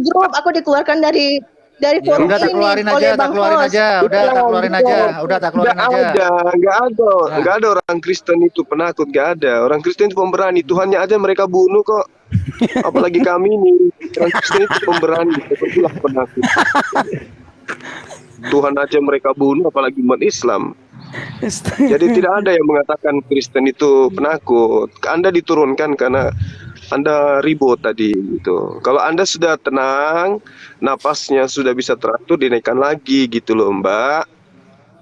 grup, aku dikeluarkan dari forum udah tak keluarin aja. Nggak ada orang Kristen itu penakut, nggak ada. Orang Kristen itu pemberani, Tuhannya aja mereka bunuh kok. Apalagi kami ini, orang Kristen itu pemberani, itulah penakut. Tuhan aja mereka bunuh, apalagi umat Islam. Jadi tidak ada yang mengatakan Kristen itu penakut. Anda diturunkan karena Anda ribut tadi gitu. Kalau Anda sudah tenang, napasnya sudah bisa teratur, dinaikkan lagi gitu loh Mbak.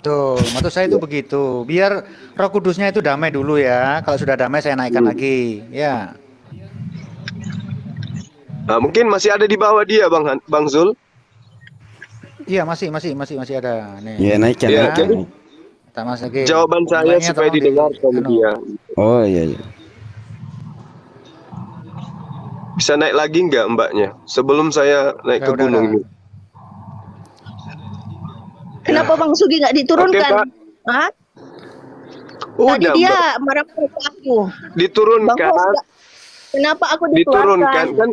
Tuh, maksud saya itu begitu. Biar Roh Kudusnya itu damai dulu ya. Kalau sudah damai saya naikkan lagi. Ya. Nah, mungkin masih ada di bawah dia Bang Zul. Iya, masih ada. Nih. Ya, naikkan. Ya, jadi, jawaban saya supaya didengar sama dia. Oh iya. Bisa naik lagi nggak mbaknya sebelum saya naik ke gunung ini? Kenapa Bang Sugi nggak diturunkan? Hah? Tadi dia marah-marah ke aku. Diturunkan. Kenapa aku diturunkan? Kan?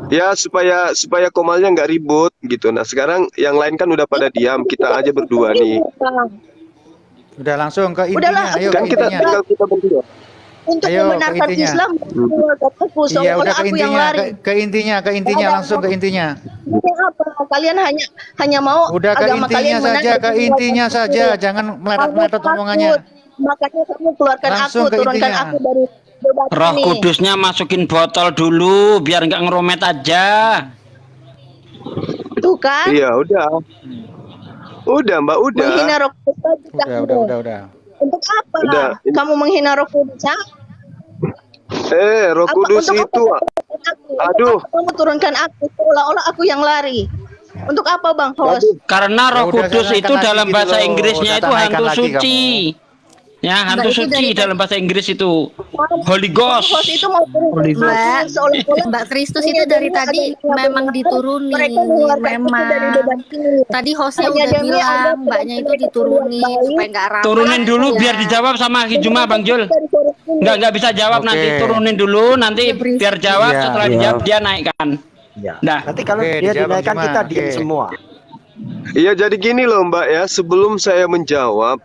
Ya supaya komalnya nggak ribut gitu. Nah sekarang yang lain kan udah pada diam, kita aja berdua nih. Udah langsung ke intinya. Ayo kan ke intinya. kita berdua. Untuk membenarkan Islam, iya udah ke intinya, ke intinya langsung ke intinya. Apa? Kalian hanya mau udah ke intinya saja, ke intinya saja, jangan meletot omongannya. Makanya kamu keluarkan langsung aku, turunkan aku dari Roh Kudusnya masukin botol dulu, biar nggak ngeromet aja. Tuh kan? Iya udah Mbak, udah. Menghina Roh Kudus. Udah. Untuk apa? Kamu menghina Roh Kudus? Roh Kudus itu. Aduh. Kamu turunkan aku seolah-olah aku yang lari. Untuk apa Bang Hos? Karena Roh Kudus itu dalam bahasa Inggrisnya itu hantu suci. Ya, hantu Mbak, itu suci dari dalam bahasa Inggris itu Holy Ghost. Host itu mau Mbak Kristus itu dari tadi memang diturunin, memang. Tadi hostnya udah bilang, mbaknya itu diturunin supaya nggak ramai. Turunin dulu aja. biar dijawab sama Hijuma, Bang Jul. Nggak bisa jawab Oke. nanti, turunin dulu nanti biar jawab, Iya. setelah dijawab dia naikkan. Ya. Nah, Nanti kalau Oke, dia dijawab dinaikkan Juma. kita diam Oke. semua. Iya, jadi gini loh Mbak ya, sebelum saya menjawab,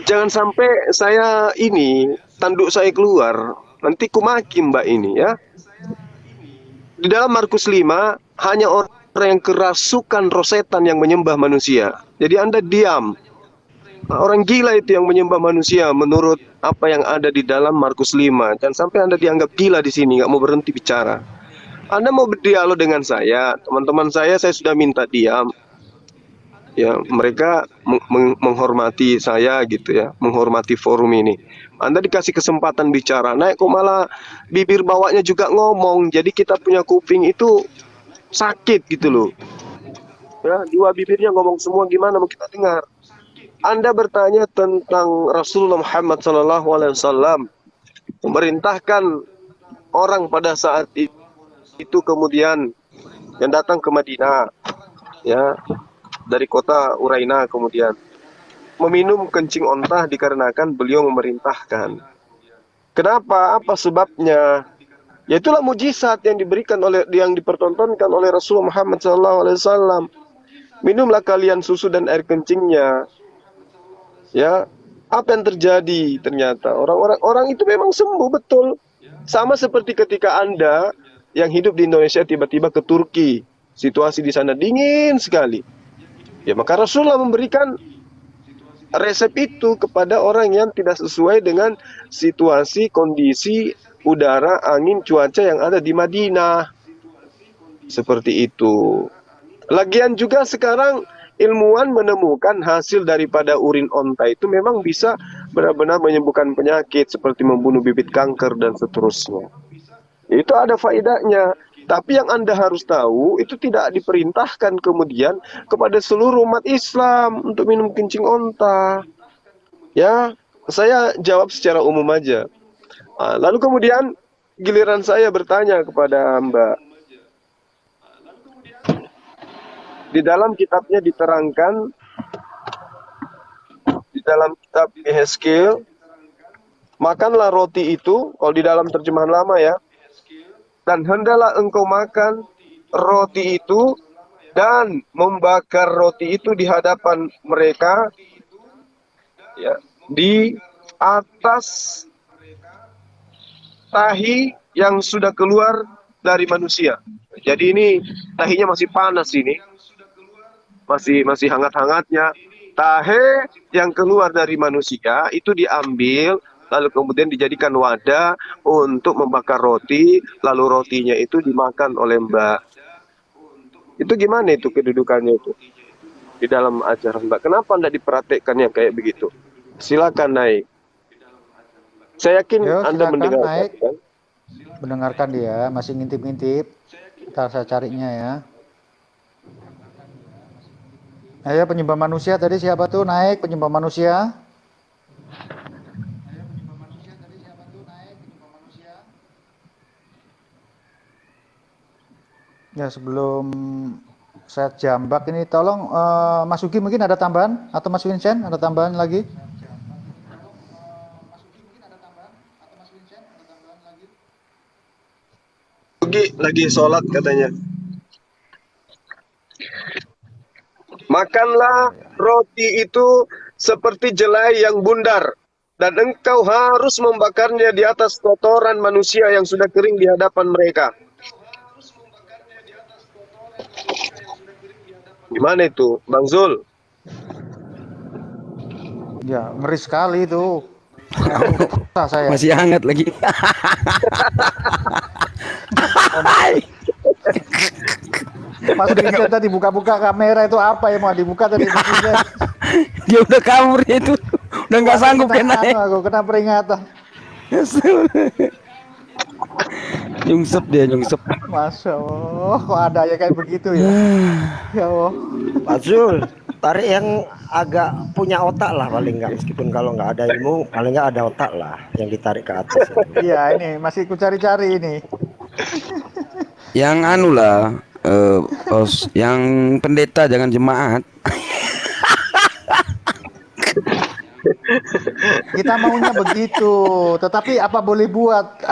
jangan sampai saya ini tanduk saya keluar, nanti kumaki Mbak ini ya. Di dalam Markus 5 hanya orang yang kerasukan roh setan yang menyembah manusia. Jadi Anda diam. Orang gila itu yang menyembah manusia menurut apa yang ada di dalam Markus 5. Jangan sampai Anda dianggap gila di sini, nggak mau berhenti bicara. Anda mau berdialog dengan saya, teman-teman saya sudah minta diam. Ya, mereka menghormati saya gitu ya, menghormati forum ini. Anda dikasih kesempatan bicara, naik kok malah bibir bawahnya juga ngomong. Jadi kita punya kuping itu sakit gitu loh. Ya, dua bibirnya ngomong semua, gimana mau kita dengar? Anda bertanya tentang Rasulullah Muhammad SAW memerintahkan orang pada saat itu kemudian yang datang ke Madinah, ya, dari kota Uraina kemudian meminum kencing onta dikarenakan beliau memerintahkan. Kenapa? Apa sebabnya? Ya itulah mujizat yang dipertontonkan oleh Rasulullah Muhammad SAW. Minumlah kalian susu dan air kencingnya. Ya, apa yang terjadi? Ternyata orang itu memang sembuh betul. Sama seperti ketika Anda yang hidup di Indonesia tiba-tiba ke Turki, situasi di sana dingin sekali. Ya, maka Rasulullah memberikan resep itu kepada orang yang tidak sesuai dengan situasi, kondisi, udara, angin, cuaca yang ada di Madinah. Seperti itu. Lagian juga sekarang ilmuwan menemukan hasil daripada urin onta itu memang bisa benar-benar menyembuhkan penyakit seperti membunuh bibit kanker dan seterusnya. Itu ada faedahnya. Tapi yang Anda harus tahu, itu tidak diperintahkan kemudian kepada seluruh umat Islam untuk minum kencing onta. Ya, saya jawab secara umum aja. Lalu kemudian giliran saya bertanya kepada Mbak. Di dalam kitabnya diterangkan, di dalam kitab Yehezkiel, makanlah roti itu, kalau di dalam terjemahan lama ya, dan hendaklah engkau makan roti itu dan membakar roti itu di hadapan mereka, ya, di atas tahi yang sudah keluar dari manusia. Jadi ini tahinya masih panas ini, masih hangat-hangatnya. Tahe yang keluar dari manusia itu diambil, lalu kemudian dijadikan wadah untuk membakar roti, lalu rotinya itu dimakan oleh Mbak. Itu gimana itu kedudukannya itu di dalam ajaran Mbak? Kenapa Anda diperhatikan yang kayak begitu? Silakan naik. Saya yakin Anda silakan mendengarkan. naik. Kan? Mendengarkan dia, masih ngintip-ngintip. Ntar saya carinya ya. Ayo penyembah manusia tadi siapa tuh naik penyembah manusia? Ya sebelum saya jambak ini tolong Mas Ugi mungkin ada tambahan atau Mas Vincent ada tambahan lagi? Ugi lagi sholat katanya. Makanlah roti itu seperti jelai yang bundar, dan engkau harus membakarnya di atas kotoran manusia yang sudah kering di hadapan mereka. Gimana itu, Bang Zul? Ya ngeri sekali itu. Saya. Masih hangat lagi. Mas Vincent tadi buka-buka kamera itu apa yang mau dibuka tadi? Dia udah kabur itu, udah nggak sanggup kena. Aku kena peringatan. Nyungsep dia, nyungsep. Masya Allah, kok ada ya kayak begitu ya? Ya Allah. Pak Zul, Tarik yang agak punya otak lah paling nggak, meskipun kalau nggak ada ilmu paling nggak ada otak lah yang ditarik ke atas itu. Iya, ini masih ku cari-cari ini. Yang anu lah, yang pendeta jangan jemaat. Kita maunya begitu, tetapi apa boleh buat?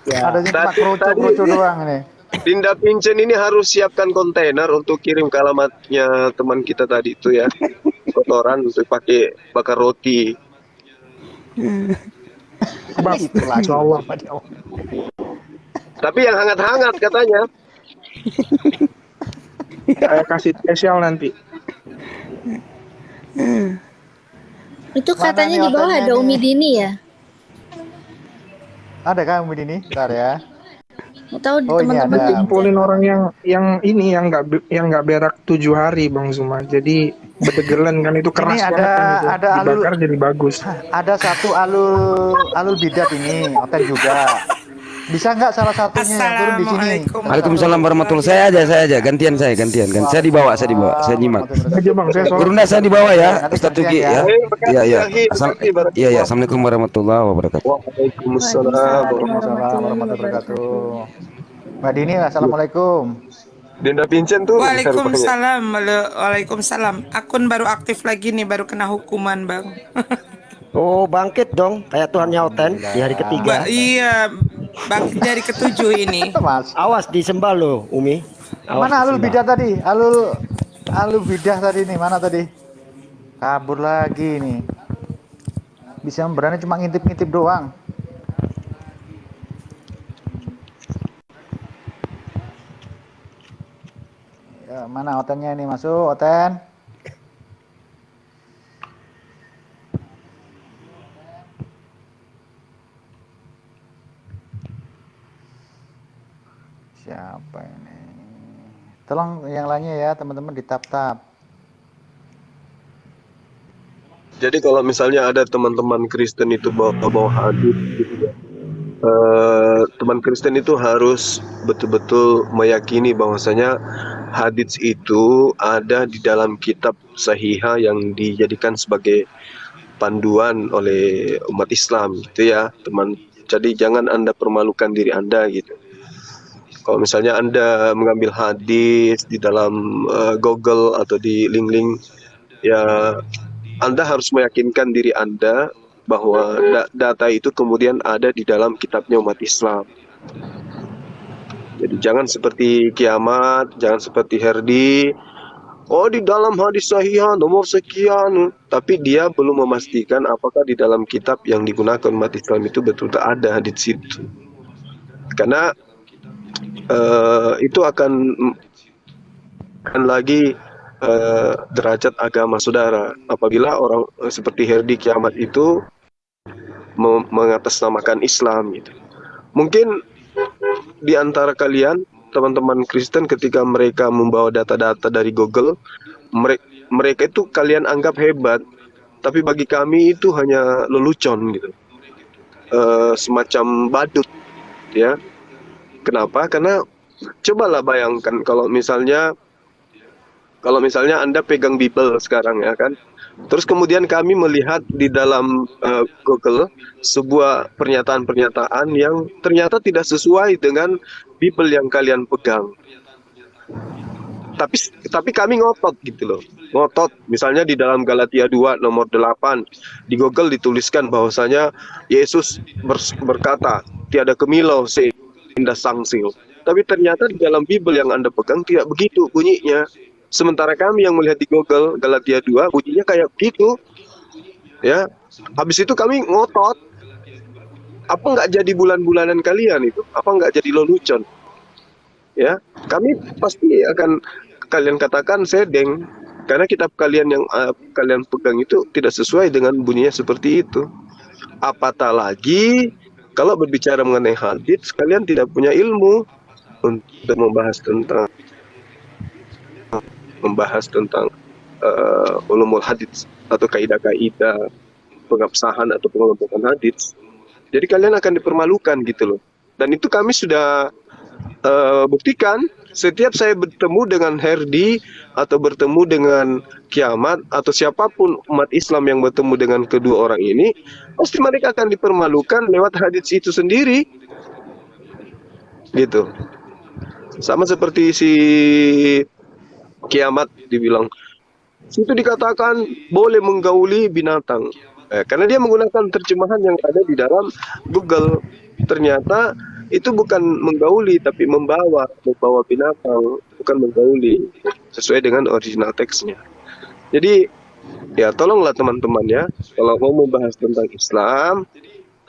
Adanya cuma kroco-kroco doang nih. Dinda Pincen ini harus siapkan kontainer untuk kirim ke alamatnya teman kita tadi itu ya. Kotoran untuk pakai bakar roti. Tapi yang hangat-hangat katanya. Saya kasih spesial nanti. Itu katanya di bawah ada Umi Dini ya? Ada kan Umi Dini? Bentar ya. Atau Oh, ini teman-teman ada. Kumpulin orang yang nggak berak 7 hari Bang Zuma. Jadi betegelan kan itu keras Ini banget kan itu. ada Dibakar jadi bagus. Ada satu alul bidat ini, hotel juga. Bisa nggak salah satunya yang turun di sini? Waalaikumsalam warahmatullahi. Saya aja gantian. Saya dibawa, saya nyimak. Aja Bang, saya sholat. Gurunda saya dibawa ya, Ustaz Tugi ya. Iya. Iya. Assalamualaikum warahmatullahi wabarakatuh. Waalaikumsalam. Waalaikumsalam warahmatullahi wabarakatuh. Mbak Dini, assalamualaikum. Dinda Pincen tuh. Waalaikumsalam. Akun baru aktif lagi nih, baru kena hukuman Bang. Oh, bangkit dong kayak Tuhannya Oten di hari ketiga. Iya, bangkit dari ke-7 ini. Awas disembah loh, Umi. Awas Mana alul disembah. bidah tadi? Alul bidah tadi nih, mana tadi? Kabur lagi nih. Bisa berani cuma ngintip-ngintip doang. Ya, mana Otennya ini? Masuk, Oten. Siapa ini? Tolong yang lainnya ya teman-teman di tap-tap. Jadi kalau misalnya ada teman-teman Kristen itu bawa hadis gitu ya. Teman Kristen itu harus betul-betul meyakini bahwasanya hadits itu ada di dalam kitab sahihah yang dijadikan sebagai panduan oleh umat Islam gitu ya, teman. Jadi jangan Anda permalukan diri Anda gitu. Kalau misalnya Anda mengambil hadis di dalam Google atau di link-link, ya Anda harus meyakinkan diri Anda bahwa data itu kemudian ada di dalam kitabnya umat Islam. Jadi jangan seperti Kiamat, jangan seperti Herdi, oh di dalam hadis sahih nomor sekian, tapi dia belum memastikan apakah di dalam kitab yang digunakan umat Islam itu betul-betul ada hadis itu. Karena itu akan lagi derajat agama saudara apabila orang seperti Herdi Kiamat itu mengatasnamakan Islam gitu. Mungkin di antara kalian teman-teman Kristen ketika mereka membawa data-data dari Google, mereka itu kalian anggap hebat, tapi bagi kami itu hanya lelucon gitu, semacam badut ya. Kenapa? Karena cobalah bayangkan kalau misalnya Anda pegang Bible sekarang ya kan, terus kemudian kami melihat di dalam Google sebuah pernyataan-pernyataan yang ternyata tidak sesuai dengan Bible yang kalian pegang. Tapi kami ngotot gitu loh. Ngotot. Misalnya di dalam Galatia 2 nomor 8 di Google dituliskan bahwasanya Yesus berkata, tiada kemilau seindah sangsil. Tapi ternyata di dalam Bible yang Anda pegang tidak begitu bunyinya. Sementara kami yang melihat di Google Galatia 2 bunyinya kayak begitu. Ya. Habis itu kami ngotot. Apa nggak jadi bulan-bulanan kalian itu? Apa nggak jadi lelucon? Ya, kami pasti akan kalian katakan sedeng karena kitab kalian yang kalian pegang itu tidak sesuai dengan bunyinya seperti itu. Apatah lagi kalau berbicara mengenai hadits, kalian tidak punya ilmu untuk membahas tentang ulumul hadits atau kaidah-kaidah pengabsahan atau pengelompokan hadits. Jadi kalian akan dipermalukan gitu loh. Dan itu kami sudah buktikan setiap saya bertemu dengan Herdi atau bertemu dengan Kiamat atau siapapun umat Islam yang bertemu dengan kedua orang ini, pasti mereka akan dipermalukan lewat hadis itu sendiri, gitu. Sama seperti si Kiamat dibilang, situ dikatakan boleh menggauli binatang. Karena dia menggunakan terjemahan yang ada di dalam Google. Ternyata itu bukan menggauli tapi membawa binatang, bukan menggauli, sesuai dengan original teksnya. Jadi ya tolonglah teman-teman ya, kalau mau membahas tentang Islam,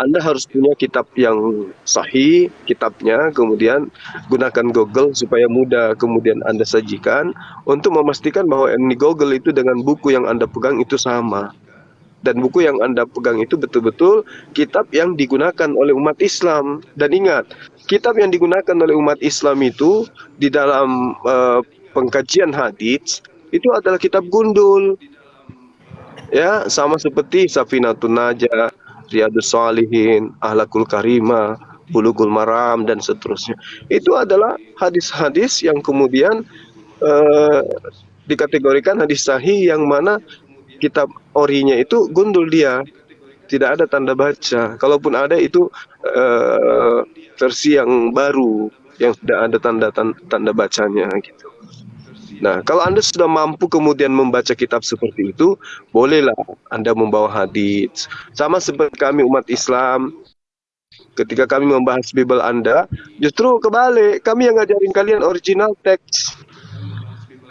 Anda harus punya kitab yang sahih, kitabnya, kemudian gunakan Google supaya mudah kemudian Anda sajikan untuk memastikan bahwa yang di Google itu dengan buku yang Anda pegang itu sama. Dan buku yang Anda pegang itu betul-betul kitab yang digunakan oleh umat Islam. Dan ingat, kitab yang digunakan oleh umat Islam itu di dalam pengkajian hadits itu adalah kitab gundul. Ya, sama seperti Safinatun Najah, Riyadus Shalihin, Ahlakul Karimah, Bulughul Maram, dan seterusnya. Itu adalah hadis-hadis yang kemudian dikategorikan hadis sahih, yang mana kitab orinya itu gundul dia, tidak ada tanda baca. Kalaupun ada itu versi yang baru yang sudah ada tanda bacanya gitu. Nah, kalau Anda sudah mampu kemudian membaca kitab seperti itu, bolehlah Anda membawa hadis. Sama seperti kami umat Islam, ketika kami membahas Bible Anda, justru kebalik, kami yang ngajarin kalian original teks.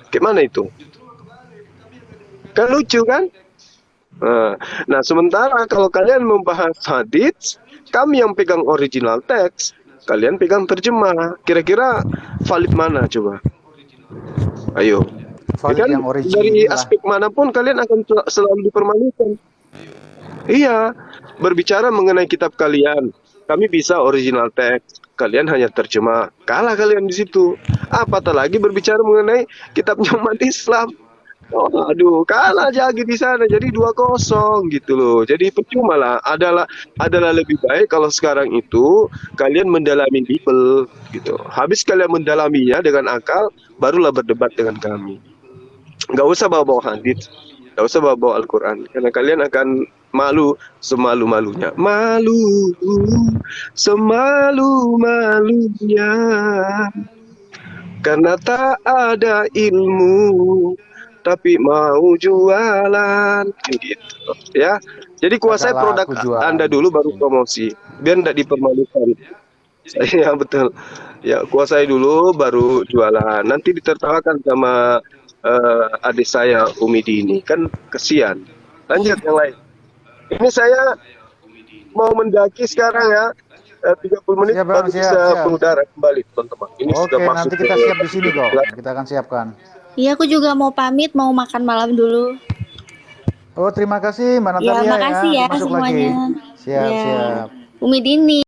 Gimana itu? Kan lucu kan? Nah, sementara kalau kalian membahas hadits, kami yang pegang original teks, kalian pegang terjemah. Kira-kira valid mana coba? Ayo. Valid Kan yang original dari lah. aspek manapun kalian akan selalu dipermalukan. Iya, berbicara mengenai kitab kalian, kami bisa original teks, kalian hanya terjemah. Kalah kalian di situ. Apatah lagi berbicara mengenai kitabnya umat Islam. Oh, aduh, kalah Jagi di sana, jadi 2-0 gitu loh. Jadi percuma lah. Adalah lebih baik kalau sekarang itu kalian mendalami Bible gitu. Habis kalian mendalaminya dengan akal, barulah berdebat dengan kami. Nggak usah bawa-bawa hadits, nggak usah bawa-bawa Al-Quran, karena kalian akan malu semalu-malunya. Malu semalu-malunya, karena tak ada ilmu tapi mau jualan gitu ya. Jadi kuasai Katalah produk aku jualan. Anda dulu baru promosi, biar tidak dipermalukan. Ya betul ya, kuasai dulu baru jualan, nanti ditertawakan sama adik saya Umi Dini, kan kesian. Lanjut yang lain. Ini saya mau mendaki sekarang ya, 30 menit Siap, Bang, baru siap, bisa siap. mengudara kembali teman-teman. Ini Oke, sudah masuk nanti kita siap di sini kok. Kita akan siapkan. Iya, aku juga mau pamit, mau makan malam dulu. Oh, terima kasih Mbak Ya, Natalia makasih ya Masuk semuanya. lagi. Siap, Ya. siap. Umi Dini.